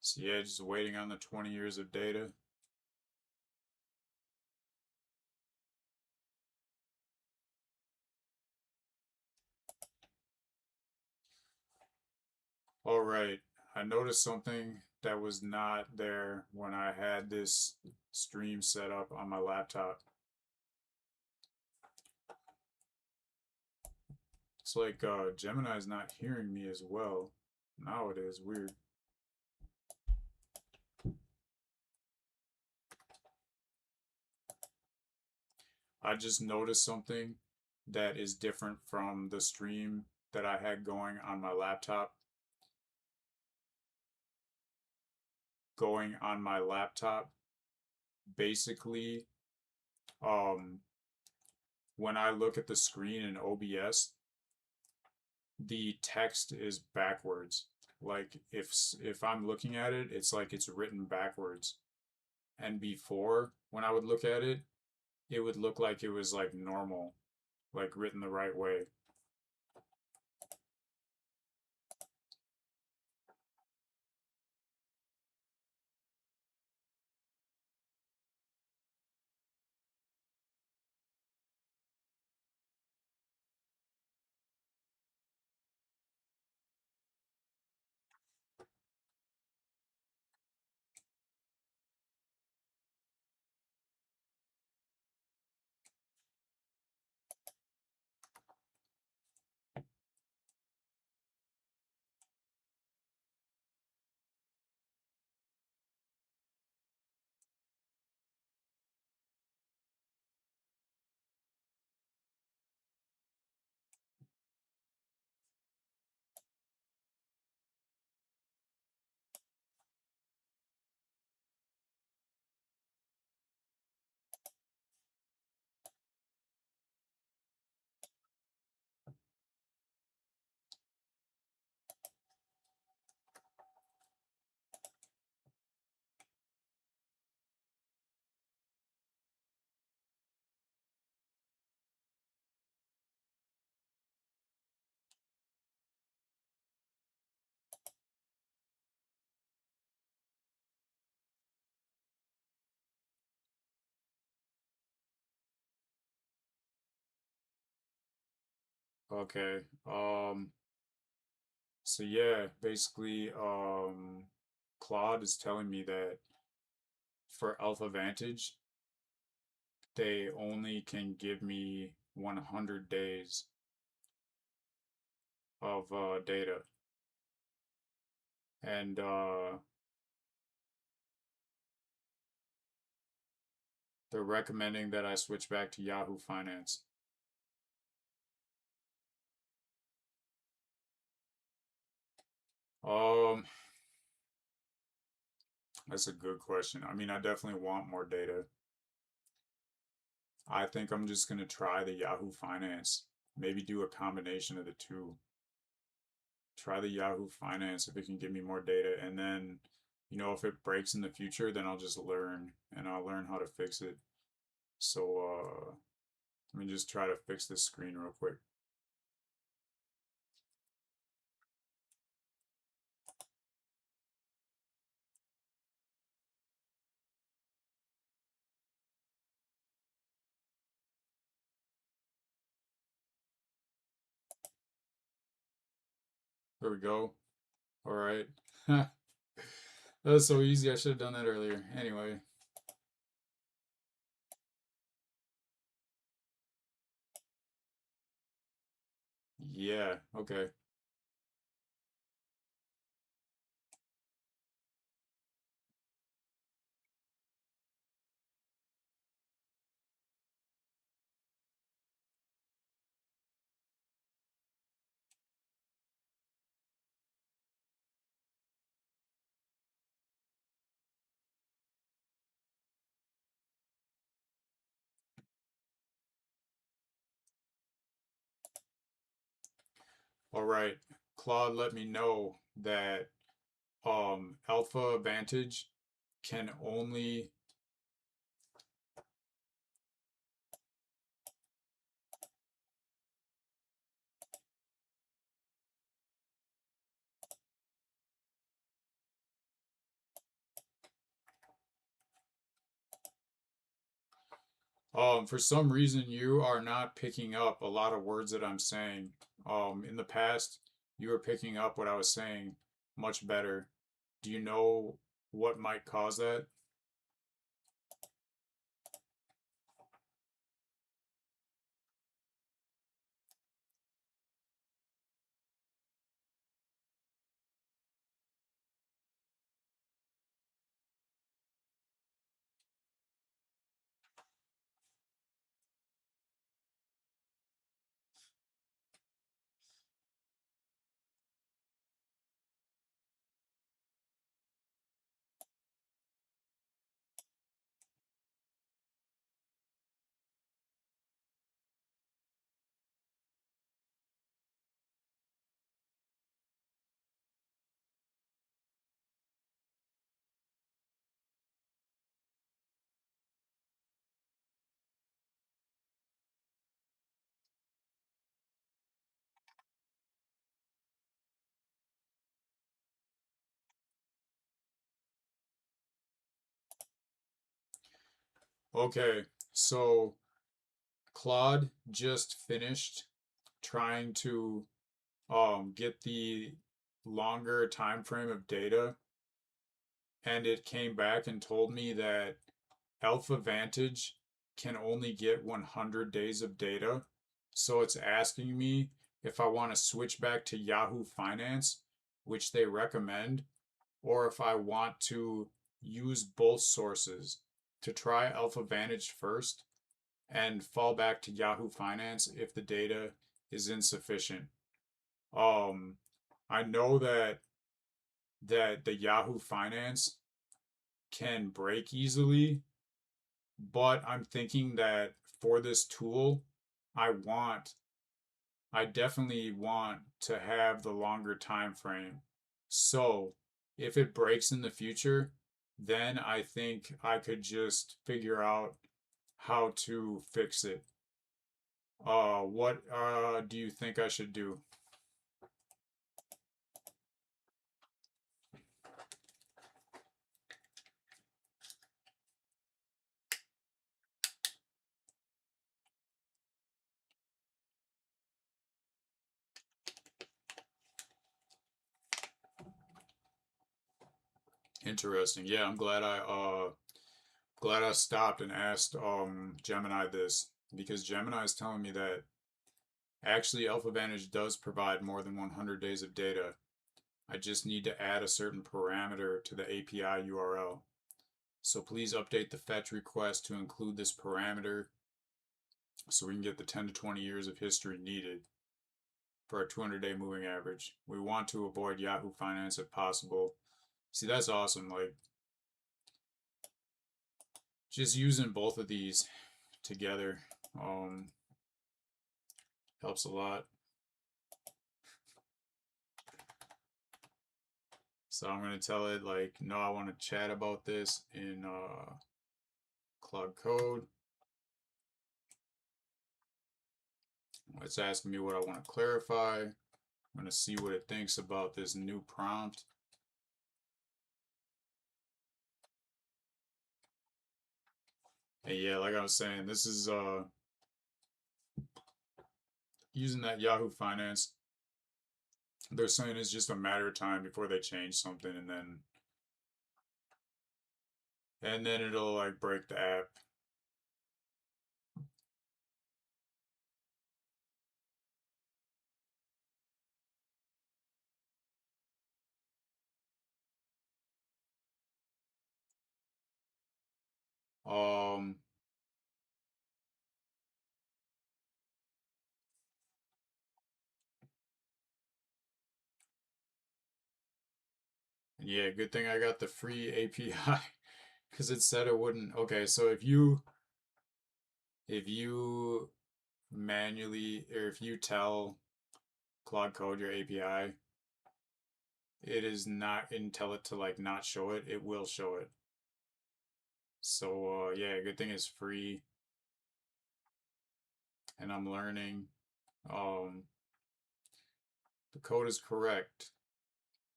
[SPEAKER 1] So yeah, just waiting on the 20 years of data. All right, I noticed something that was not there when I had this stream set up on my laptop. It's like Gemini's not hearing me as well. Now it is weird. I just noticed something that is different from the stream that I had going on my laptop. Going on my laptop, basically, um, when I look at the screen in OBS, the text is backwards. Like if I'm looking at it, it's like it's written backwards. And before, when I would look at it, it would look like it was like normal, like written the right way. Okay. So yeah, basically, Claude is telling me that for Alpha Vantage, they only can give me 100 days of data. And they're recommending that I switch back to Yahoo Finance. Um, That's a good question. I mean, I definitely want more data. I think I'm just gonna try the Yahoo Finance. Maybe do a combination of the two. Try the Yahoo Finance if it can give me more data, and then, if it breaks in the future, then I'll just learn and I'll learn how to fix it. So, let me just try to fix this screen real quick. There we go. All right. That was so easy. I should have done that earlier. Anyway. Yeah. Okay. All right. Claude let me know that Alpha Vantage can only for some reason you are not picking up a lot of words that I'm saying. In the past, you were picking up what I was saying much better. Do you know what might cause that? Okay, so Claude just finished trying to get the longer time frame of data, and it came back and told me that Alpha Vantage can only get 100 days of data. So it's asking me if I want to switch back to Yahoo Finance, which they recommend, or if I want to use both sources to try Alpha Vantage first and fall back to Yahoo Finance if the data is insufficient. Um, I know that the Yahoo Finance can break easily, but I'm thinking that for this tool, I want I definitely want to have the longer time frame. So, if it breaks in the future, then I think I could just figure out how to fix it. What do you think I should do? Interesting. Yeah, I'm glad I stopped and asked Gemini this, because Gemini is telling me that actually Alpha Vantage does provide more than 100 days of data. I just need to add a certain parameter to the API URL. So please update the fetch request to include this parameter so we can get the 10 to 20 years of history needed for our 200-day moving average. We want to avoid Yahoo Finance if possible. See, that's awesome. Like, just using both of these together helps a lot. So I'm going to tell it like, no, I want to chat about this in Claude Code. It's asking me what I want to clarify. I'm going to see what it thinks about this new prompt. And yeah, like I was saying, this is using that Yahoo Finance. They're saying it's just a matter of time before they change something, and then it'll like break the app. Yeah, good thing I got the free API because it said it wouldn't. Okay, so if you manually, or if you tell Claude Code your API, it is not, and tell it to like not show it, it will show it. So yeah, good thing it's free, and I'm learning. The code is correct.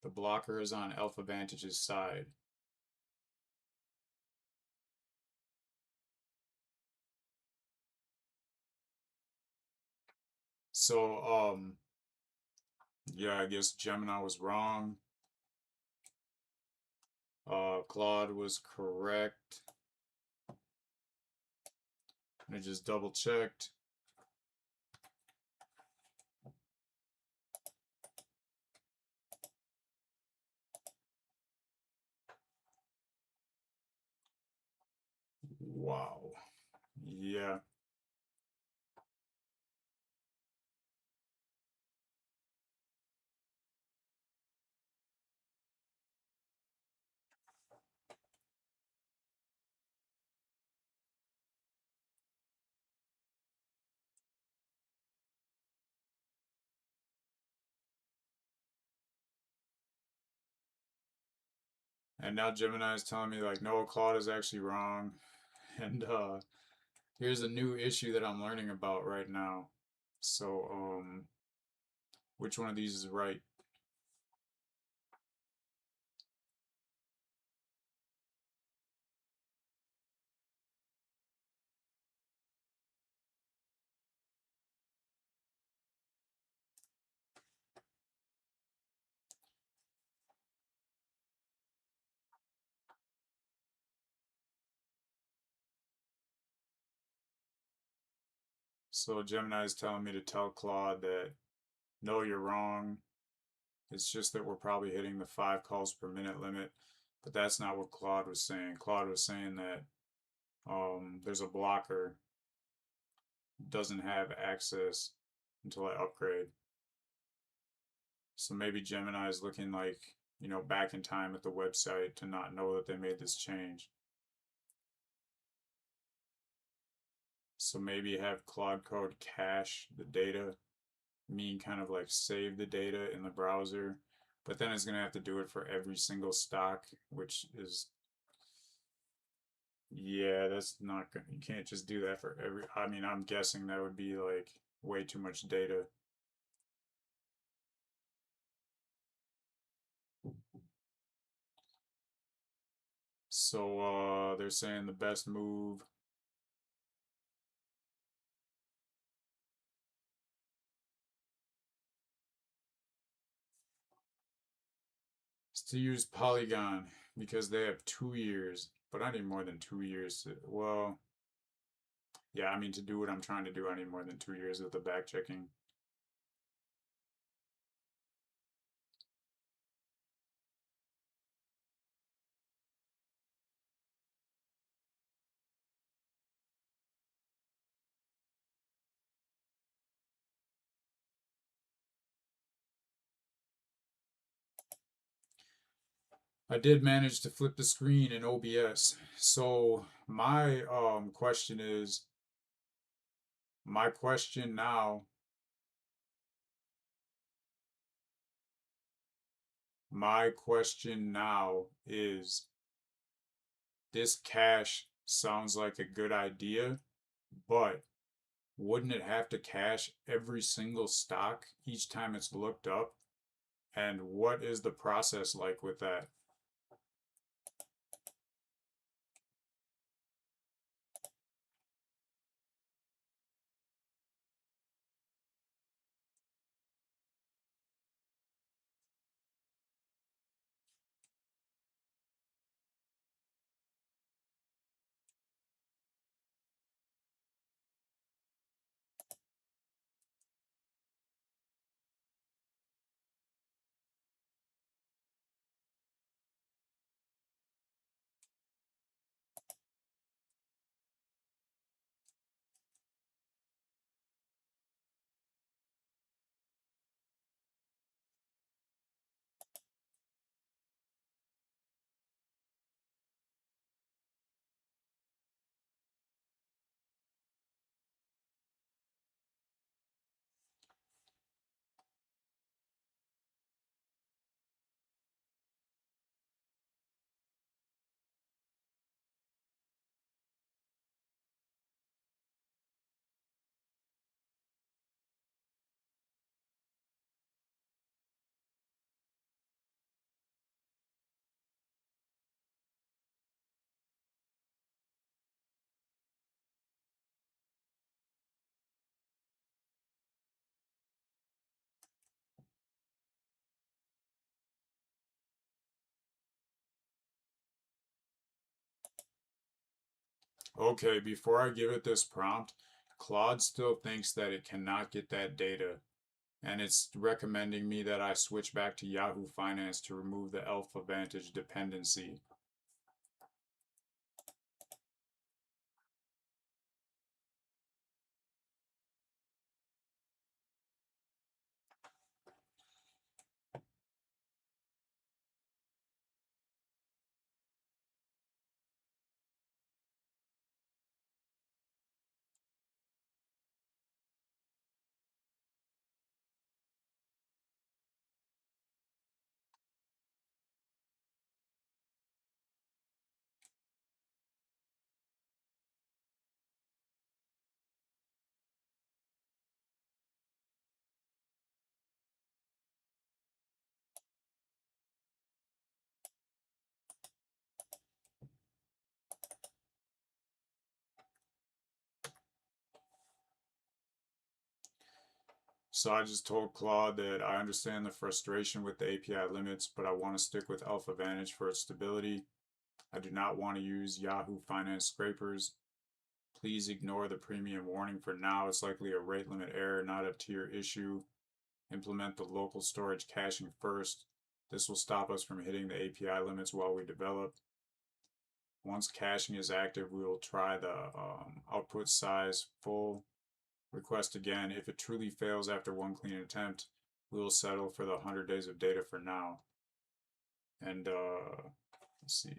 [SPEAKER 1] The blocker is on Alpha Vantage's side. So yeah, I guess Gemini was wrong. Claude was correct. I just double checked. Wow. Yeah. And now Gemini is telling me like, no, Claude is actually wrong. And here's a new issue that I'm learning about right now. So which one of these is right? So Gemini is telling me to tell Claude that no, you're wrong. It's just that we're probably hitting the 5 calls per minute limit, but that's not what Claude was saying. Claude was saying that there's a blocker, doesn't have access until I upgrade. So maybe Gemini is looking like, back in time at the website to not know that they made this change. So maybe have Claude Code cache the data, mean kind of like save the data in the browser, but then it's going to have to do it for every single stock, which is, yeah, that's not good. You can't just do that for every, I mean, I'm guessing that would be like way too much data. So they're saying the best move is to use Polygon because they have 2 years, but I need more than 2 years to, well, yeah, I mean, to do what I'm trying to do, I need more than 2 years of the back checking. I did manage to flip the screen in OBS. So question is, my question now, my question now is, this cache sounds like a good idea, but wouldn't it have to cache every single stock each time it's looked up? And what is the process like with that? Okay, before I give it this prompt, Claude still thinks that it cannot get that data, and it's recommending me that I switch back to Yahoo Finance to remove the Alpha Vantage dependency. So I just told Claude that I understand the frustration with the API limits, but I want to stick with Alpha Vantage for its stability. I do not want to use Yahoo Finance scrapers. Please ignore the premium warning for now. It's likely a rate limit error, not a tier issue. Implement the local storage caching first. This will stop us from hitting the API limits while we develop. Once caching is active, we will try the output size full. Request again. If it truly fails after one clean attempt, we will settle for the 100 days of data for now. And let's see.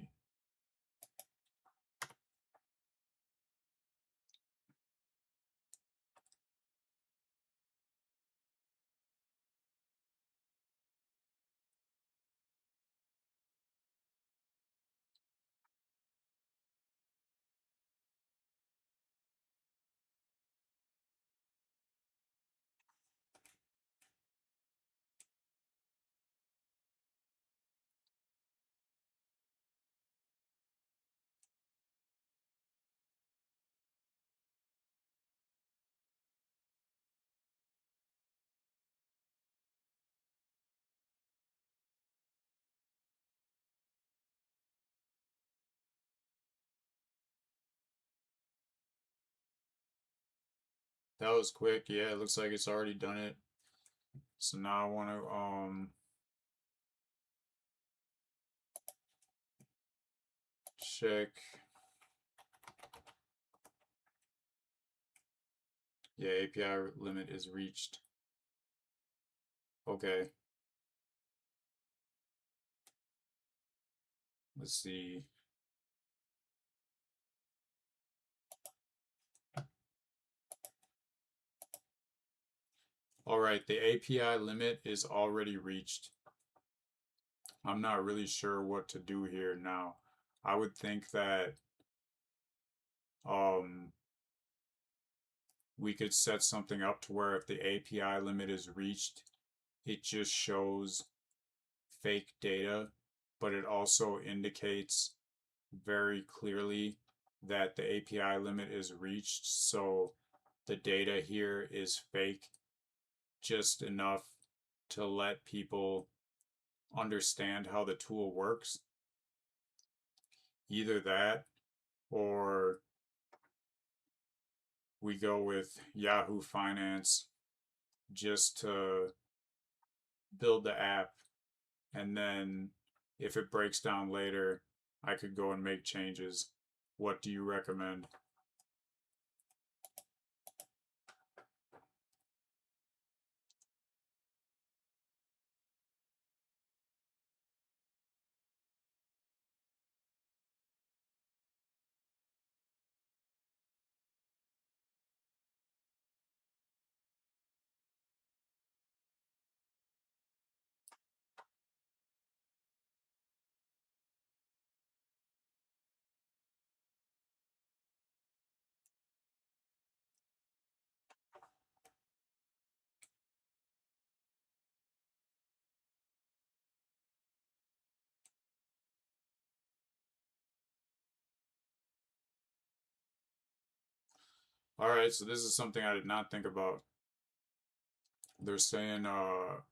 [SPEAKER 1] That was quick. Yeah, it looks like it's already done it. So now I want to check. Yeah, API limit is reached. Okay. let's see. All right, the API limit is already reached. I'm not really sure what to do here now. I would think that um, we could set something up to where if the API limit is reached, it just shows fake data, but it also indicates very clearly that the API limit is reached. So the data here is fake, just enough to let people understand how the tool works. Either that, or we go with Yahoo Finance just to build the app, and then if it breaks down later, I could go and make changes. What do you recommend? All right, so this is something I did not think about. They're saying,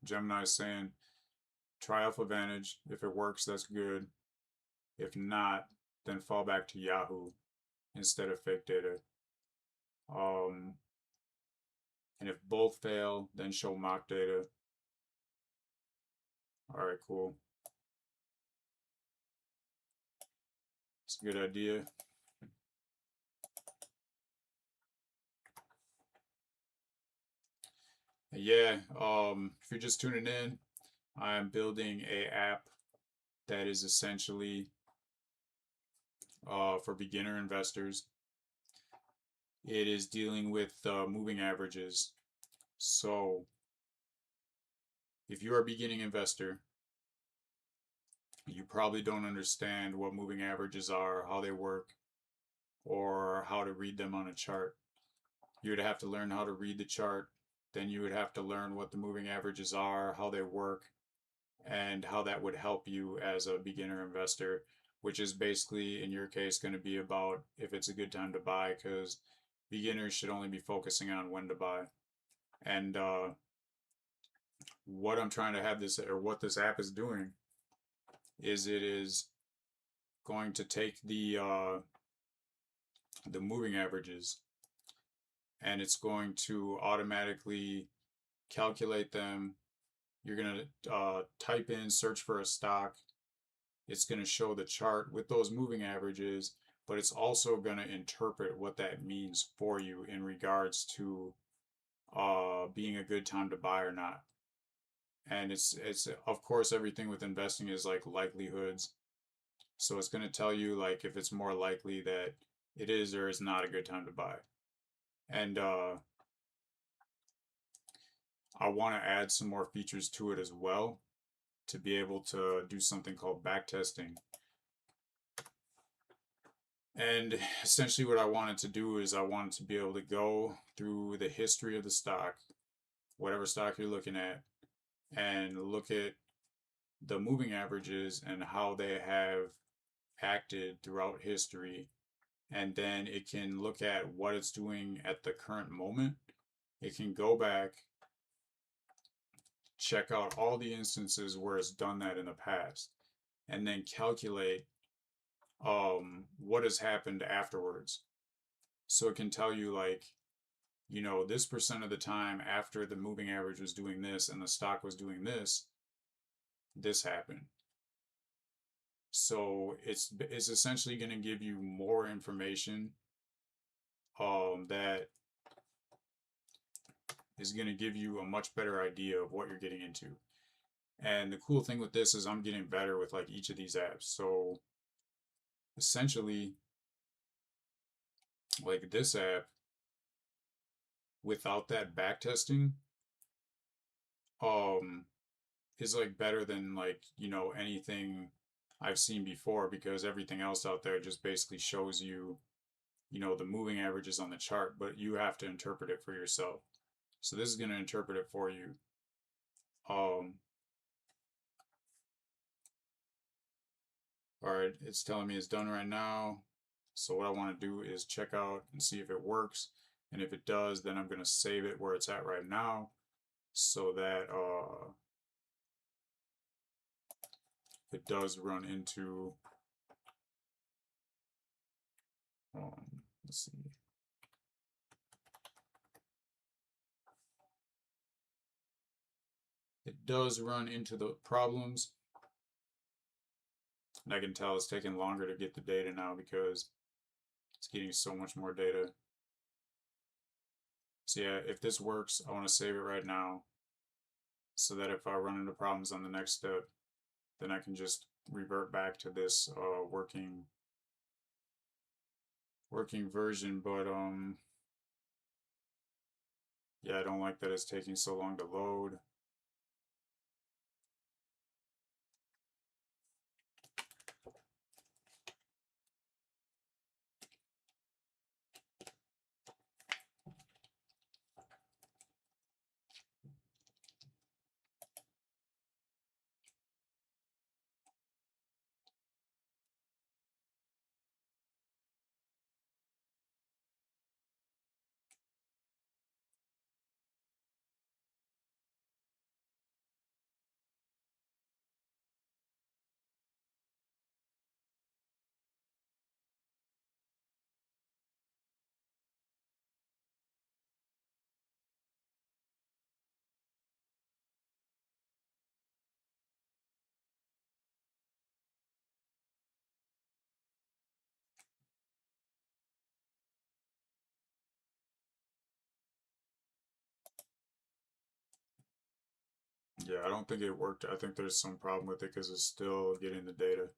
[SPEAKER 1] Gemini's saying, try Alpha Advantage. If it works, that's good. If not, then fall back to Yahoo instead of fake data. Um, and if both fail, then show mock data. All right, cool. It's a good idea. Yeah, if you're just tuning in, I'm building a app that is essentially for beginner investors. It is dealing with moving averages. So if you're a beginning investor, you probably don't understand what moving averages are, how they work, or how to read them on a chart. You would have to learn how to read the chart. Then you would have to learn what the moving averages are, how they work, and how that would help you as a beginner investor, which is basically, in your case, going to be about if it's a good time to buy, because beginners should only be focusing on when to buy. And what I'm trying to have this, or what this app is doing, is it is going to take the moving averages, and it's going to automatically calculate them. You're going to type in, search for a stock. It's going to show the chart with those moving averages, but it's also going to interpret what that means for you in regards to being a good time to buy or not. And it's of course, everything with investing is like likelihoods. So it's going to tell you like if it's more likely that it is or is not a good time to buy. And I want to add some more features to it as well to be able to do something called backtesting. And essentially what I wanted to do is I wanted to be able to go through the history of the stock, whatever stock you're looking at, and look at the moving averages and how they have acted throughout history. And then it can look at what it's doing at the current moment. It can go back, check out all the instances where it's done that in the past, and then calculate what has happened afterwards. So it can tell you like, you know, this percent of the time after the moving average was doing this and the stock was doing this, this happened. So it's essentially going to give you more information that is going to give you a much better idea of what you're getting into. And the cool thing with this is I'm getting better with like each of these apps. So essentially, like this app, without that backtesting, um, is like better than like, anything I've seen before, because everything else out there just basically shows you, the moving averages on the chart, but you have to interpret it for yourself. So this is going to interpret it for you. Um, all right, it's telling me it's done right now. So what I want to do is check out and see if it works. And if it does, then I'm going to save it where it's at right now, so that it does run into, let's see. It does run into the problems. And I can tell it's taking longer to get the data now because it's getting so much more data. So yeah, if this works, I want to save it right now, so that if I run into problems on the next step, then I can just revert back to this working version. But yeah, I don't like that it's taking so long to load. Yeah, I don't think it worked. I think there's some problem with it because it's still getting the data.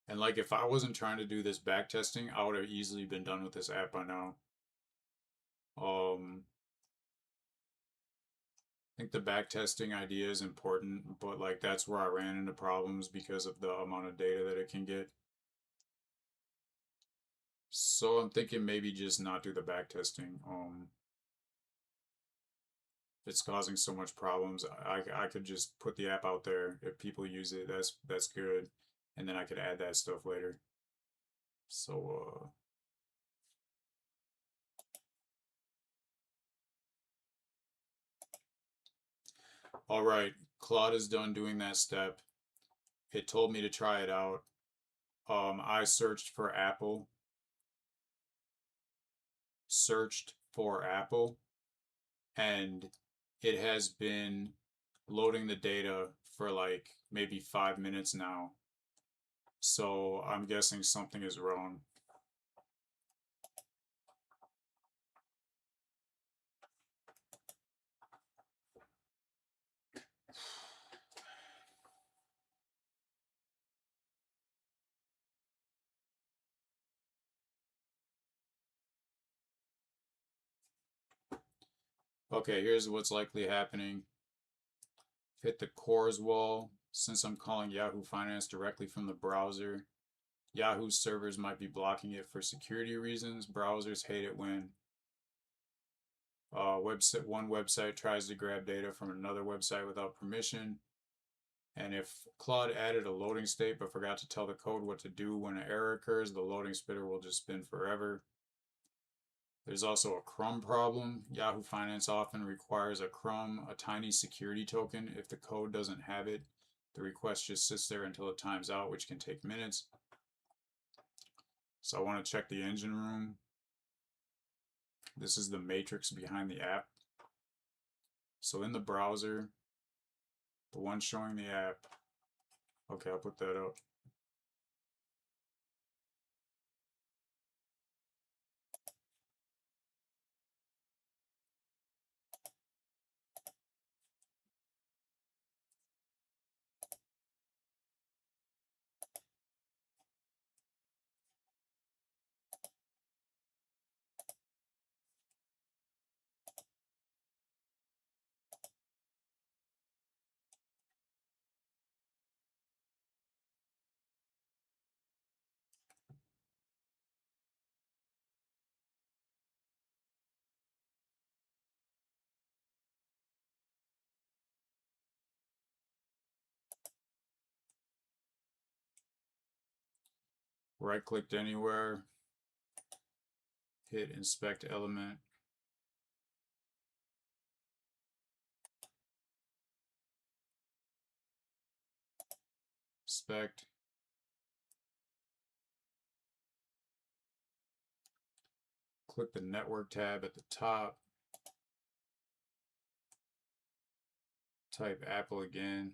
[SPEAKER 1] And like, if I wasn't trying to do this back testing, I would have easily been done with this app by now. I think the back testing idea is important, but like that's where I ran into problems because of the amount of data that it can get. So I'm thinking maybe just not do the back testing. It's causing so much problems. I could just put the app out there. If people use it, that's good, and then I could add that stuff later. So all right, Claude is done doing that step. It told me to try it out. I searched for Apple, and it has been loading the data for like maybe 5 minutes now. So I'm guessing something is wrong. Okay, here's what's likely happening. Hit the cores wall. Since I'm calling Yahoo Finance directly from the browser, Yahoo servers might be blocking it for security reasons. Browsers hate it when one website tries to grab data from another website without permission. And if Claude added a loading state but forgot to tell the code what to do when an error occurs, the loading spitter will just spin forever. There's also a crumb problem. Yahoo Finance often requires a crumb, a tiny security token. If the code doesn't have it, the request just sits there until it times out, which can take minutes. So I want to check the engine room. This is the matrix behind the app. So in the browser, the one showing the app, okay, I'll put that up. right clicked anywhere, hit inspect element, inspect, click the network tab at the top, type Apple again,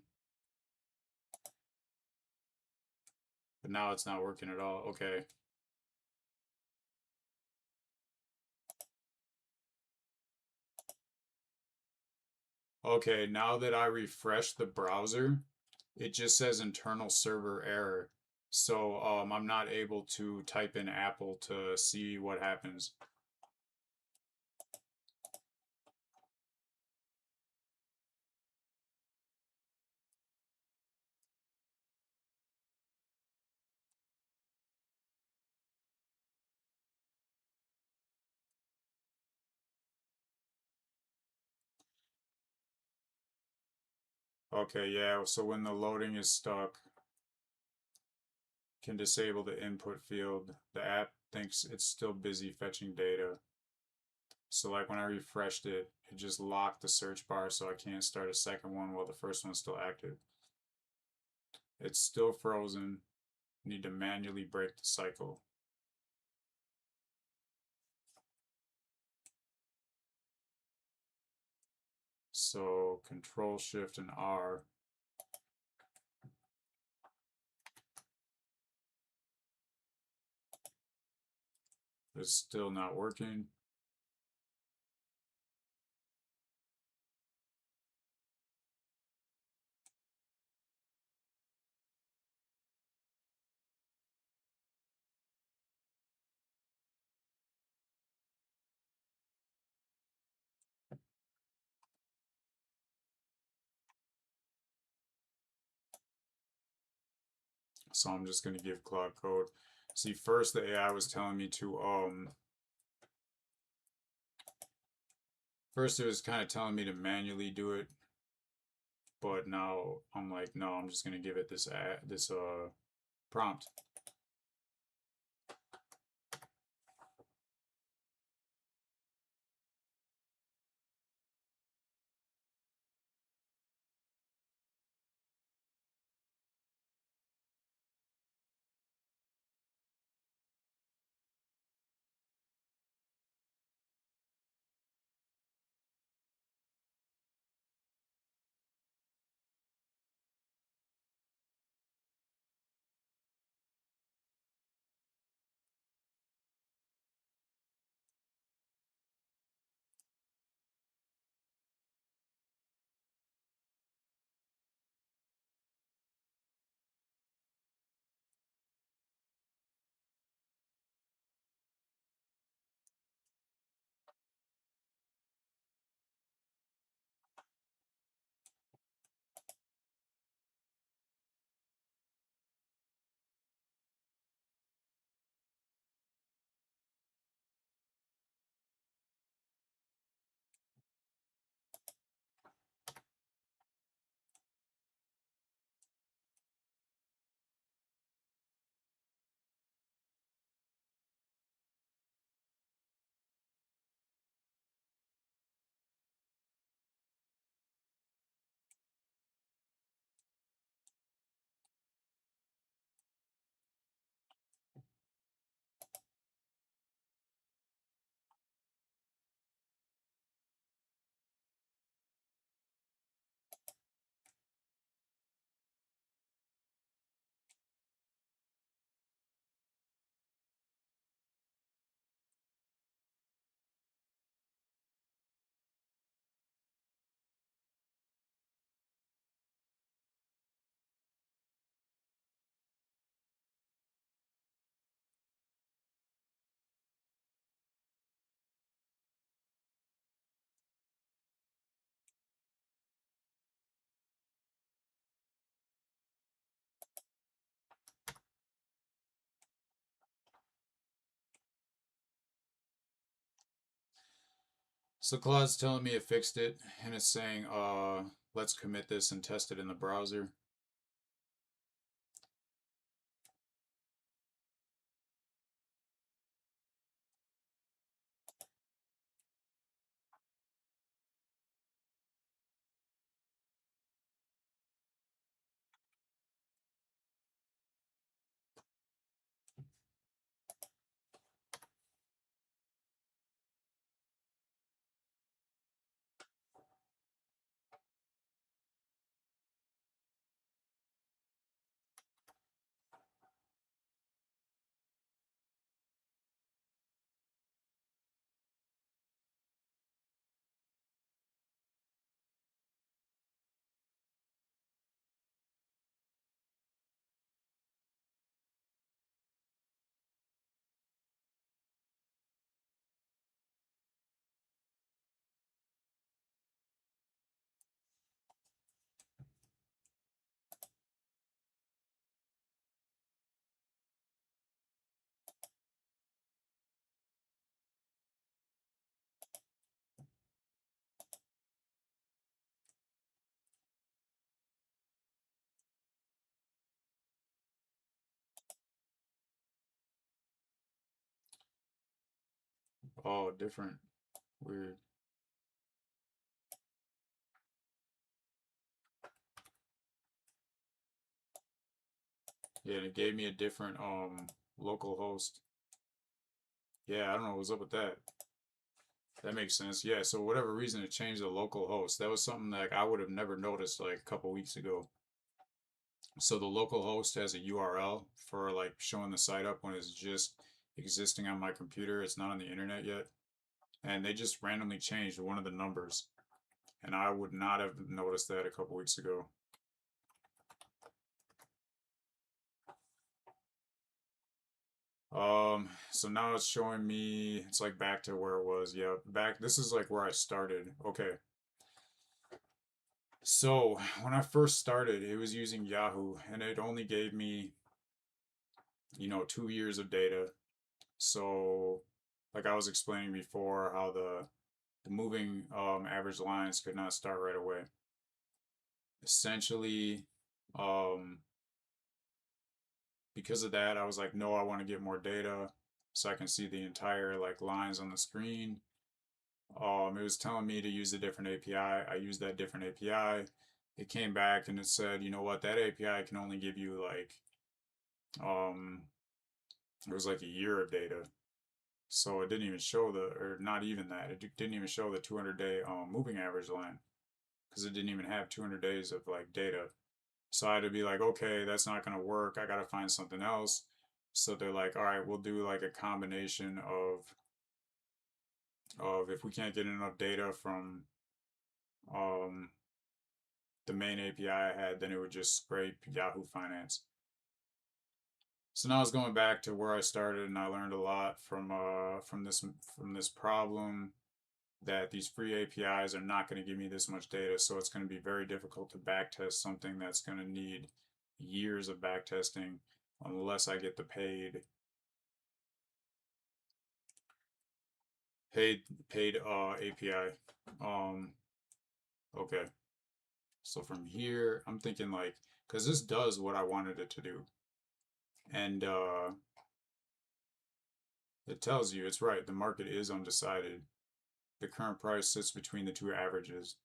[SPEAKER 1] but now it's not working at all. Okay. Okay, now that I refresh the browser, it just says internal server error. So I'm not able to type in Apple to see what happens. Okay, yeah, so when the loading is stuck, can disable the input field. The app thinks it's still busy fetching data. So like when I refreshed it, it just locked the search bar so I can't start a second one while the first one's still active. It's still frozen. Need to manually break the cycle. So Control Shift and R. It's still not working. So I'm just gonna give Claude Code. See, first the AI was telling me to first it was kind of telling me to manually do it, but now I'm like, no, I'm just gonna give it this prompt. So Claude's telling me it fixed it, and it's saying, let's commit this and test it in the browser. Oh, different. Weird. Yeah, and it gave me a different local host. Yeah, I don't know what's up with that. That makes sense. Yeah, so whatever reason it changed the local host. That was something that I would have never noticed like a couple weeks ago. So the local host has a URL for like showing the site up when it's just existing on my computer. It's not on the internet yet. And they just randomly changed one of the numbers. And I would not have noticed that a couple weeks ago. So now it's showing me it's like back to where it was. Yeah, back this is like where I started. Okay. So when I first started, it was using Yahoo and it only gave me, 2 years of data. So like I was explaining before how the moving average lines could not start right away. Essentially, um, because of that, I was like, no, I want to get more data so I can see the entire like lines on the screen. It was telling me to use a different API. I used that different API. It came back and it said, you know what, that API can only give you like, um, it was like a year of data. So it didn't even show or not even that. It didn't even show the 200-day moving average line because it didn't even have 200 days of like data. So I had to be like, okay, that's not gonna work. I gotta find something else. So they're like, all right, we'll do like a combination of if we can't get enough data from um the main API I had, then it would just scrape Yahoo Finance. So now I was going back to where I started, and I learned a lot from this problem that these free APIs are not going to give me this much data, so it's going to be very difficult to backtest something that's going to need years of backtesting unless I get the paid API. Um, okay. So from here, I'm thinking like, because this does what I wanted it to do, and it tells you it's right. The market is undecided. The current price sits between the two averages.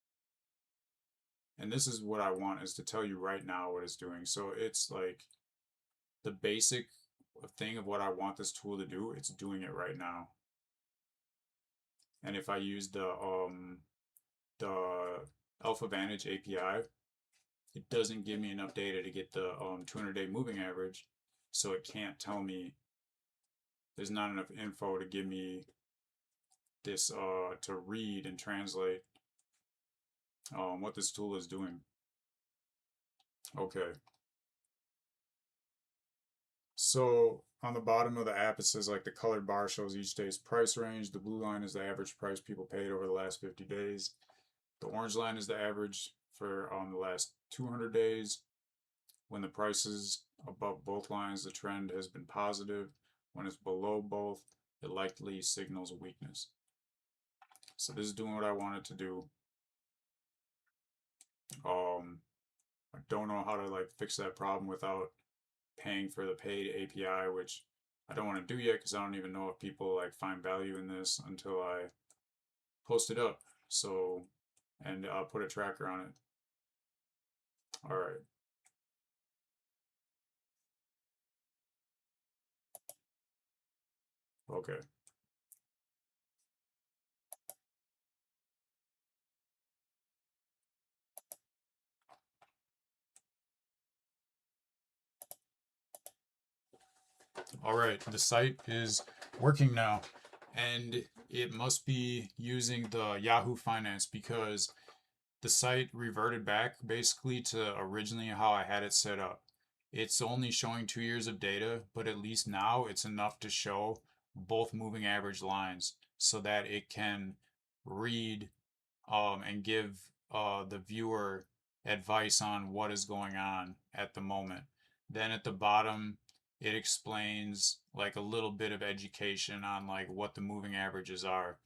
[SPEAKER 1] And this is what I want is to tell you right now what it's doing. So it's like the basic thing of what I want this tool to do, it's doing it right now. And if I use the Alpha Vantage API, it doesn't give me enough data to get the 200-day moving average, so it can't tell me. There's not enough info to give me this to read and translate what this tool is doing. Okay. So on the bottom of the app, it says like the colored bar shows each day's price range. The blue line is the average price people paid over the last 50 days. The orange line is the average for the last 200 days. When the price is above both lines, the trend has been positive. When it's below both, it likely signals weakness. So this is doing what I want it to do. I don't know how to like fix that problem without paying for the paid API, which I don't want to do yet because I don't even know if people like find value in this until I post it up. So, and I'll put a tracker on it. All right. Okay. All right. The site is working now, and it must be using the Yahoo Finance because the site reverted back basically to originally how I had it set up. It's only showing 2 years of data, but at least now it's enough to show both moving average lines so that it can read and give the viewer advice on what is going on at the moment. Then at the bottom, it explains like a little bit of education on like what the moving averages are.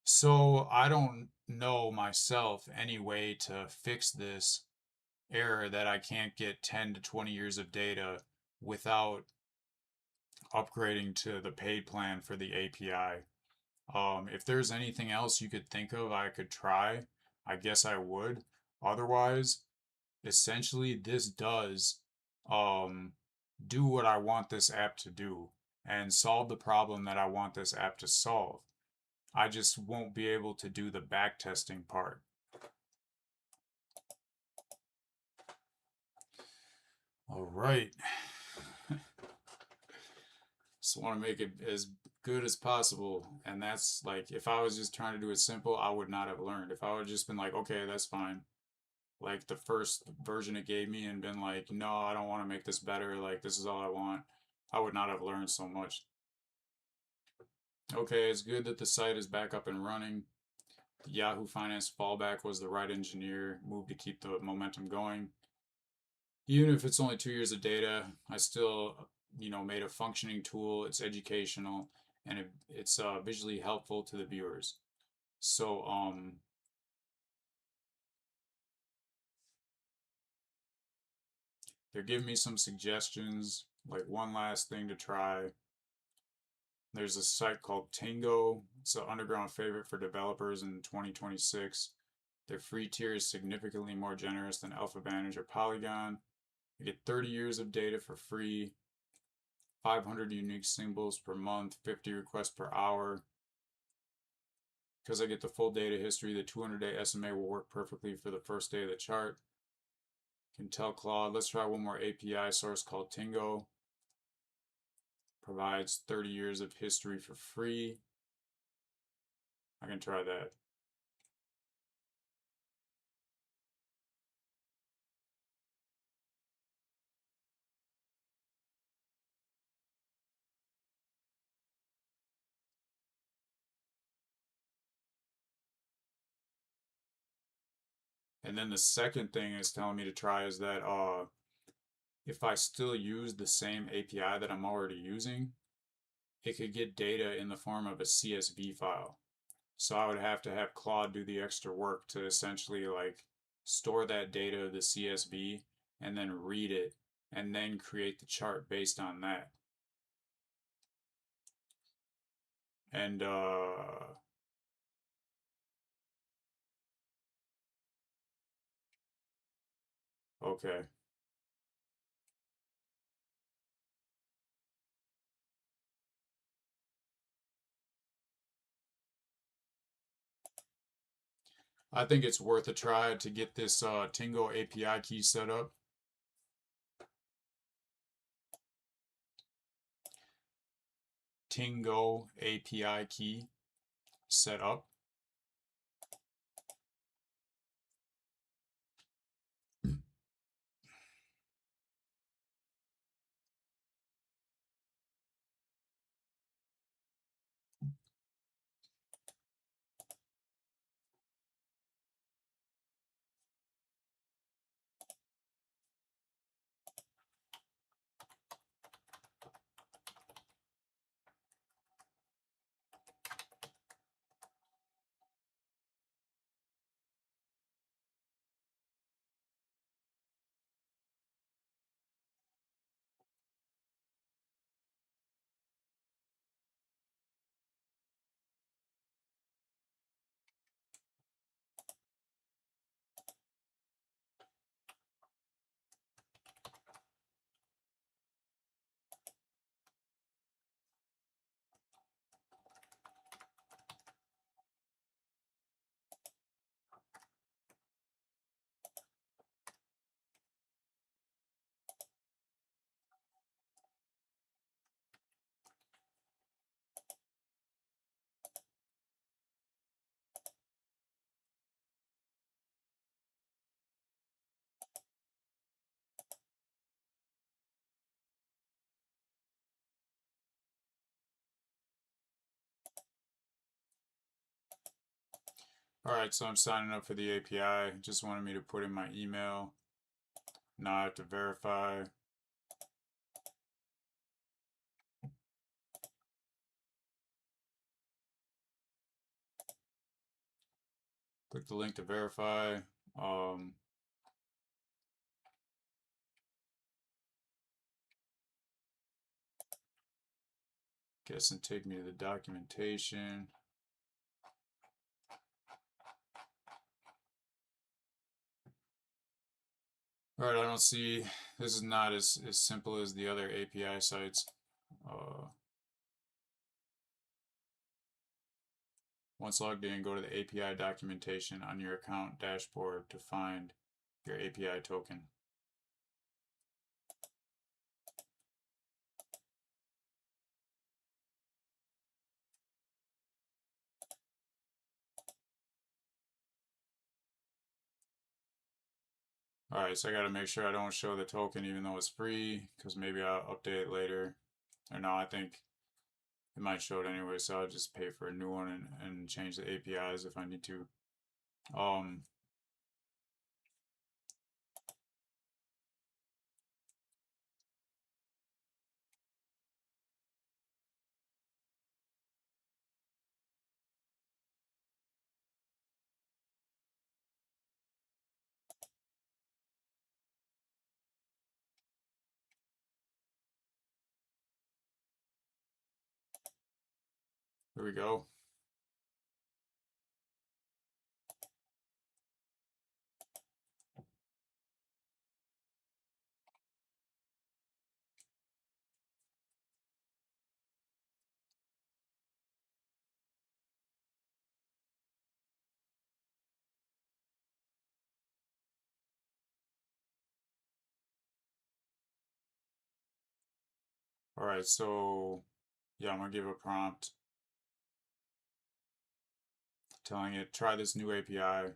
[SPEAKER 1] So I don't know myself any way to fix this error that I can't get 10 to 20 years of data without upgrading to the paid plan for the API. If there's anything else you could think of I could try, I guess I would. Otherwise, essentially this does um, do what I want this app to do and solve the problem that I want this app to solve. I just won't be able to do the back testing part. All right. Just want to make it as good as possible. And that's like, if I was just trying to do it simple, I would not have learned. If I would have just been like, okay, that's fine. Like the first version it gave me and been like, no, I don't want to make this better. Like, this is all I want. I would not have learned so much. Okay, it's good that the site is back up and running. The Yahoo Finance fallback was the right engineer move to keep the momentum going. Even if it's only 2 years of data, I still, made a functioning tool. It's educational and it's visually helpful to the viewers. So, they're giving me some suggestions, like one last thing to try. There's a site called Tingo. It's an underground favorite for developers in 2026. Their free tier is significantly more generous than Alpha Advantage or Polygon. You get 30 years of data for free, 500 unique symbols per month, 50 requests per hour. Because I get the full data history, the 200-day SMA will work perfectly for the first day of the chart. Can tell Claude, let's try one more API source called Tingo. Provides 30 years of history for free. I can try that. And then the second thing it's telling me to try is that if I still use the same API that I'm already using, it could get data in the form of a CSV file. So I would have to have Claude do the extra work to essentially like store that data, the CSV, and then read it, and then create the chart based on that. And okay. I think it's worth a try to get this Tingo API key set up. Tingo API key set up. All right, so I'm signing up for the API. Just wanted me to put in my email. Now I have to verify. Click the link to verify. Guess and take me to the documentation. All right, I don't see, this is not as simple as the other API sites. Once logged in, go to the API documentation on your account dashboard to find your API token. Alright, so I gotta make sure I don't show the token even though it's free, because maybe I'll update it later. Or no, I think it might show it anyway, so I'll just pay for a new one and change the APIs if I need to. Here we go. Alright, so yeah, I'm gonna give a prompt telling it try this new API,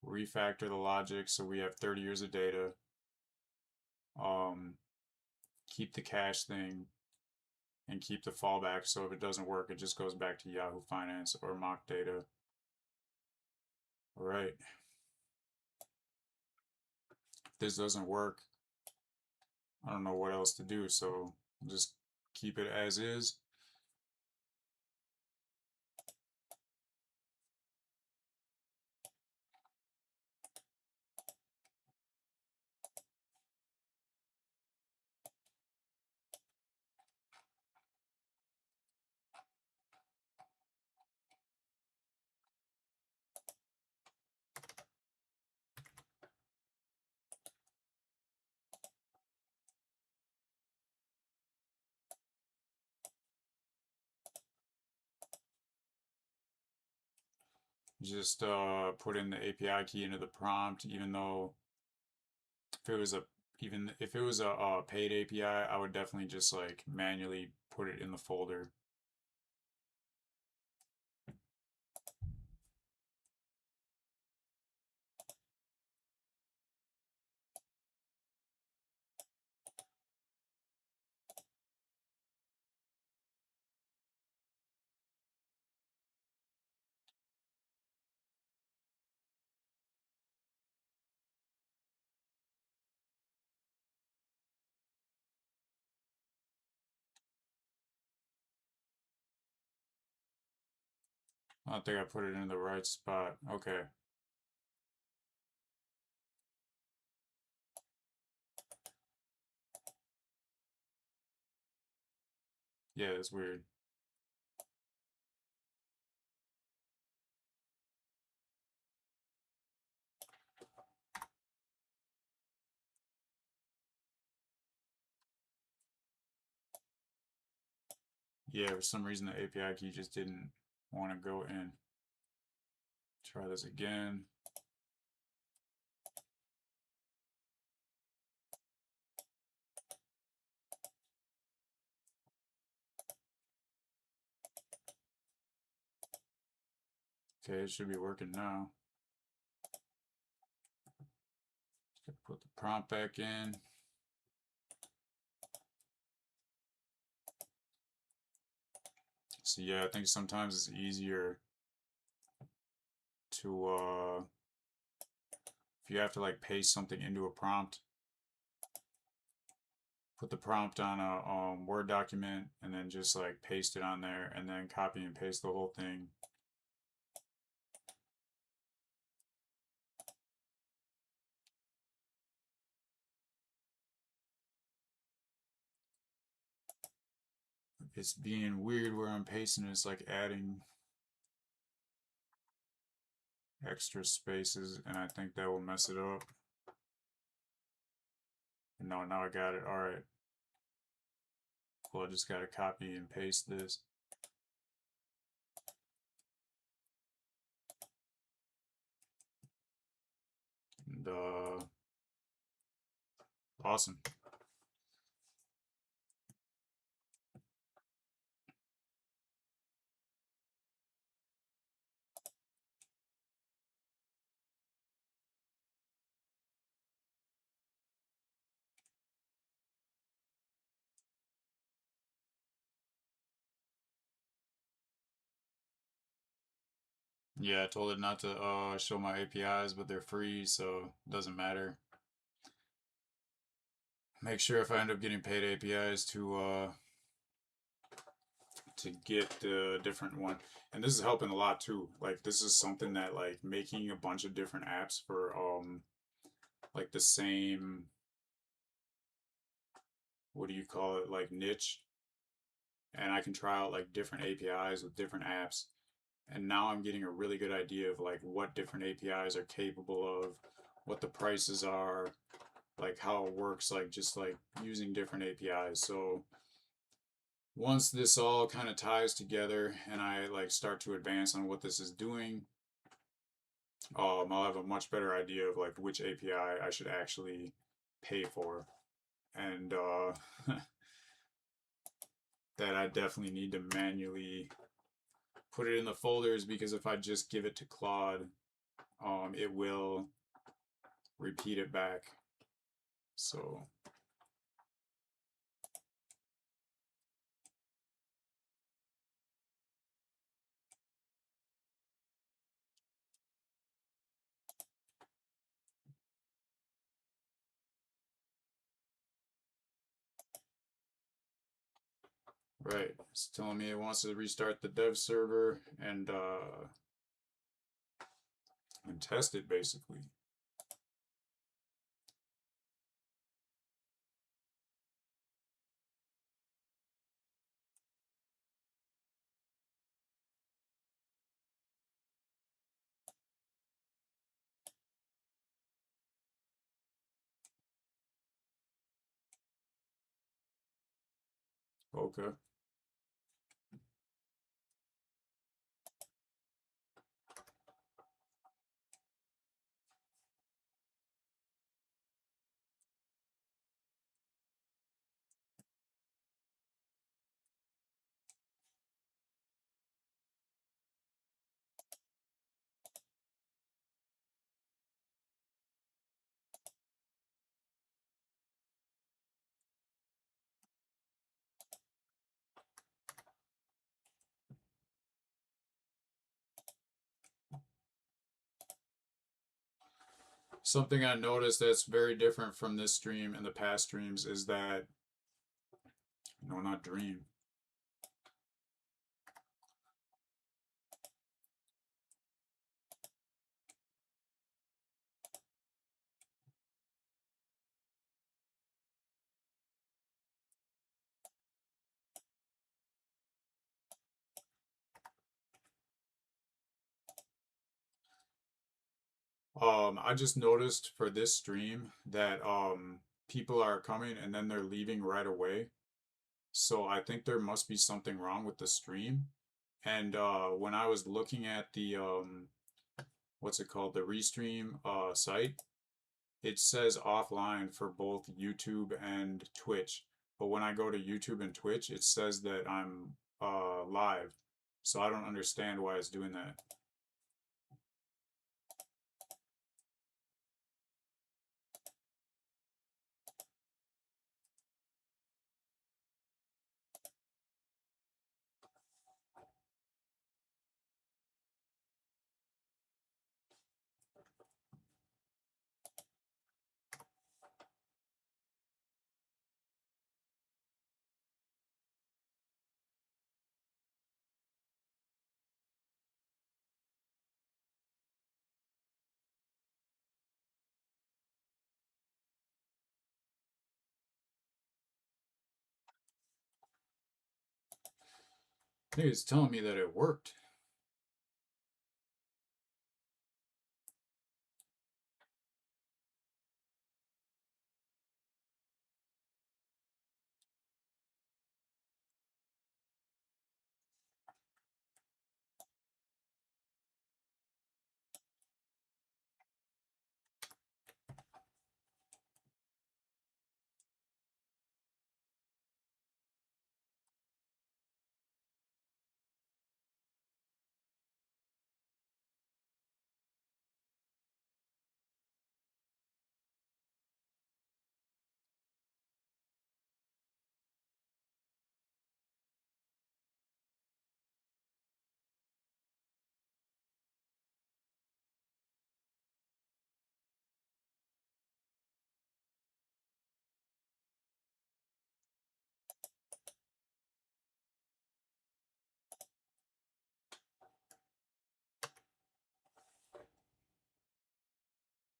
[SPEAKER 1] refactor the logic so we have 30 years of data, keep the cache thing, and keep the fallback so if it doesn't work, it just goes back to Yahoo Finance or mock data. Alright. If this doesn't work, I don't know what else to do, so just keep it as is. Just put in the API key into the prompt, even though if it was a even if it was a paid API, I would definitely just like manually put it in the folder. I don't think I put it in the right spot. Okay. Yeah, it's weird. Yeah, for some reason the API key just didn't want to go in. Try this again. Okay, it should be working now. Just put the prompt back in. So yeah, I think sometimes it's easier to if you have to like paste something into a prompt, put the prompt on a Word document and then just like paste it on there and then copy and paste the whole thing. It's being weird where I'm pasting it's like adding extra spaces and I think that will mess it up. No, now I got it. All right. Well, I just got to copy and paste this. And, awesome. Yeah, I told it not to show my APIs, but they're free, so it doesn't matter. Make sure if I end up getting paid APIs to get the different one. And this is helping a lot too. Like this is something that like making a bunch of different apps for like the same, what do you call it, like niche, and I can try out like different APIs with different apps. And now I'm getting a really good idea of like what different APIs are capable of, what the prices are, like how it works, like just like using different APIs. So once this all kind of ties together and I like start to advance on what this is doing, I'll have a much better idea of like which API I should actually pay for, and that I definitely need to manually put it in the folders, because if I just give it to Claude, it will repeat it back. So right, it's telling me it wants to restart the dev server and test it basically. Okay. Something I noticed that's very different from this stream and the past streams is that, no, not dream. I just noticed for this stream that people are coming and then they're leaving right away. So I think there must be something wrong with the stream. And when I was looking at the what's it called, the Restream site, it says offline for both YouTube and Twitch. But when I go to YouTube and Twitch, it says that I'm live. So I don't understand why it's doing that. I think it's telling me that it worked.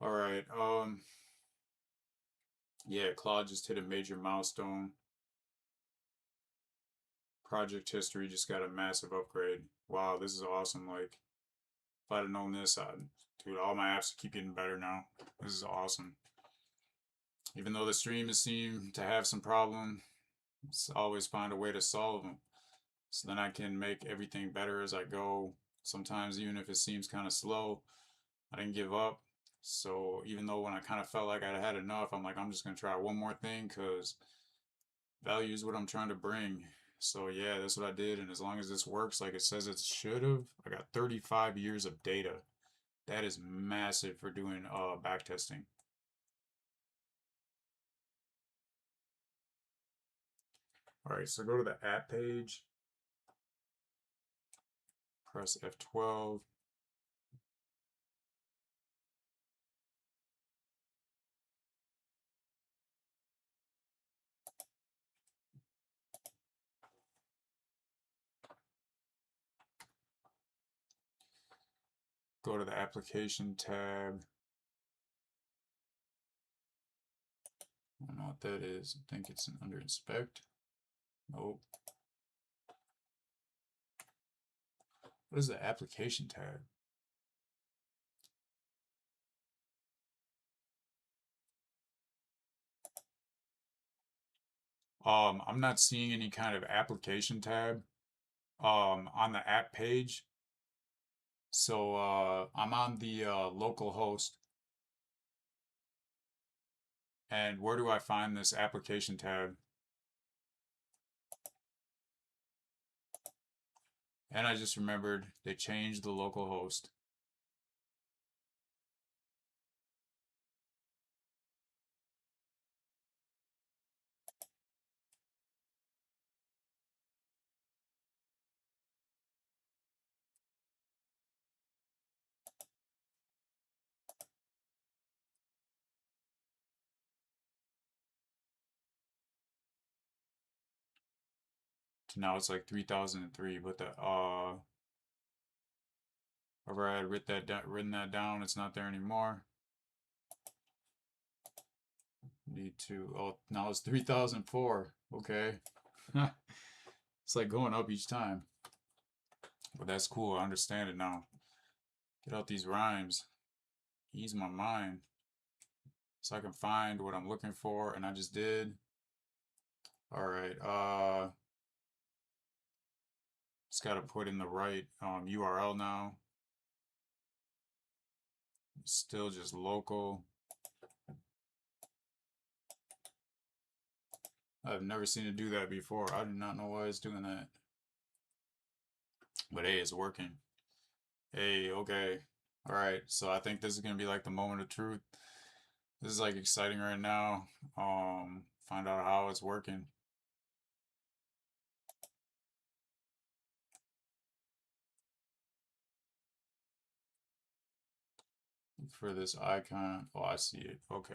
[SPEAKER 1] All right. Yeah, Claude just hit a major milestone. Project history just got a massive upgrade. Wow, this is awesome. Like, if I'd have known this, dude, all my apps keep getting better now. This is awesome. Even though the stream has seemed to have some problem, it's always find a way to solve them. So then I can make everything better as I go. Sometimes even if it seems kind of slow, I didn't give up. So even though when I kind of felt like I had enough, I'm like, I'm just gonna try one more thing because value is what I'm trying to bring. So yeah, that's what I did. And as long as this works like it says it should have, I got 35 years of data. That is massive for doing back testing. All right, so go to the app page, press F12. Go to the application tab. I don't know what that is. I think it's under inspect. Nope. What is the application tab? I'm not seeing any kind of application tab on the app page. So I'm on the local host. And where do I find this application tab? And I just remembered they changed the local host. So now it's like 3003, but the wherever I had written that down, it's not there anymore. Need to, oh, now it's 3004. Okay. It's like going up each time. But that's cool. I understand it now. Get out these rhymes. Ease my mind. So I can find what I'm looking for, and I just did. All right. Just gotta put in the right URL now. Still just local. I've never seen it do that before. I do not know why it's doing that. But hey, it's working. Hey, okay. All right. So I think this is gonna be like the moment of truth. This is like exciting right now. Find out how it's working. Look for this icon. Oh, I see it. Okay.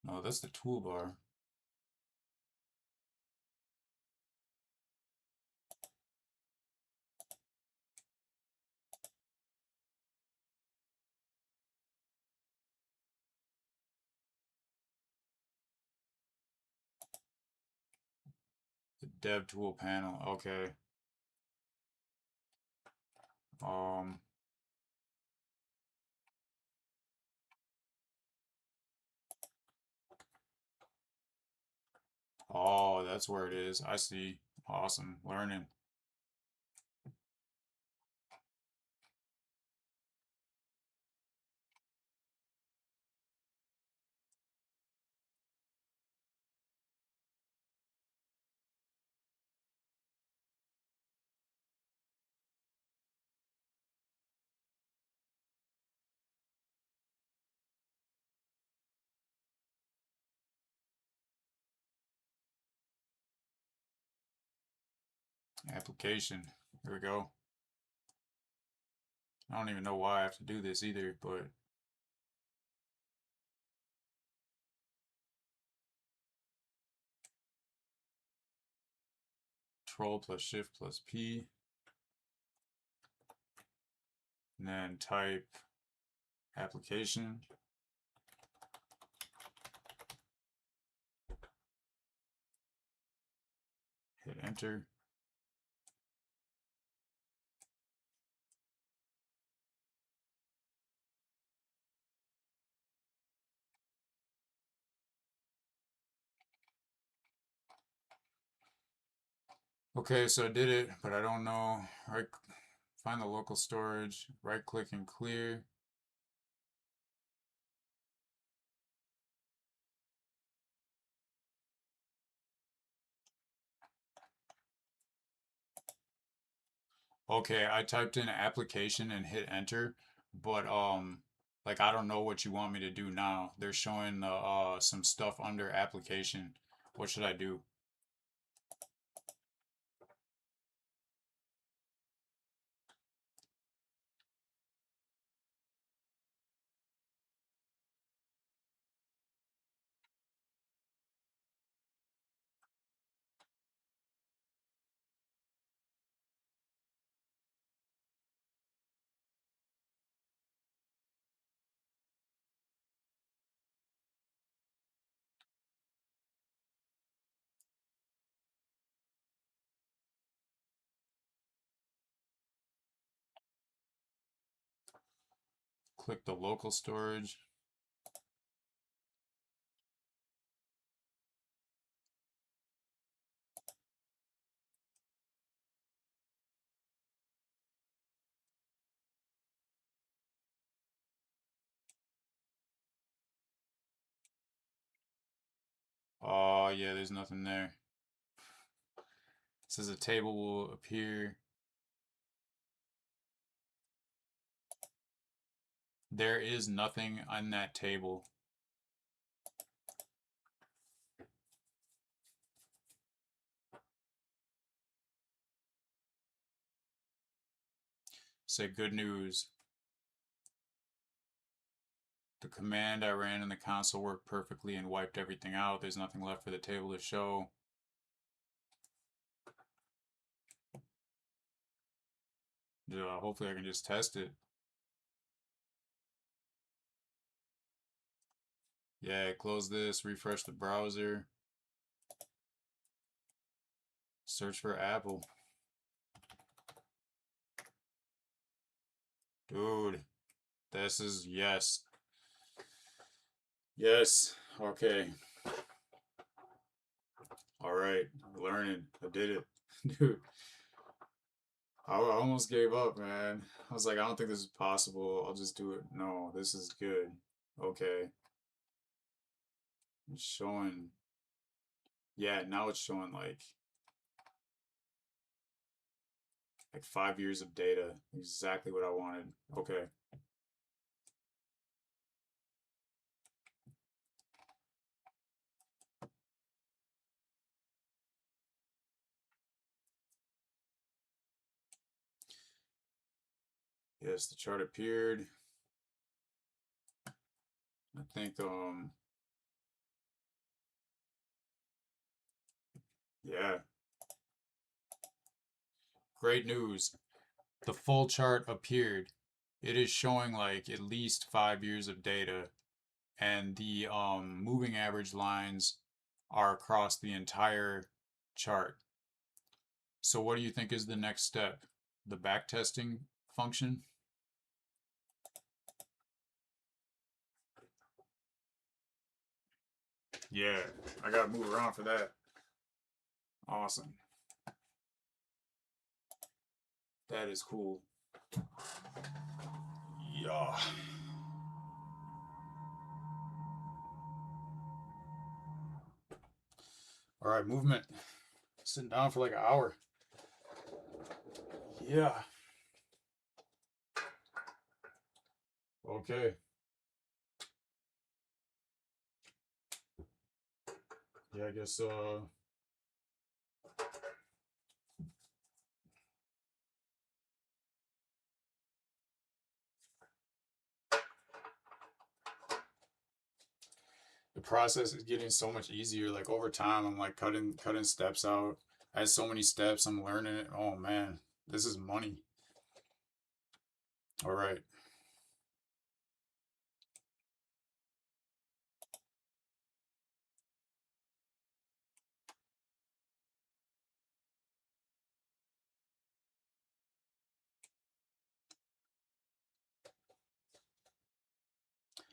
[SPEAKER 1] No, that's the toolbar. The dev tool panel. Okay. Um, oh, that's where it is. I see. Awesome. Learning. Application. Here we go. I don't even know why I have to do this either, but Control plus Shift plus P. and then type application. Hit enter. Okay, so I did it, but I don't know. Right, find the local storage, right click and clear. Okay, I typed in application and hit enter, but like I don't know what you want me to do now. They're showing some stuff under application. What should I do? Click the local storage. Oh yeah, there's nothing there. It says a table will appear. There is nothing on that table. Say good news. The command I ran in the console worked perfectly and wiped everything out. There's nothing left for the table to show. Hopefully I can just test it. Yeah, close this, refresh the browser. Search for Apple. Dude, this is yes. Yes, okay. Alright, learning. I did it. Dude, I almost gave up, man. I was like, I don't think this is possible. I'll just do it. No, this is good. Okay. It's showing. Yeah, now it's showing like 5 years of data. Exactly what I wanted. Okay. Yes, the chart appeared. I think yeah. Great news. The full chart appeared. It is showing like at least 5 years of data, and the moving average lines are across the entire chart. So what do you think is the next step? The backtesting function? Yeah, I gotta move around for that. Awesome. That is cool. Yeah. All right, movement. Sitting down for like an hour. Yeah. Okay. Yeah, I guess the process is getting so much easier. Like over time, I'm like cutting steps out. I had so many steps. I'm learning it. Oh man, this is money. All right.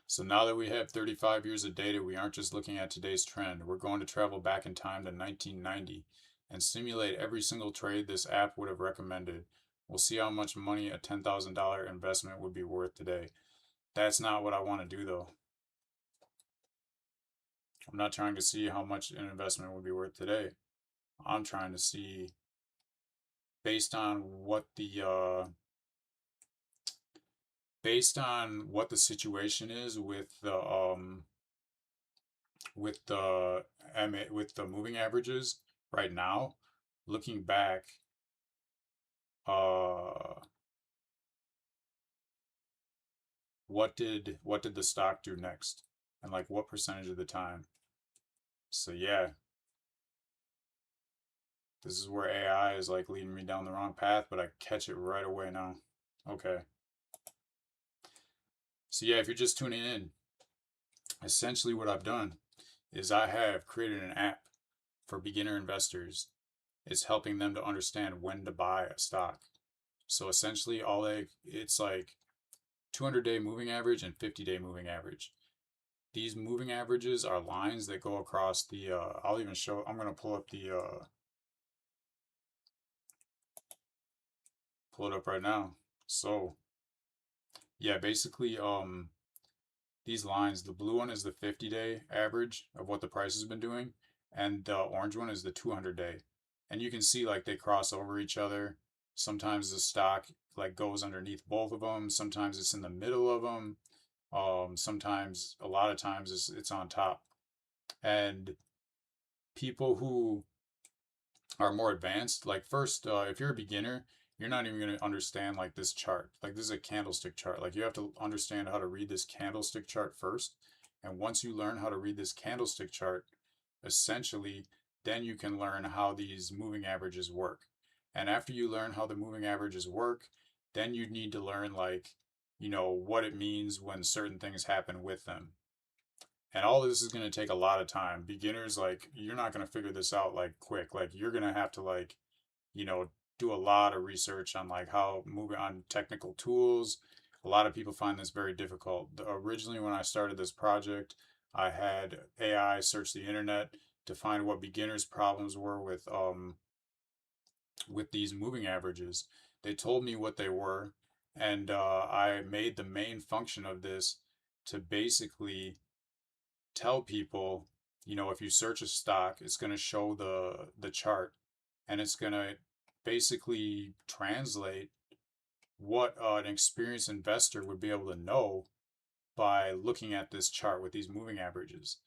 [SPEAKER 1] So now that we have 35 years of data, we aren't just looking at today's trend. We're going to travel back in time to 1990 and simulate every single trade this app would have recommended. We'll see how much money a $10,000 investment would be worth today. That's not what I want to do though. I'm not trying to see how much an investment would be worth today. I'm trying to see based on what the situation is with the with the moving averages right now. Looking back, uh, what did the stock do next, and like what percentage of the time? So yeah, this is where AI is like leading me down the wrong path, but I catch it right away now. Okay. So yeah, if you're just tuning in, essentially what I've done is I have created an app for beginner investors. It's helping them to understand when to buy a stock. So essentially it's like 200-day moving average and 50-day moving average. These moving averages are lines that go across the I'll even show I'm going to pull it up right now. So, yeah, basically these lines, the blue one is the 50-day average of what the price has been doing, and the orange one is the 200-day. And you can see like they cross over each other. Sometimes the stock like goes underneath both of them, sometimes it's in the middle of them. Sometimes a lot of times it's on top. And people who are more advanced, like first, if you're a beginner, you're not even going to understand like this chart. Like this is a candlestick chart. Like you have to understand how to read this candlestick chart first. And once you learn how to read this candlestick chart, essentially, then you can learn how these moving averages work. And after you learn how the moving averages work, then you need to learn like, what it means when certain things happen with them. And all this is going to take a lot of time. Beginners, like, you're not going to figure this out like quick. Like, you're going to have to, like, you know, do a lot of research on like how moving on technical tools. A lot of people find this very difficult. Originally, when I started this project, I had AI search the internet to find what beginners' problems were with these moving averages. They told me what they were, and I made the main function of this to basically tell people, if you search a stock, it's going to show the chart, and it's going to basically translate what an experienced investor would be able to know by looking at this chart with these moving averages.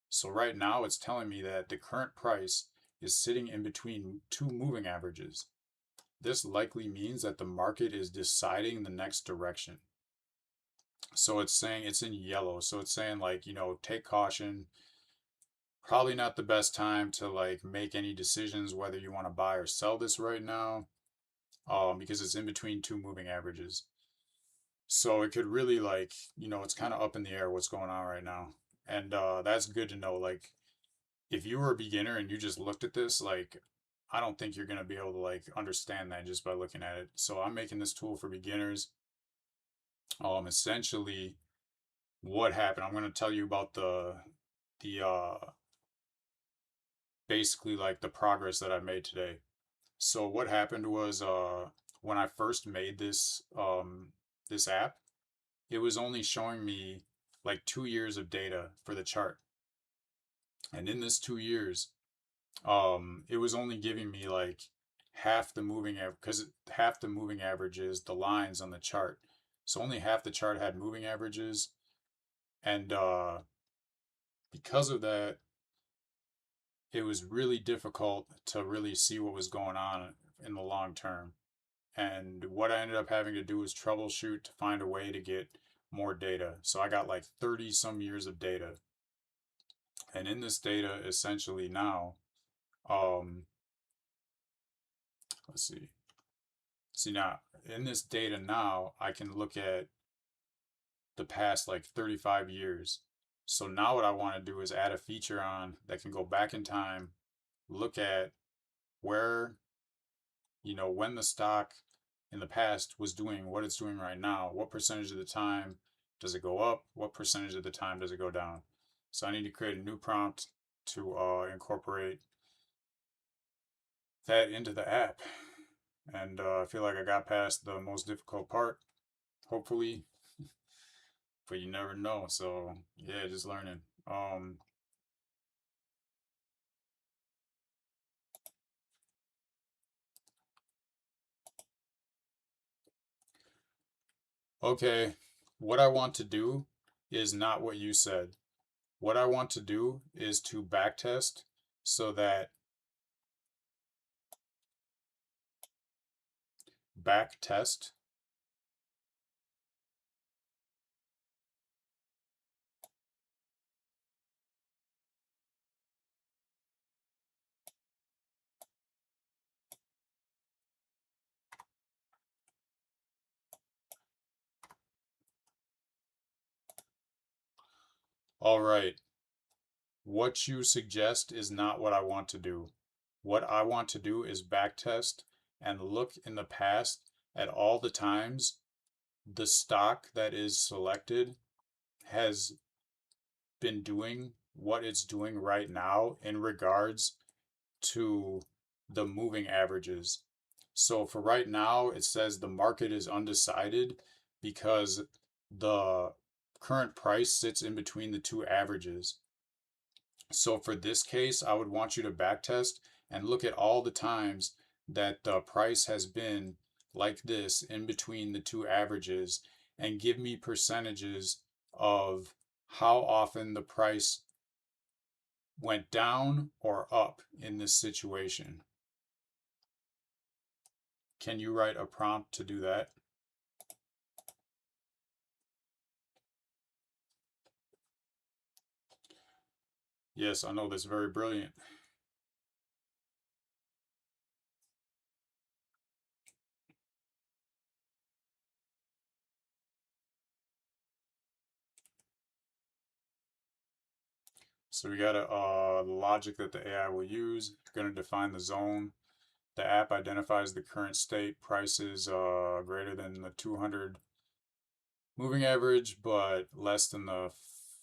[SPEAKER 1] So right now it's telling me that the current price is sitting in between two moving averages. This likely means that the market is deciding the next direction. So it's saying it's in yellow. So it's saying like, take caution. Probably not the best time to like make any decisions whether you want to buy or sell this right now, because it's in between two moving averages. So it could really like, it's kind of up in the air what's going on right now. And that's good to know. Like, if you were a beginner and you just looked at this, like, I don't think you're going to be able to like understand that just by looking at it. So I'm making this tool for beginners. Essentially, what happened? I'm going to tell you about the basically like the progress that I made today. So what happened was when I first made this app, it was only showing me like 2 years of data for the chart. And in this 2 years, it was only giving me like half the moving average, because half the moving average is the lines on the chart. So only half the chart had moving averages, and because of that, it was really difficult to really see what was going on in the long term. And what I ended up having to do was troubleshoot to find a way to get more data. So I got like 30 some years of data. And in this data, essentially now, um, let's see. See now, in this data now, I can look at the past like 35 years. So now what I want to do is add a feature on that can go back in time, look at where, when the stock in the past was doing what it's doing right now, what percentage of the time does it go up? What percentage of the time does it go down? So I need to create a new prompt to incorporate that into the app. And I feel like I got past the most difficult part, hopefully, but you never know. So yeah, just learning. Okay, what I want to do is not what you said. What I want to do is to backtest so that backtest. All right, what you suggest is not what I want to do. What I want to do is backtest and look in the past at all the times the stock that is selected has been doing what it's doing right now in regards to the moving averages. So for right now, it says the market is undecided because the current price sits in between the two averages. So for this case, I would want you to backtest and look at all the times that the price has been like this in between the two averages and give me percentages of how often the price went down or up in this situation. Can you write a prompt to do that? Yes, I know that's very brilliant. So we got the logic that the AI will use. Going to define the zone. The app identifies the current state. Price is greater than the 200 moving average, but less than the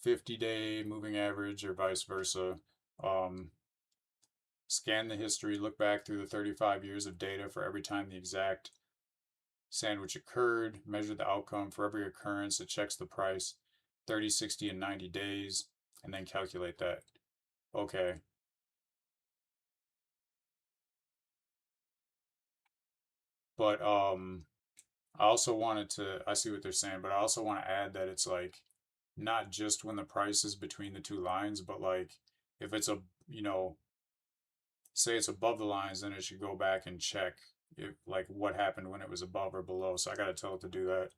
[SPEAKER 1] 50-day moving average, or vice versa. Scan the history. Look back through the 35 years of data for every time the exact sandwich occurred. Measure the outcome for every occurrence. It checks the price 30, 60, and 90 days, and then calculate that. Okay. But I also wanted to, I see what they're saying, but I also want to add that it's like not just when the price is between the two lines, but like if it's say it's above the lines, then it should go back and check if like what happened when it was above or below. So I got to tell it to do that.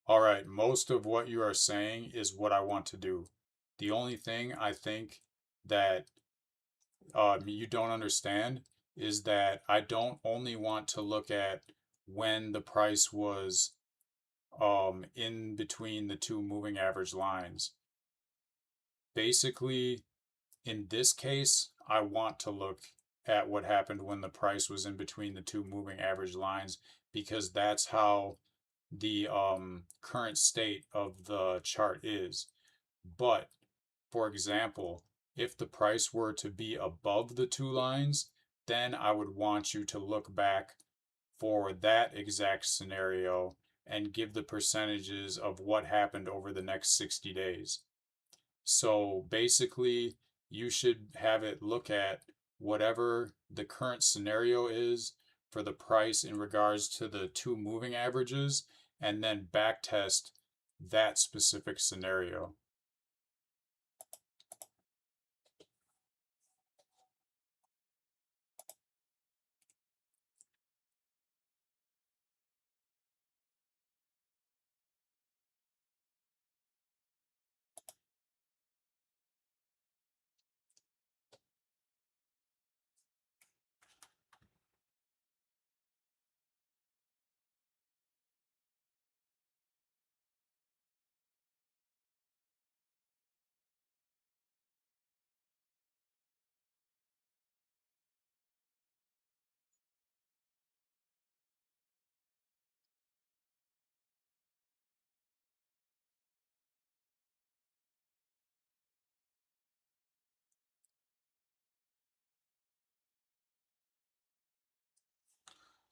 [SPEAKER 1] All right, most of what you are saying is what I want to do. The only thing I think that you don't understand is that I don't only want to look at when the price was in between the two moving average lines. Basically, in this case, I want to look at what happened when the price was in between the two moving average lines because that's how the current state of the chart is. But for example, if the price were to be above the two lines, then I would want you to look back for that exact scenario and give the percentages of what happened over the next 60 days. So basically, you should have it look at whatever the current scenario is for the price in regards to the two moving averages and then backtest that specific scenario.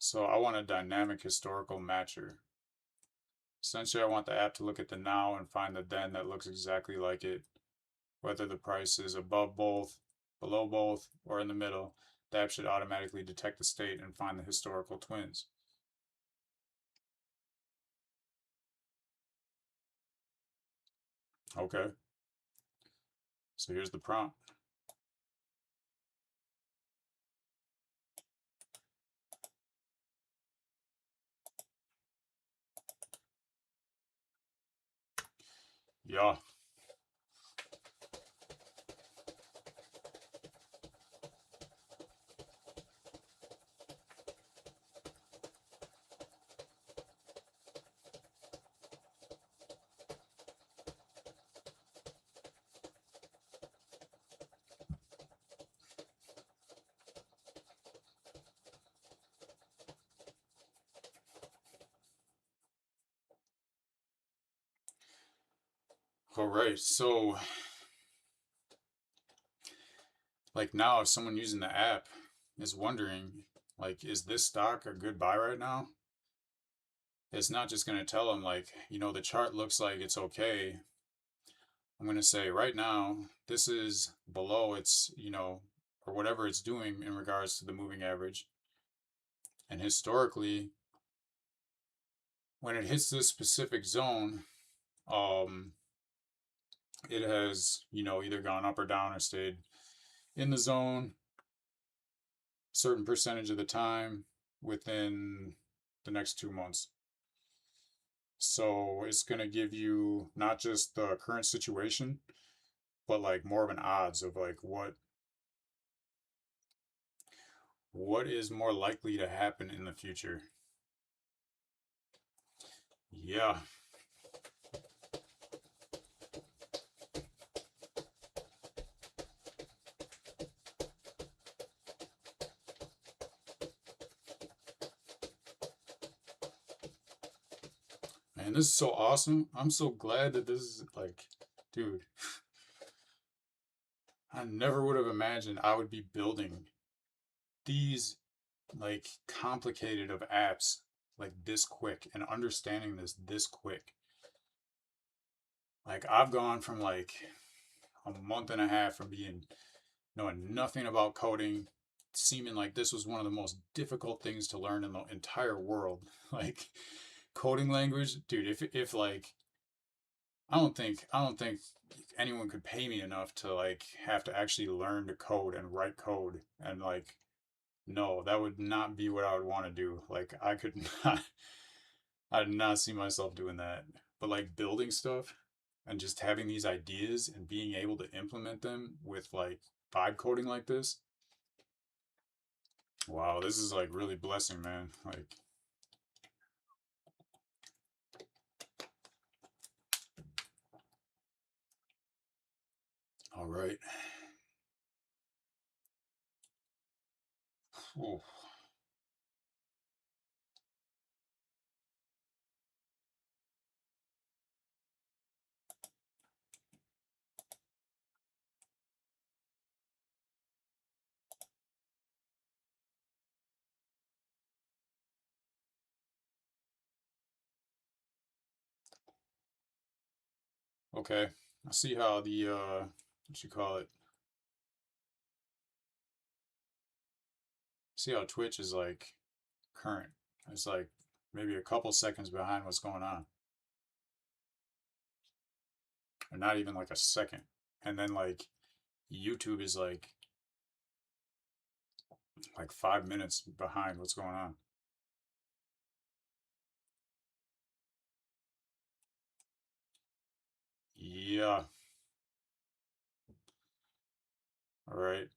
[SPEAKER 1] So I want a dynamic historical matcher. Essentially, I want the app to look at the now and find the then that looks exactly like it. Whether the price is above both, below both, or in the middle, the app should automatically detect the state and find the historical twins. Okay, so here's the prompt. Yeah. All right, so like now if someone using the app is wondering, like, is this stock a good buy right now? It's not just going to tell them, like, the chart looks like it's okay. I'm going to say right now, this is below its, or whatever it's doing in regards to the moving average. And historically, when it hits this specific zone, um, it has, either gone up or down or stayed in the zone a certain percentage of the time within the next 2 months. So it's going to give you not just the current situation, but like more of an odds of like what is more likely to happen in the future. Yeah. Man, this is so awesome. I'm so glad that this is like, dude, I never would have imagined I would be building these like complicated of apps like this quick and understanding this quick. Like I've gone from like a month and a half from being knowing nothing about coding, seeming like this was one of the most difficult things to learn in the entire world. Like coding language, dude, if like I don't think anyone could pay me enough to like have to actually learn to code and write code and like no, that would not be what I would want to do. Like I could not I did not see myself doing that. But like building stuff and just having these ideas and being able to implement them with like vibe coding like this. Wow, this is like really blessing, man. Like, all right. Ooh, okay. I see how the what you call it? See how Twitch is like current. It's like maybe a couple seconds behind what's going on. Or not even like a second. And then like YouTube is like 5 minutes behind what's going on. Yeah. All right.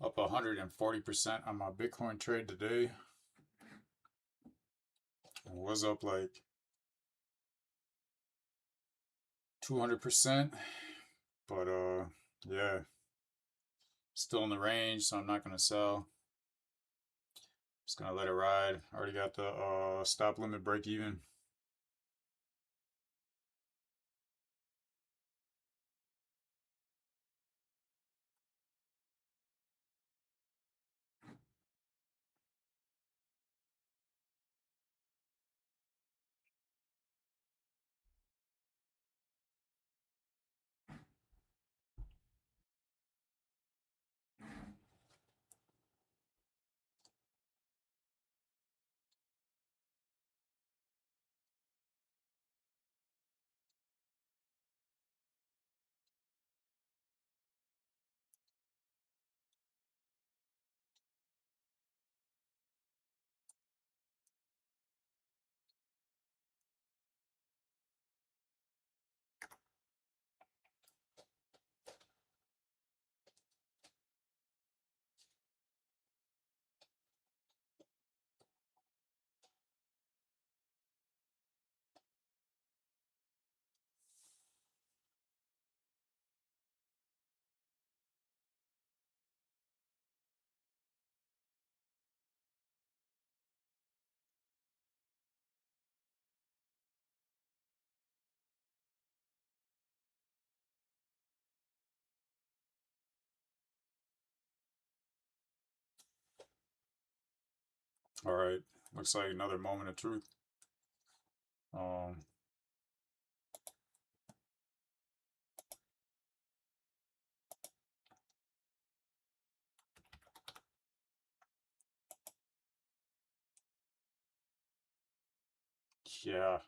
[SPEAKER 1] Up 140% on my Bitcoin trade today. It was up like 200%, but yeah, still in the range, so I'm not gonna sell. Just gonna let it ride. Already got the stop limit break even. All right, looks like another moment of truth. Um, yeah.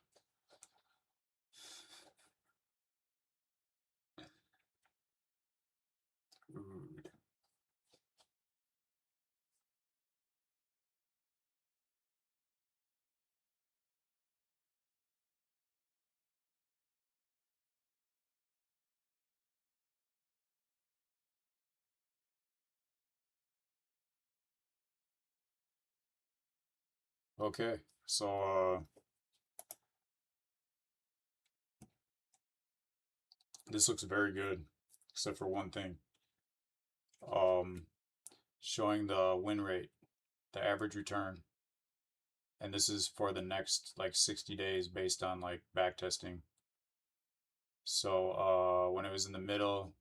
[SPEAKER 1] Rude. Okay, so this looks very good, except for one thing. Um, Showing the win rate, the average return, and this is for the next like 60 days based on like back testing. So when it was in the middle,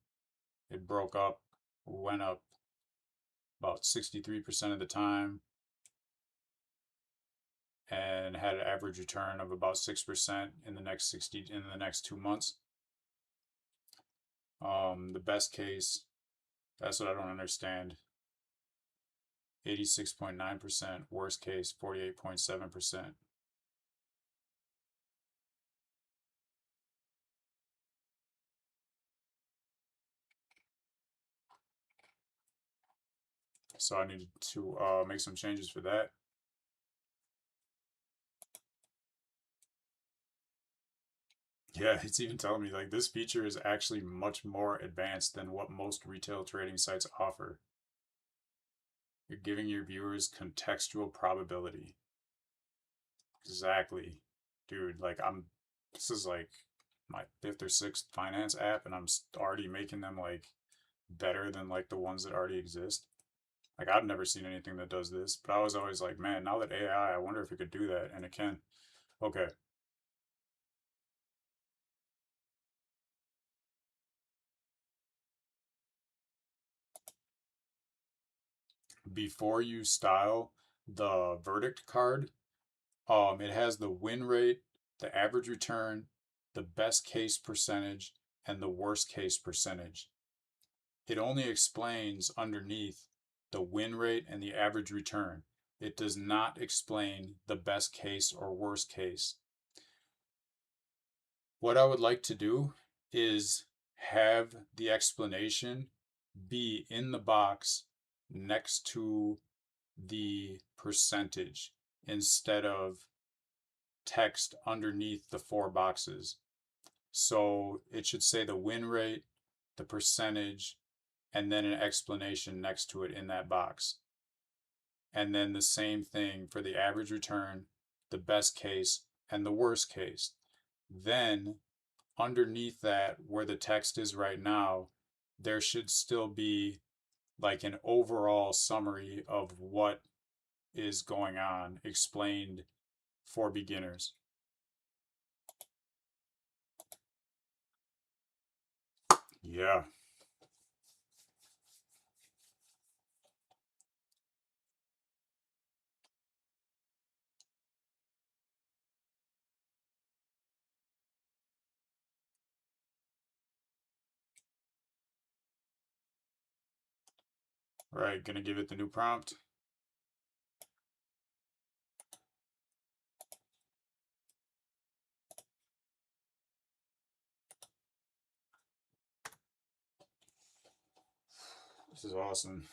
[SPEAKER 1] it broke up, went up about 63% of the time, and had an average return of about 6% in the next 2 months. The best case, that's what I don't understand. 86.9%, worst case 48.7%. So I needed to make some changes for that. Yeah, it's even telling me like this feature is actually much more advanced than what most retail trading sites offer. You're giving your viewers contextual probability. Exactly. Dude, this is like my fifth or sixth finance app, and I'm already making them like better than like the ones that already exist. Like I've never seen anything that does this, but I was always like, man, now that AI, I wonder if it could do that, and it can. Okay. Before you style the verdict card, it has the win rate, the average return, the best case percentage, and the worst case percentage. It only explains underneath the win rate and the average return. It does not explain the best case or worst case. What I would like to do is have the explanation be in the box next to the percentage instead of text underneath the 4 boxes. So it should say the win rate, the percentage, and then an explanation next to it in that box. And then the same thing for the average return, the best case, and the worst case. Then underneath that, where the text is right now, there should still be like an overall summary of what is going on, explained for beginners. Yeah. Right, gonna give it the new prompt. This is awesome.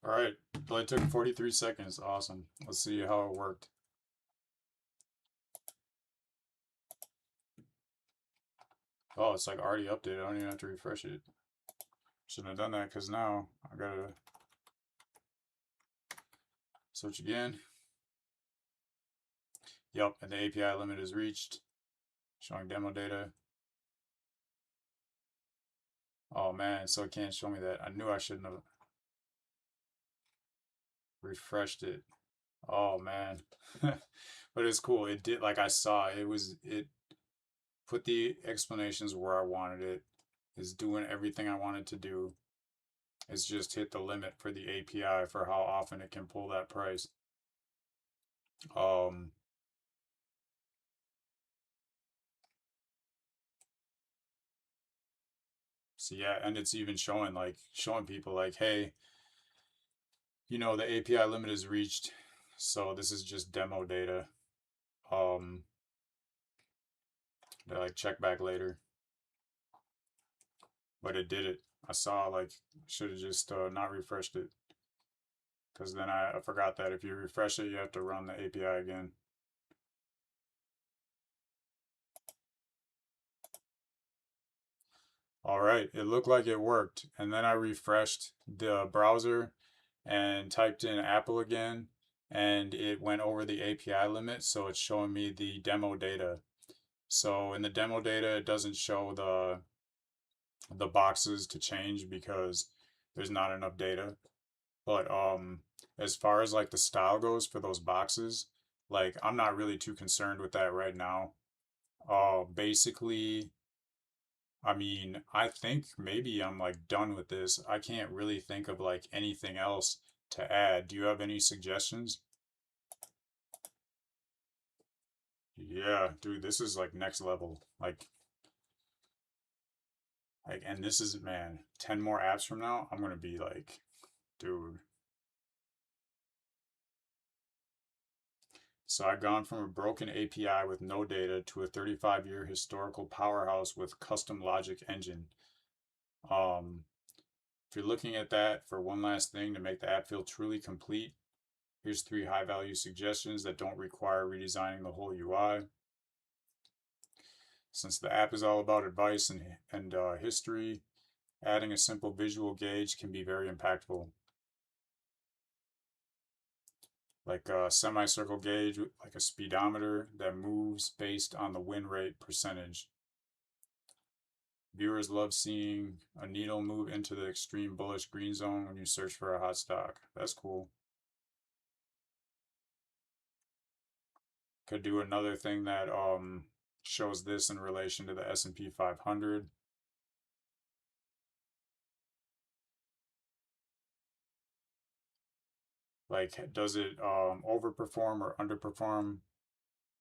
[SPEAKER 1] All right, well, it took 43 seconds. Awesome. Let's see how it worked. Oh, it's like already updated. I don't even have to refresh it. Shouldn't have done that because now I gotta search again. Yep, and the API limit is reached. Showing demo data. Oh man, so it can't show me that. I knew I shouldn't have refreshed it. Oh man. But it's cool. It did, like I saw, it put the explanations where I wanted it. It's doing everything I wanted to do. It's just hit the limit for the API for how often it can pull that price. Um so yeah, and it's even showing people like, hey, the API limit is reached. So this is just demo data. Um They're like check back later. But it did it. I saw like should have just not refreshed it because then I forgot that if you refresh it, you have to run the API again. All right, it looked like it worked, and then I refreshed the browser and typed in Apple again, and it went over the API limit, so it's showing me the demo data. So in the demo data, it doesn't show the boxes to change because there's not enough data. But as far as like the style goes for those boxes, like I'm not really too concerned with that right now. Basically, I mean, I think maybe I'm like done with this. I can't really think of like anything else to add. Do you have any suggestions? Yeah, dude, this is like next level. And this is, man, 10 more apps from now, I'm gonna be like, dude. So I've gone from a broken API with no data to a 35-year historical powerhouse with custom logic engine. Um, if you're looking at that for one last thing to make the app feel truly complete, here's 3 high-value suggestions that don't require redesigning the whole UI. Since the app is all about advice and history, Adding a simple visual gauge can be very impactful. Like a semicircle gauge, like a speedometer that moves based on the win rate percentage. Viewers love seeing a needle move into the extreme bullish green zone when you search for a hot stock. That's cool. Could do another thing that shows this in relation to the S&P 500. Like, does it overperform or underperform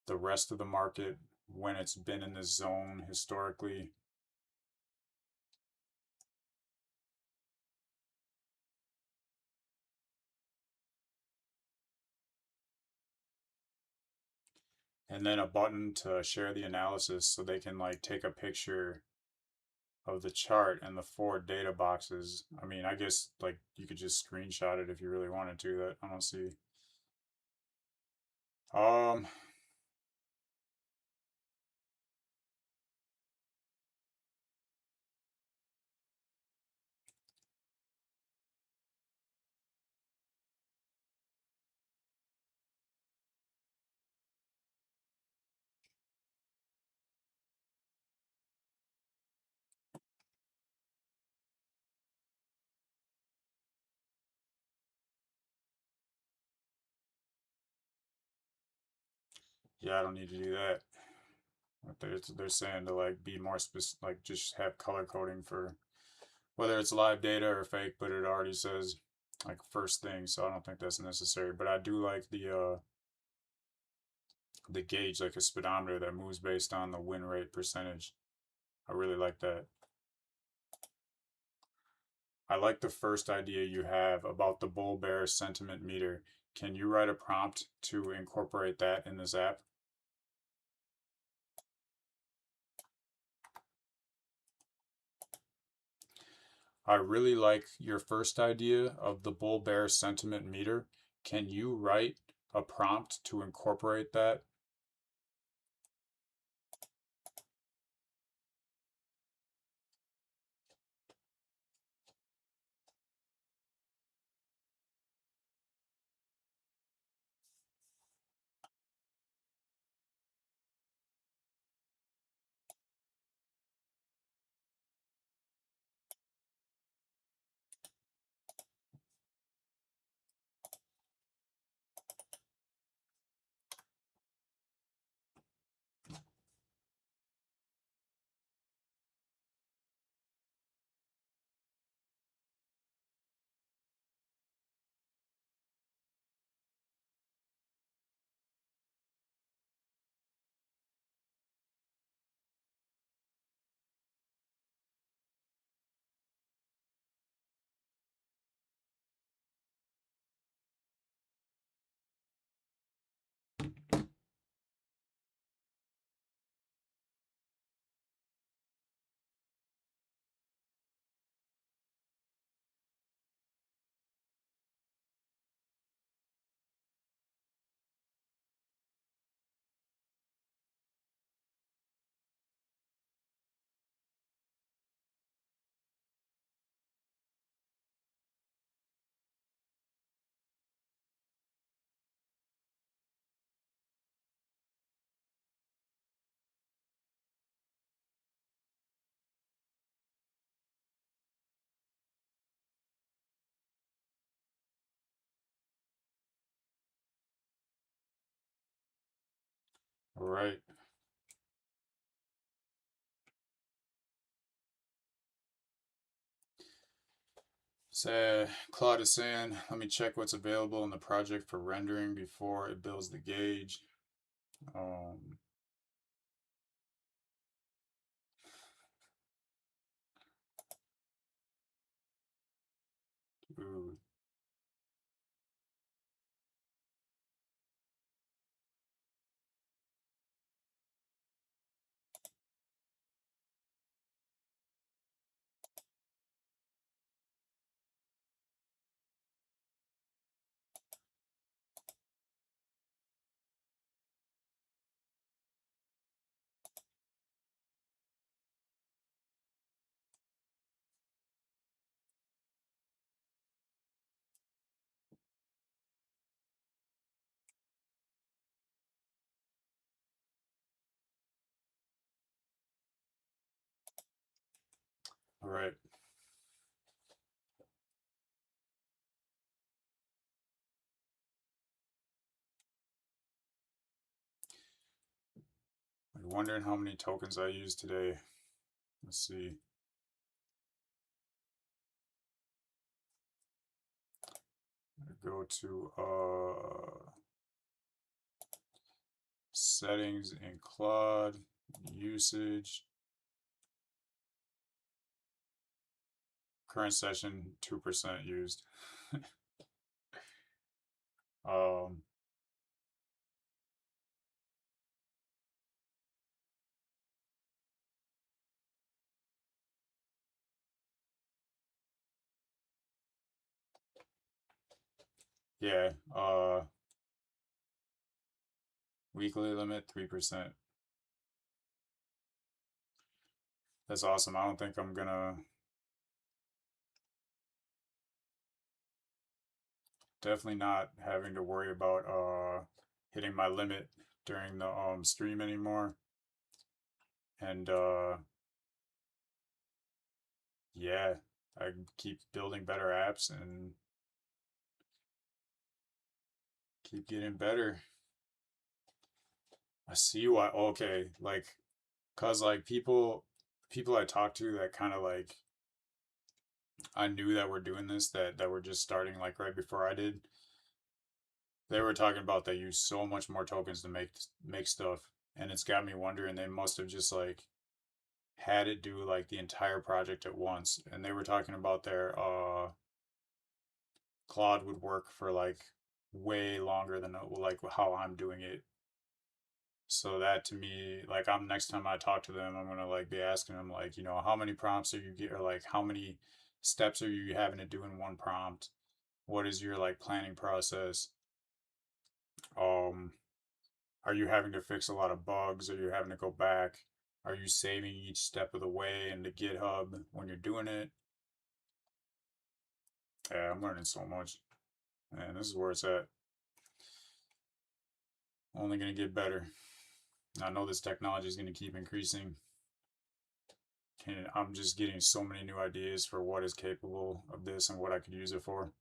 [SPEAKER 1] the rest of the market when it's been in this zone historically? And then a button to share the analysis so they can like take a picture of the chart and the four data boxes. I mean, I guess like you could just screenshot it if you really wanted to. That I don't see. Um, yeah, I don't need to do that. They're saying to like be more specific, like just have color coding for whether it's live data or fake, but it already says like first thing, so I don't think that's necessary. But I do like the gauge, like a speedometer that moves based on the win rate percentage. I really like that. I like the first idea you have about the bull bear sentiment meter. Can you write a prompt to incorporate that in this app? I really like your first idea of the bull bear sentiment meter. Can you write a prompt to incorporate that? All right. So Claude is saying, let me check what's available in the project for rendering before it builds the gauge. Um, ooh. All right. I'm wondering how many tokens I used today. Let's see. Go to settings in Claude, usage, current session 2% used. um, yeah, weekly limit 3%. That's awesome. I don't think I'm gonna definitely not having to worry about hitting my limit during the stream anymore. And yeah, I keep building better apps and keep getting better. I see why. Okay, like, cause like people I talk to that kind of like I knew that were doing this that were just starting like right before I did. They were talking about they use so much more tokens to make stuff, and it's got me wondering they must have just like had it do like the entire project at once. And they were talking about their Claude would work for like way longer than like how I'm doing it. So that to me, like, I'm next time I talk to them, I'm gonna like be asking them like, you know, how many prompts are you get, or like how many steps are you having to do in one prompt? What is your like planning process? Um, are you having to fix a lot of bugs? Are you having to go back? Are you saving each step of the way into GitHub when you're doing it? Yeah, I'm learning so much. And this is where it's at. Only gonna get better. I know this technology is gonna keep increasing. And I'm just getting so many new ideas for what is capable of this and what I could use it for.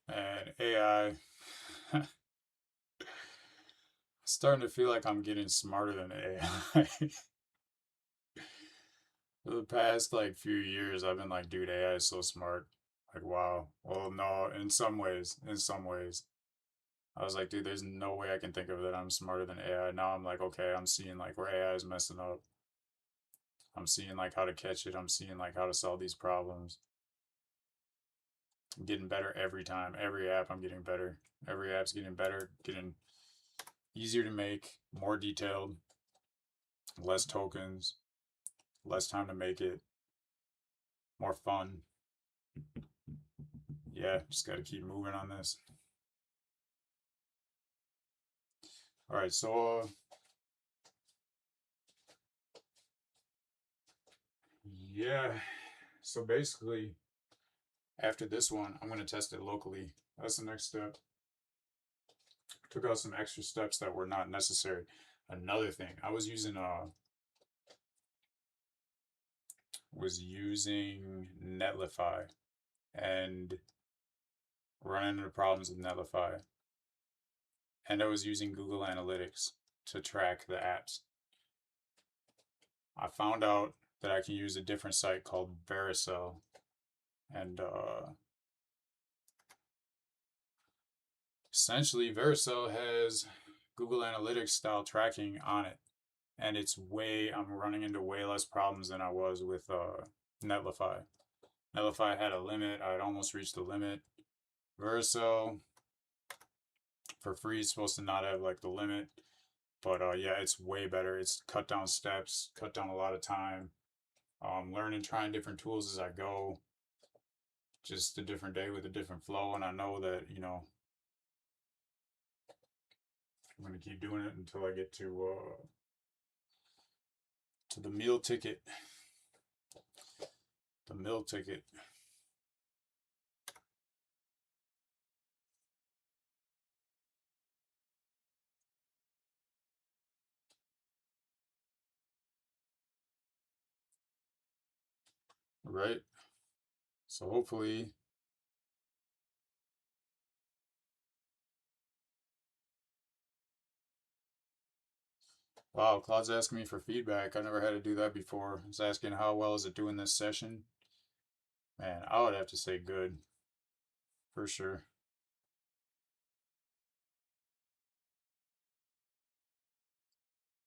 [SPEAKER 1] And AI, starting to feel like I'm getting smarter than AI. For the past like few years, I've been like, dude, AI is so smart. Like, wow. Well, no, in some ways, I was like, dude, there's no way I can think of that I'm smarter than AI. Now I'm like, okay, I'm seeing like where AI is messing up. I'm seeing like how to catch it. I'm seeing like how to solve these problems. I'm getting better every time. Every app, I'm getting better. Every app's getting better, getting easier to make, more detailed, less tokens, less time to make it, more fun. Yeah, just got to keep moving on this. All right, so yeah, so basically, after this one, I'm going to test it locally. That's the next step. Took out some extra steps that were not necessary. Another thing, I was using Netlify and running into problems with Netlify. And I was using Google Analytics to track the apps. I found out that I can use a different site called Vericel, and essentially Vericel has Google Analytics style tracking on it, and I'm running into way less problems than I was with Netlify. Netlify had a limit. I had almost reached the limit. Vericel for free is supposed to not have like the limit, but yeah, it's way better. It's cut down steps, cut down a lot of time. Learning, trying different tools as I go. Just a different day with a different flow, and I know that I'm gonna keep doing it until I get to the meal ticket. The meal ticket. Right? So hopefully, wow, Claude's asking me for feedback. I never had to do that before. He's asking how well is it doing this session. Man, I would have to say good, for sure.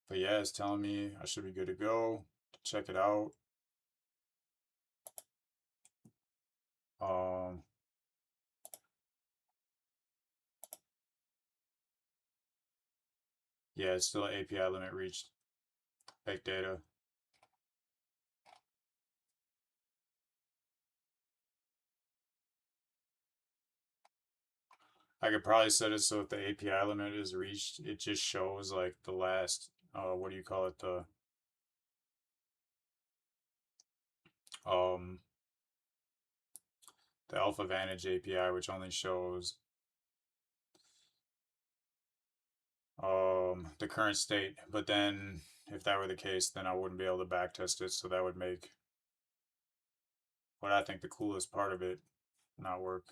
[SPEAKER 1] But yeah, it's telling me I should be good to go. Check it out. Um, yeah, it's still an API limit reached. Fake data. I could probably set it so if the API limit is reached, it just shows like the last, what do you call it? Um, the Alpha Vantage API, which only shows the current state. But then, if that were the case, then I wouldn't be able to backtest it. So that would make what I think the coolest part of it not work.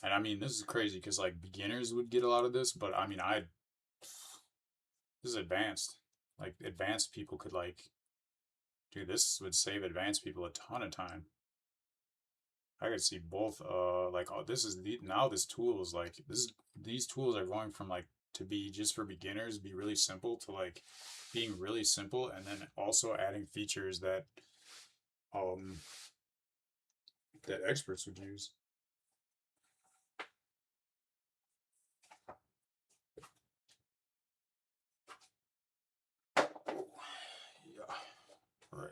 [SPEAKER 1] And I mean, this is crazy because like beginners would get a lot of this, but I mean, this is advanced. Like advanced people could like, dude, this would save advanced people a ton of time. I could see both. Like, oh, this is now this tool is like these tools are going from like to be just for beginners, be really simple to like being really simple, and then also adding features um that experts would use. Yeah, right.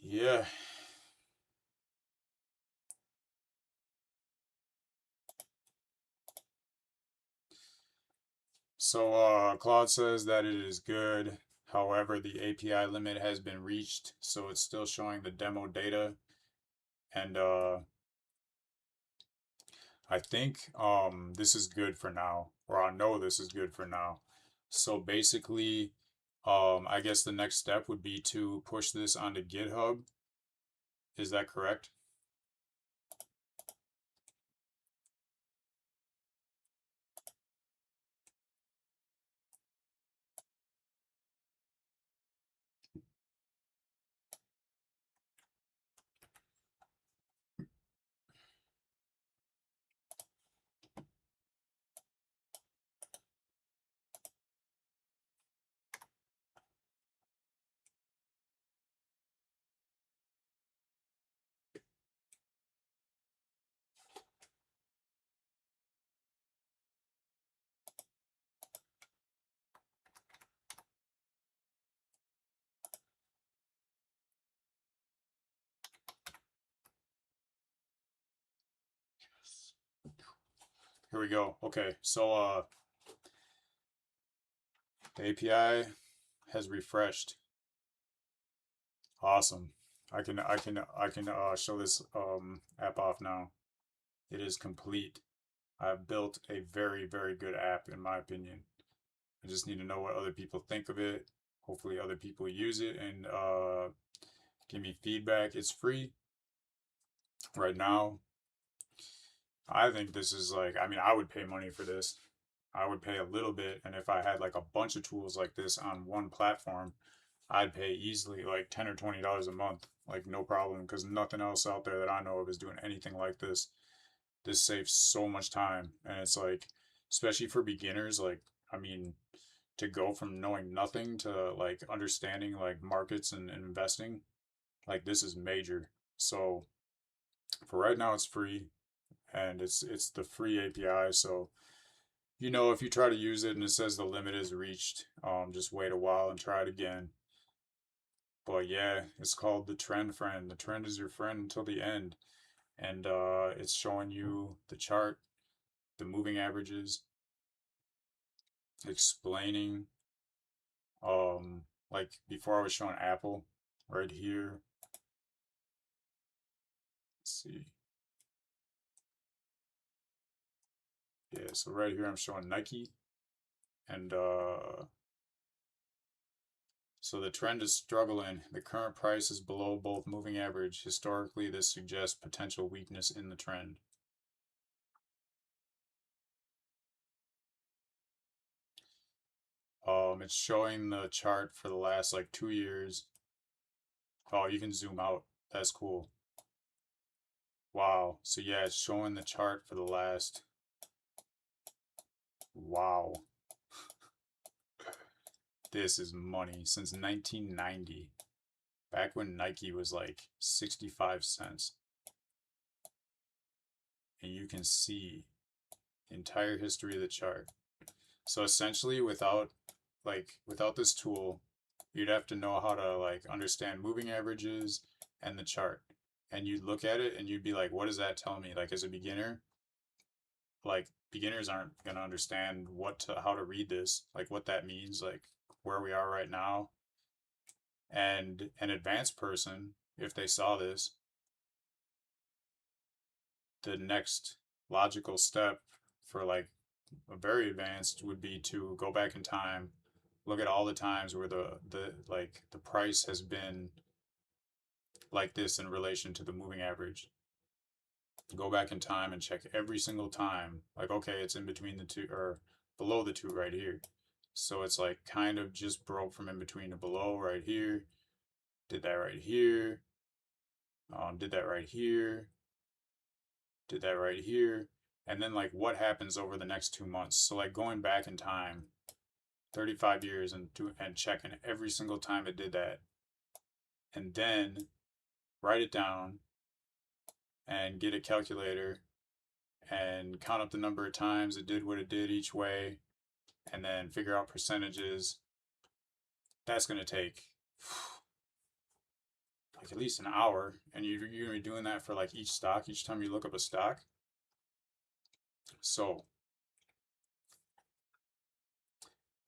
[SPEAKER 1] Yeah. So Claude says that it is good. However, the API limit has been reached, so it's still showing the demo data. And I think this is good for now, or I know this is good for now. So basically, I guess the next step would be to push this onto GitHub. Is that correct? Here we go. Okay, so the API has refreshed. Awesome. I can show this app off now. It is complete. I've built a very, very good app in my opinion. I just need to know what other people think of it. Hopefully other people use it and give me feedback. It's free right now. I think this is like, I mean, I would pay money for this. I would pay a little bit, and if I had like a bunch of tools like this on one platform, I'd pay easily like $10 or $20 a month, like no problem, because nothing else out there that I know of is doing anything like this. This saves so much time, and it's like, especially for beginners, like, I mean, to go from knowing nothing to like understanding like markets and investing, like this is major. So for right now, it's free, and it's the free API. So if you try to use it and it says the limit is reached, just wait a while and try it again. But yeah, it's called the trend friend. The trend is your friend until the end, and it's showing you the chart, the moving averages, explaining. Like before, I was showing Apple right here. Let's see. Yeah, so right here I'm showing Nike, and so the trend is struggling. The current price is below both moving average. Historically, this suggests potential weakness in the trend. It's showing the chart for the last like 2 years. Oh, you can zoom out. That's cool. Wow. So yeah, it's showing the chart for the last. Wow. This is money since 1990. Back when Nike was like 65 cents. And you can see the entire history of the chart. So essentially without this tool, you'd have to know how to like understand moving averages and the chart. And you'd look at it and you'd be like, what does that tell me? Like as a beginner, like beginners aren't gonna understand how to read this, like what that means, like where we are right now. And an advanced person, if they saw this, the next logical step for like a very advanced would be to go back in time, look at all the times where the price has been like this in relation to the moving average. Go back in time and check every single time. Like, okay, it's in between the two or below the two right here. So it's like kind of just broke from in between to below right here. Did that right here. Did that right here. Did that right here. And then like what happens over the next 2 months. So like going back in time 35 years and checking every single time it did that. And then write it down and get a calculator and count up the number of times it did what it did each way and then figure out percentages. That's going to take like at least an hour, and you're going to be doing that for like each stock, each time you look up a stock. So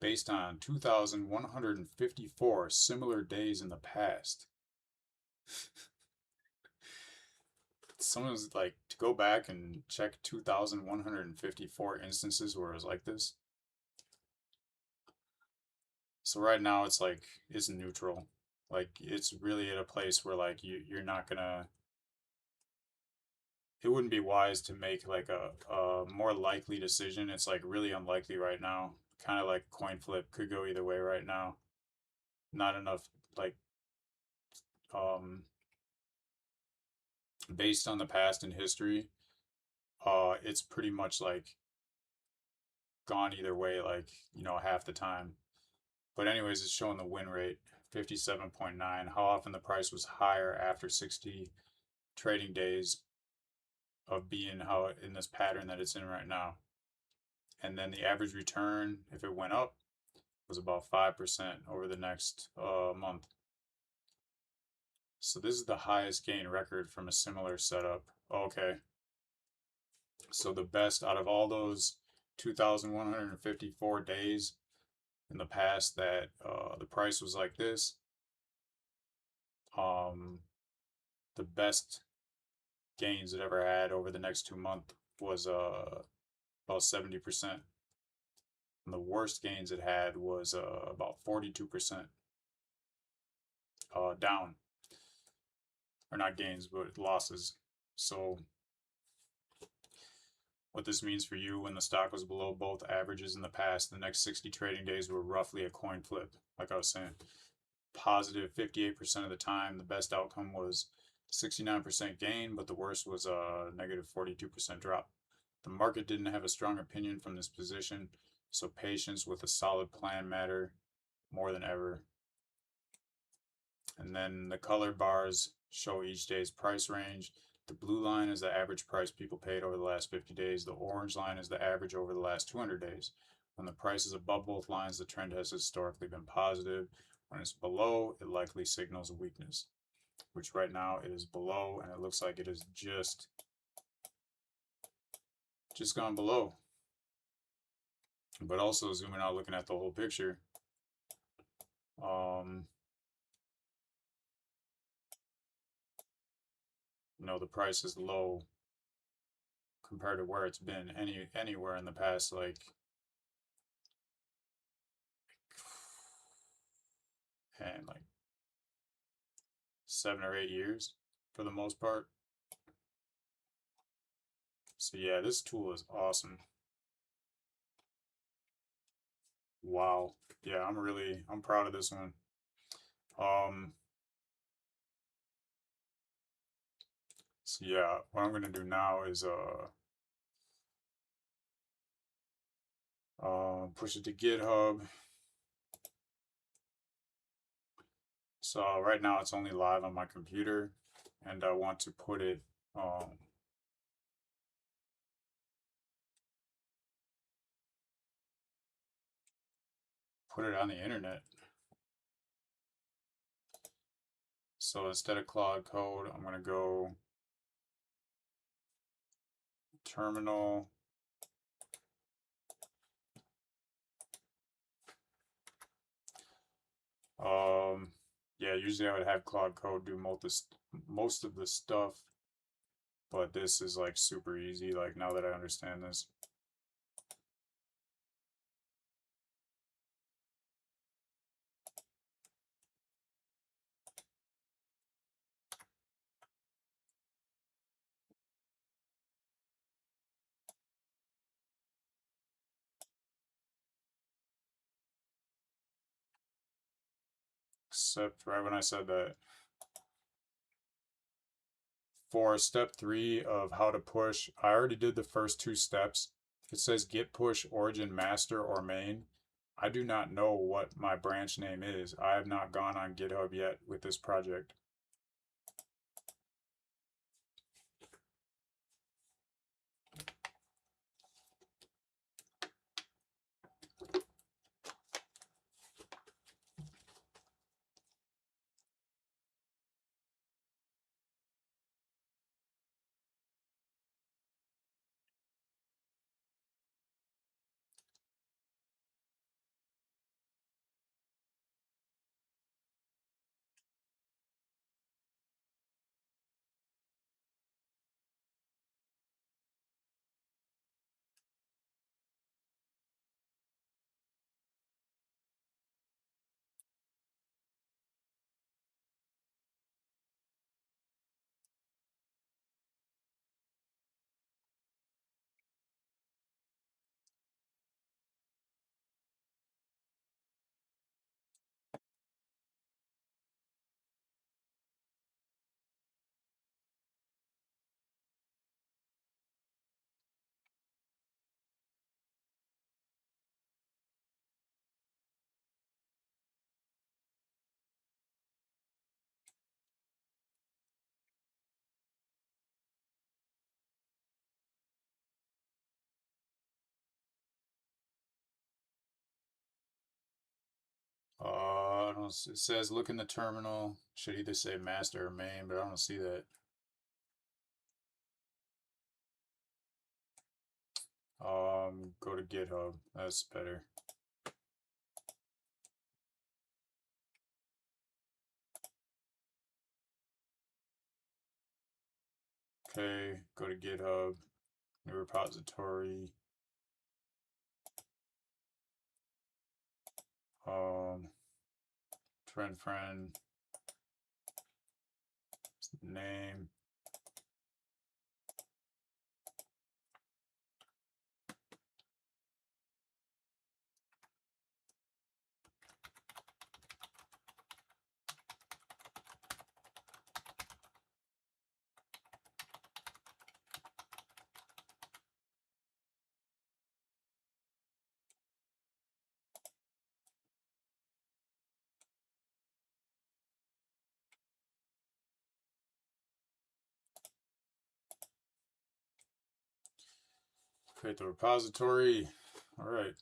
[SPEAKER 1] based on 2,154 similar days in the past, someone's like to go back and check 2,154 instances where it was like this. So right now it's like it's neutral. Like it's really at a place where like you're not gonna. It wouldn't be wise to make like a more likely decision. It's like really unlikely right now. Kind of like coin flip, could go either way right now. Not enough like um based on the past and history. It's pretty much like gone either way. Like half the time. But anyways, it's showing the win rate 57.9. How often the price was higher after 60 trading days of being how in this pattern that it's in right now. And then the average return, if it went up, was about 5% over the next month. So this is the highest gain record from a similar setup. Okay. So the best out of all those 2,154 days in the past that the price was like this, um, the best gains it ever had over the next 2 months was about 70%. And the worst gains it had was about 42% down, or not gains, but losses. So What this means for you: when the stock was below both averages in the past, the next 60 trading days were roughly a coin flip. Like I was saying, positive 58% of the time. The best outcome was 69% gain, but the worst was a negative 42% drop. The market didn't have a strong opinion from this position, so patience with a solid plan mattered more than ever. And then the colored bars show each day's price range. The blue line is the average price people paid over the last 50 days. The orange line is the average over the last 200 days. When the price is above both lines, the trend has historically been positive. When it's below, it likely signals a weakness, which right now it is below, and it looks like it is just gone below. But also zooming out, looking at the whole picture, the price is low compared to where it's been anywhere in the past, like 7 or 8 years for the most part. So yeah, this tool is awesome. Wow. Yeah, I'm proud of this one. So yeah, what I'm gonna do now is push it to GitHub. So right now it's only live on my computer, and I want to put it on the internet. So instead of Claude Code, I'm gonna go terminal. Yeah, usually I would have Claude Code do most of the stuff, but this is like super easy, like now that I understand this. Except right when I said that. For step 3 of how to push, I already did the first 2 steps. It says git push origin master or main. I do not know what my branch name is. I have not gone on GitHub yet with this project. I don't. It says look in the terminal. Should either say master or main, but I don't see that. Go to GitHub. That's better. Okay, go to GitHub, new repository. Friend, name. Create the repository. All right.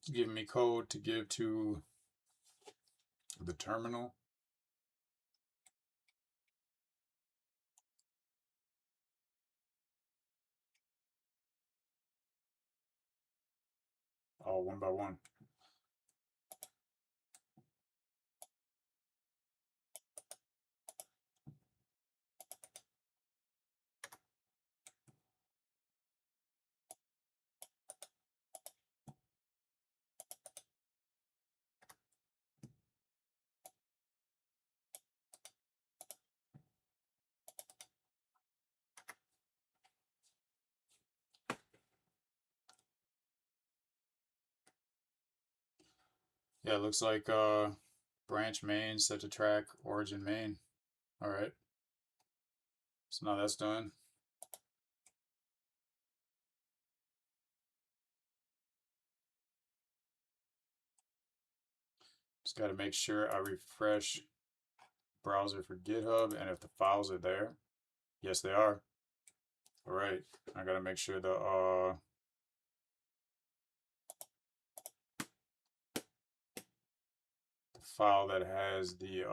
[SPEAKER 1] It's giving me code to give to the terminal. All one by one. Yeah, it looks like branch main set to track origin main. All right. So now that's done. Just got to make sure I refresh browser for GitHub, and if the files are there, yes they are. All right, I got to make sure the file that has the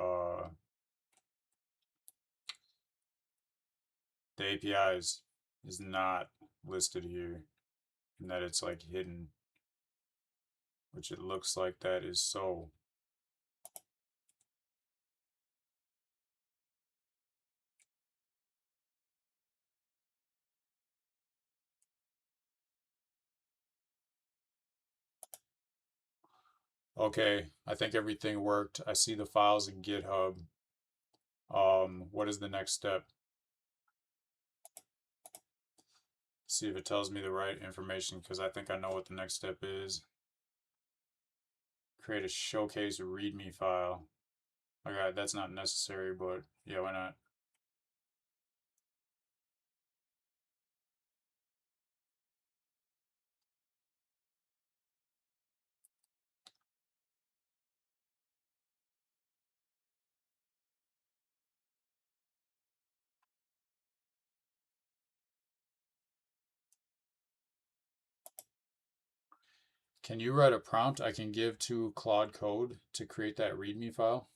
[SPEAKER 1] APIs is not listed here, and that it's like hidden, which it looks like that is so. Okay, I think everything worked. I see the files in GitHub. What is the next step? See if it tells me the right information, because I think I know what the next step is. Create a showcase README file. Okay, that's not necessary, but yeah, why not? Can you write a prompt I can give to Claude Code to create that README file?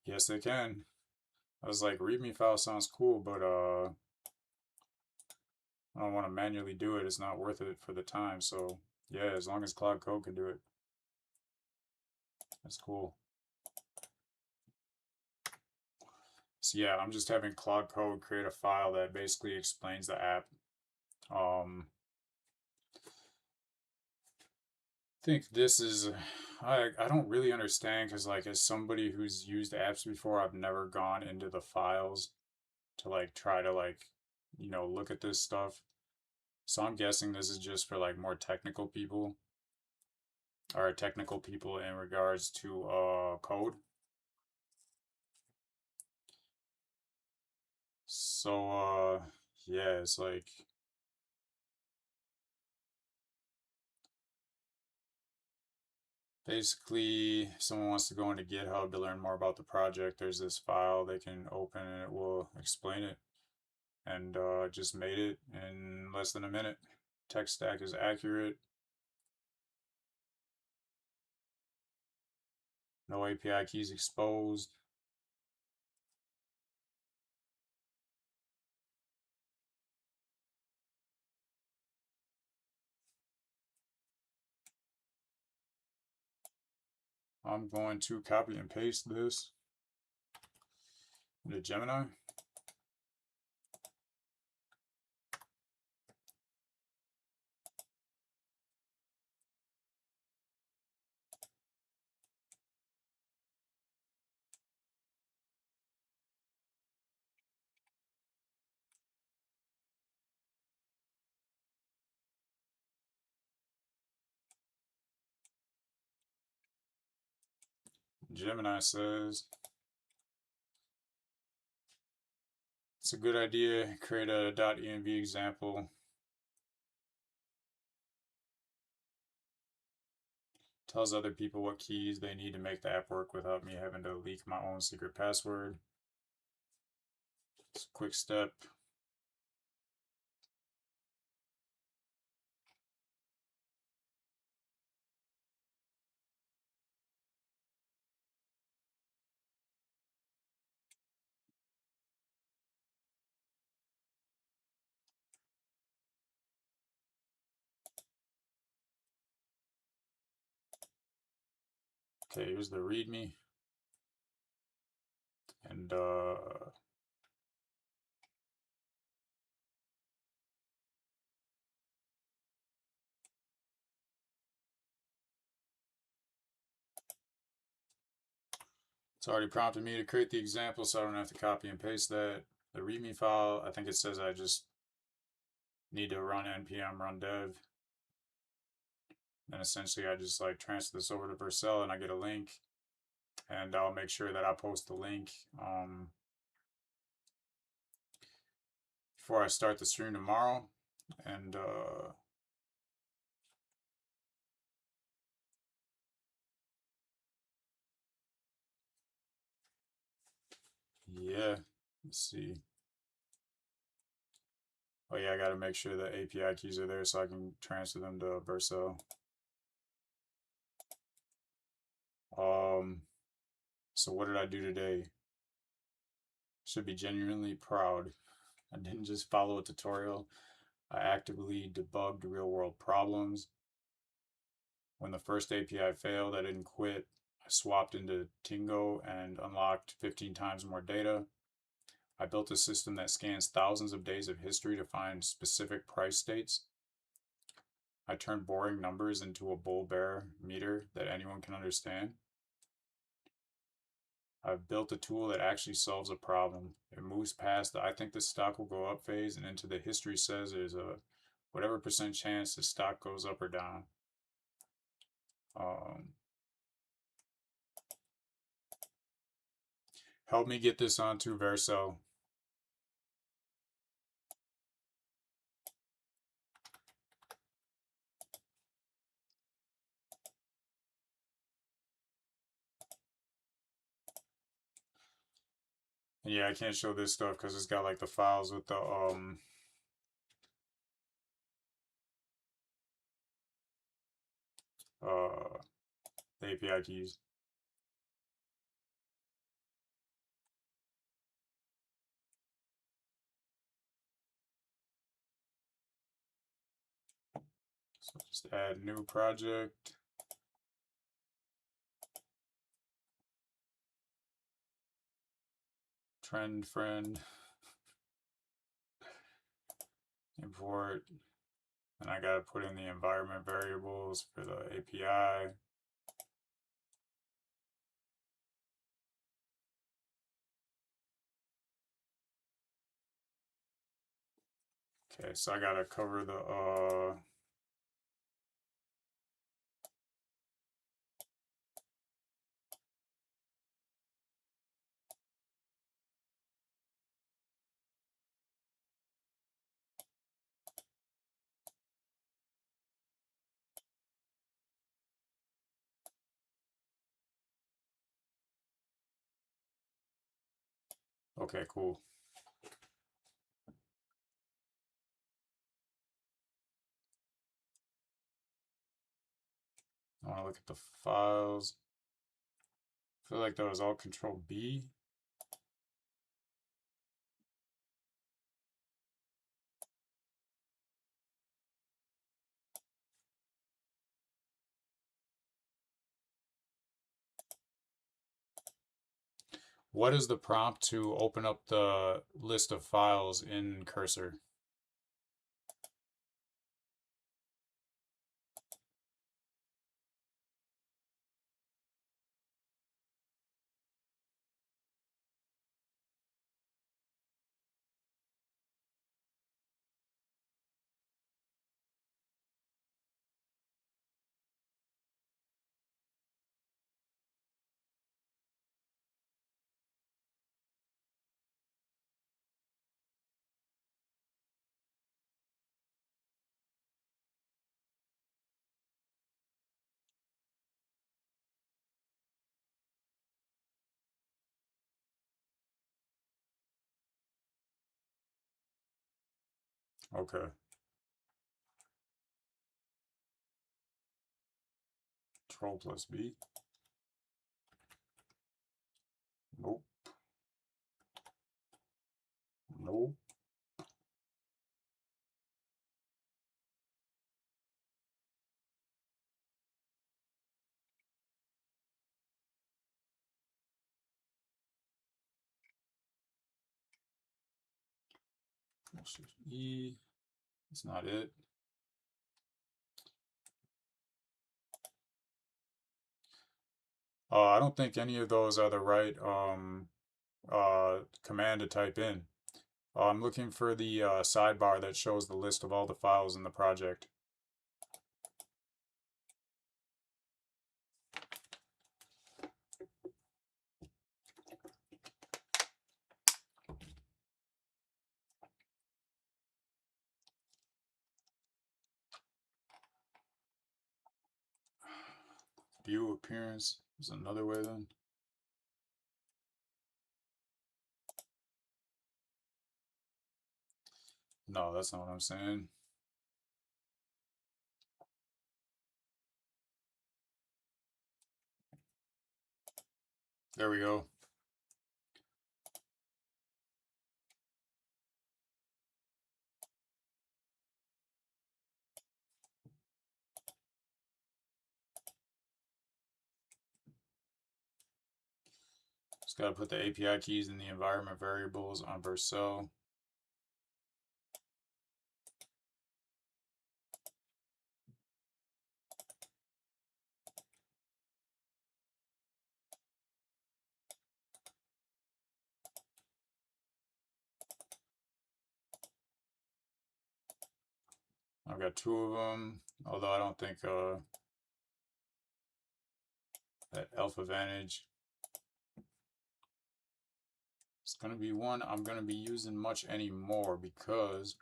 [SPEAKER 1] Yes, they can. I was like, README file sounds cool, but I don't want to manually do it. It's not worth it for the time. So yeah, as long as Claude Code can do it, that's cool. So yeah, I'm just having Claude Code create a file that basically explains the app. Think this is I don't really understand, because like as somebody who's used apps before, I've never gone into the files to like try to like look at this stuff. So I'm guessing this is just for like more technical people, or technical people in regards to code. So yeah, it's like basically if someone wants to go into GitHub to learn more about the project, there's this file they can open and it will explain it. And just made it in less than a minute. Tech stack is accurate. No API keys exposed. I'm going to copy and paste this into Gemini. Gemini says, it's a good idea. Create a .env example. Tells other people what keys they need to make the app work without me having to leak my own secret password. It's a quick step. Okay, here's the README. And it's already prompted me to create the example, so I don't have to copy and paste that. The README file, I think it says I just need to run npm run dev. Then essentially I just like transfer this over to Vercel and I get a link. And I'll make sure that I post the link before I start the stream tomorrow. And yeah, let's see. Oh yeah, I gotta make sure the API keys are there so I can transfer them to Vercel. So what did I do today? Should be genuinely proud. I didn't just follow a tutorial. I actively debugged real-world problems. When the first API failed, I didn't quit. I swapped into Tingo and unlocked 15 times more data. I built a system that scans thousands of days of history to find specific price states. I turned boring numbers into a bull-bear meter that anyone can understand. I've built a tool that actually solves a problem. It moves past the I think the stock will go up phase and into the history says there's a whatever percent chance the stock goes up or down. Help me get this onto Vercel. And yeah, I can't show this stuff because it's got like the files with the API keys. So just add new project. Trend friend. Import. And I gotta put in the environment variables for the API. Okay, so I gotta cover the okay, cool. I want to look at the files. I feel like that was all Control B. What is the prompt to open up the list of files in Cursor? Okay. Control plus B. Nope. Nope. E. That's not it. I don't think any of those are the right command to type in. I'm looking for the sidebar that shows the list of all the files in the project. View appearance is another way then. No, that's not what I'm saying. There we go. Just got to put the API keys in the environment variables on Vercel. I've got two of them, although I don't think that Alpha Vantage is going to be one I'm going to be using much anymore because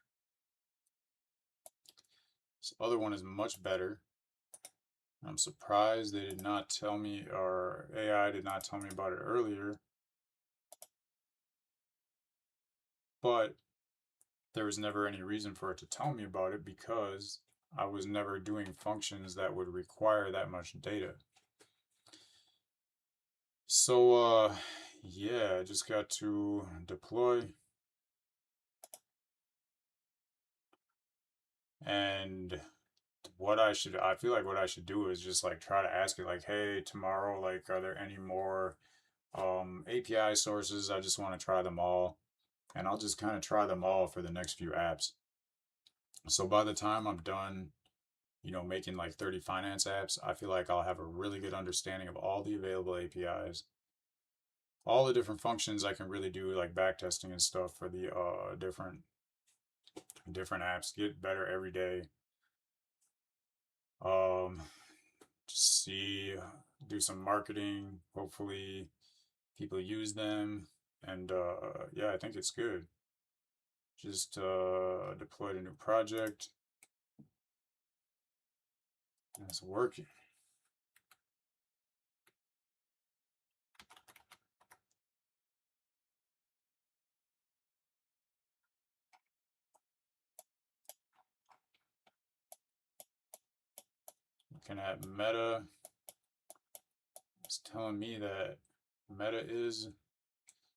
[SPEAKER 1] this other one is much better. I'm surprised they did not tell me, or AI did not tell me about it earlier. But there was never any reason for it to tell me about it because I was never doing functions that would require that much data. So, yeah, I just got to deploy. And I feel like what I should do is just like try to ask it like, hey, tomorrow, like, are there any more API sources? I just want to try them all. And I'll just kind of try them all for the next few apps. So by the time I'm done, making like 30 finance apps, I feel like I'll have a really good understanding of all the available APIs, all the different functions I can really do, like backtesting and stuff for the different apps. Get better every day. Um, just see, do some marketing. Hopefully, people use them, and yeah, I think it's good. Just deployed a new project. And it's working. Looking at Meta, it's telling me that Meta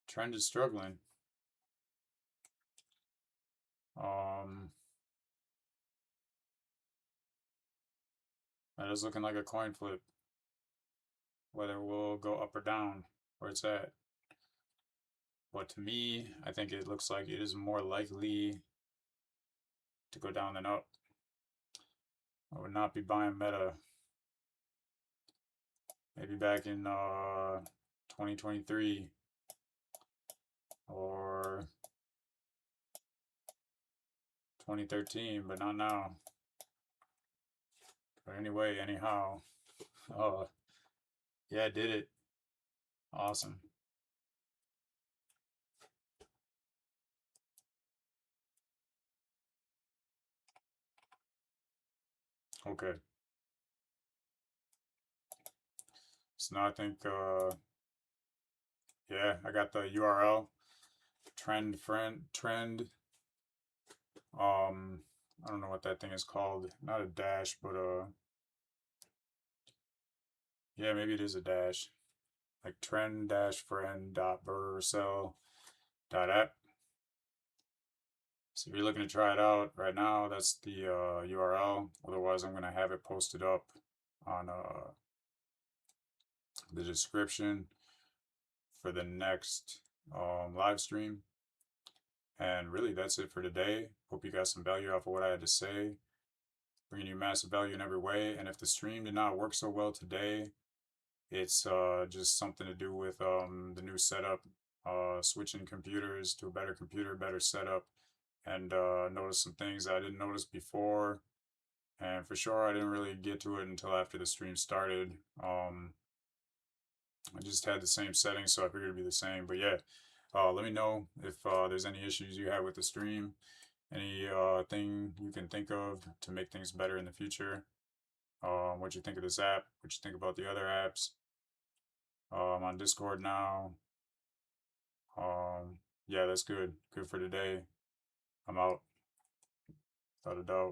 [SPEAKER 1] trend is struggling. That is looking like a coin flip, whether we'll go up or down where it's at. But to me, I think it looks like it is more likely to go down than up. I would not be buying Meta. Maybe back in 2023 or 2013, but not now. But anyway, anyhow, yeah, I did it. Awesome. Okay. So now I think, yeah, I got the URL trend I don't know what that thing is called. Not a dash, but yeah, maybe it is a dash. Like trend dash friend dot vercel dot app. So if you're looking to try it out right now, that's the URL. Otherwise, I'm gonna have it posted up on the description for the next live stream. And really, that's it for today. Hope you got some value off of what I had to say. Bringing you massive value in every way. And if the stream did not work so well today, it's just something to do with the new setup, switching computers to a better computer, better setup, and notice some things I didn't notice before. And for sure, I didn't really get to it until after the stream started. I just had the same settings, so I figured it'd be the same. But yeah, let me know if there's any issues you have with the stream, any thing you can think of to make things better in the future. What you think of this app, what you think about the other apps. I'm on Discord now. Yeah, that's good. Good for today. I'm out. Without a doubt.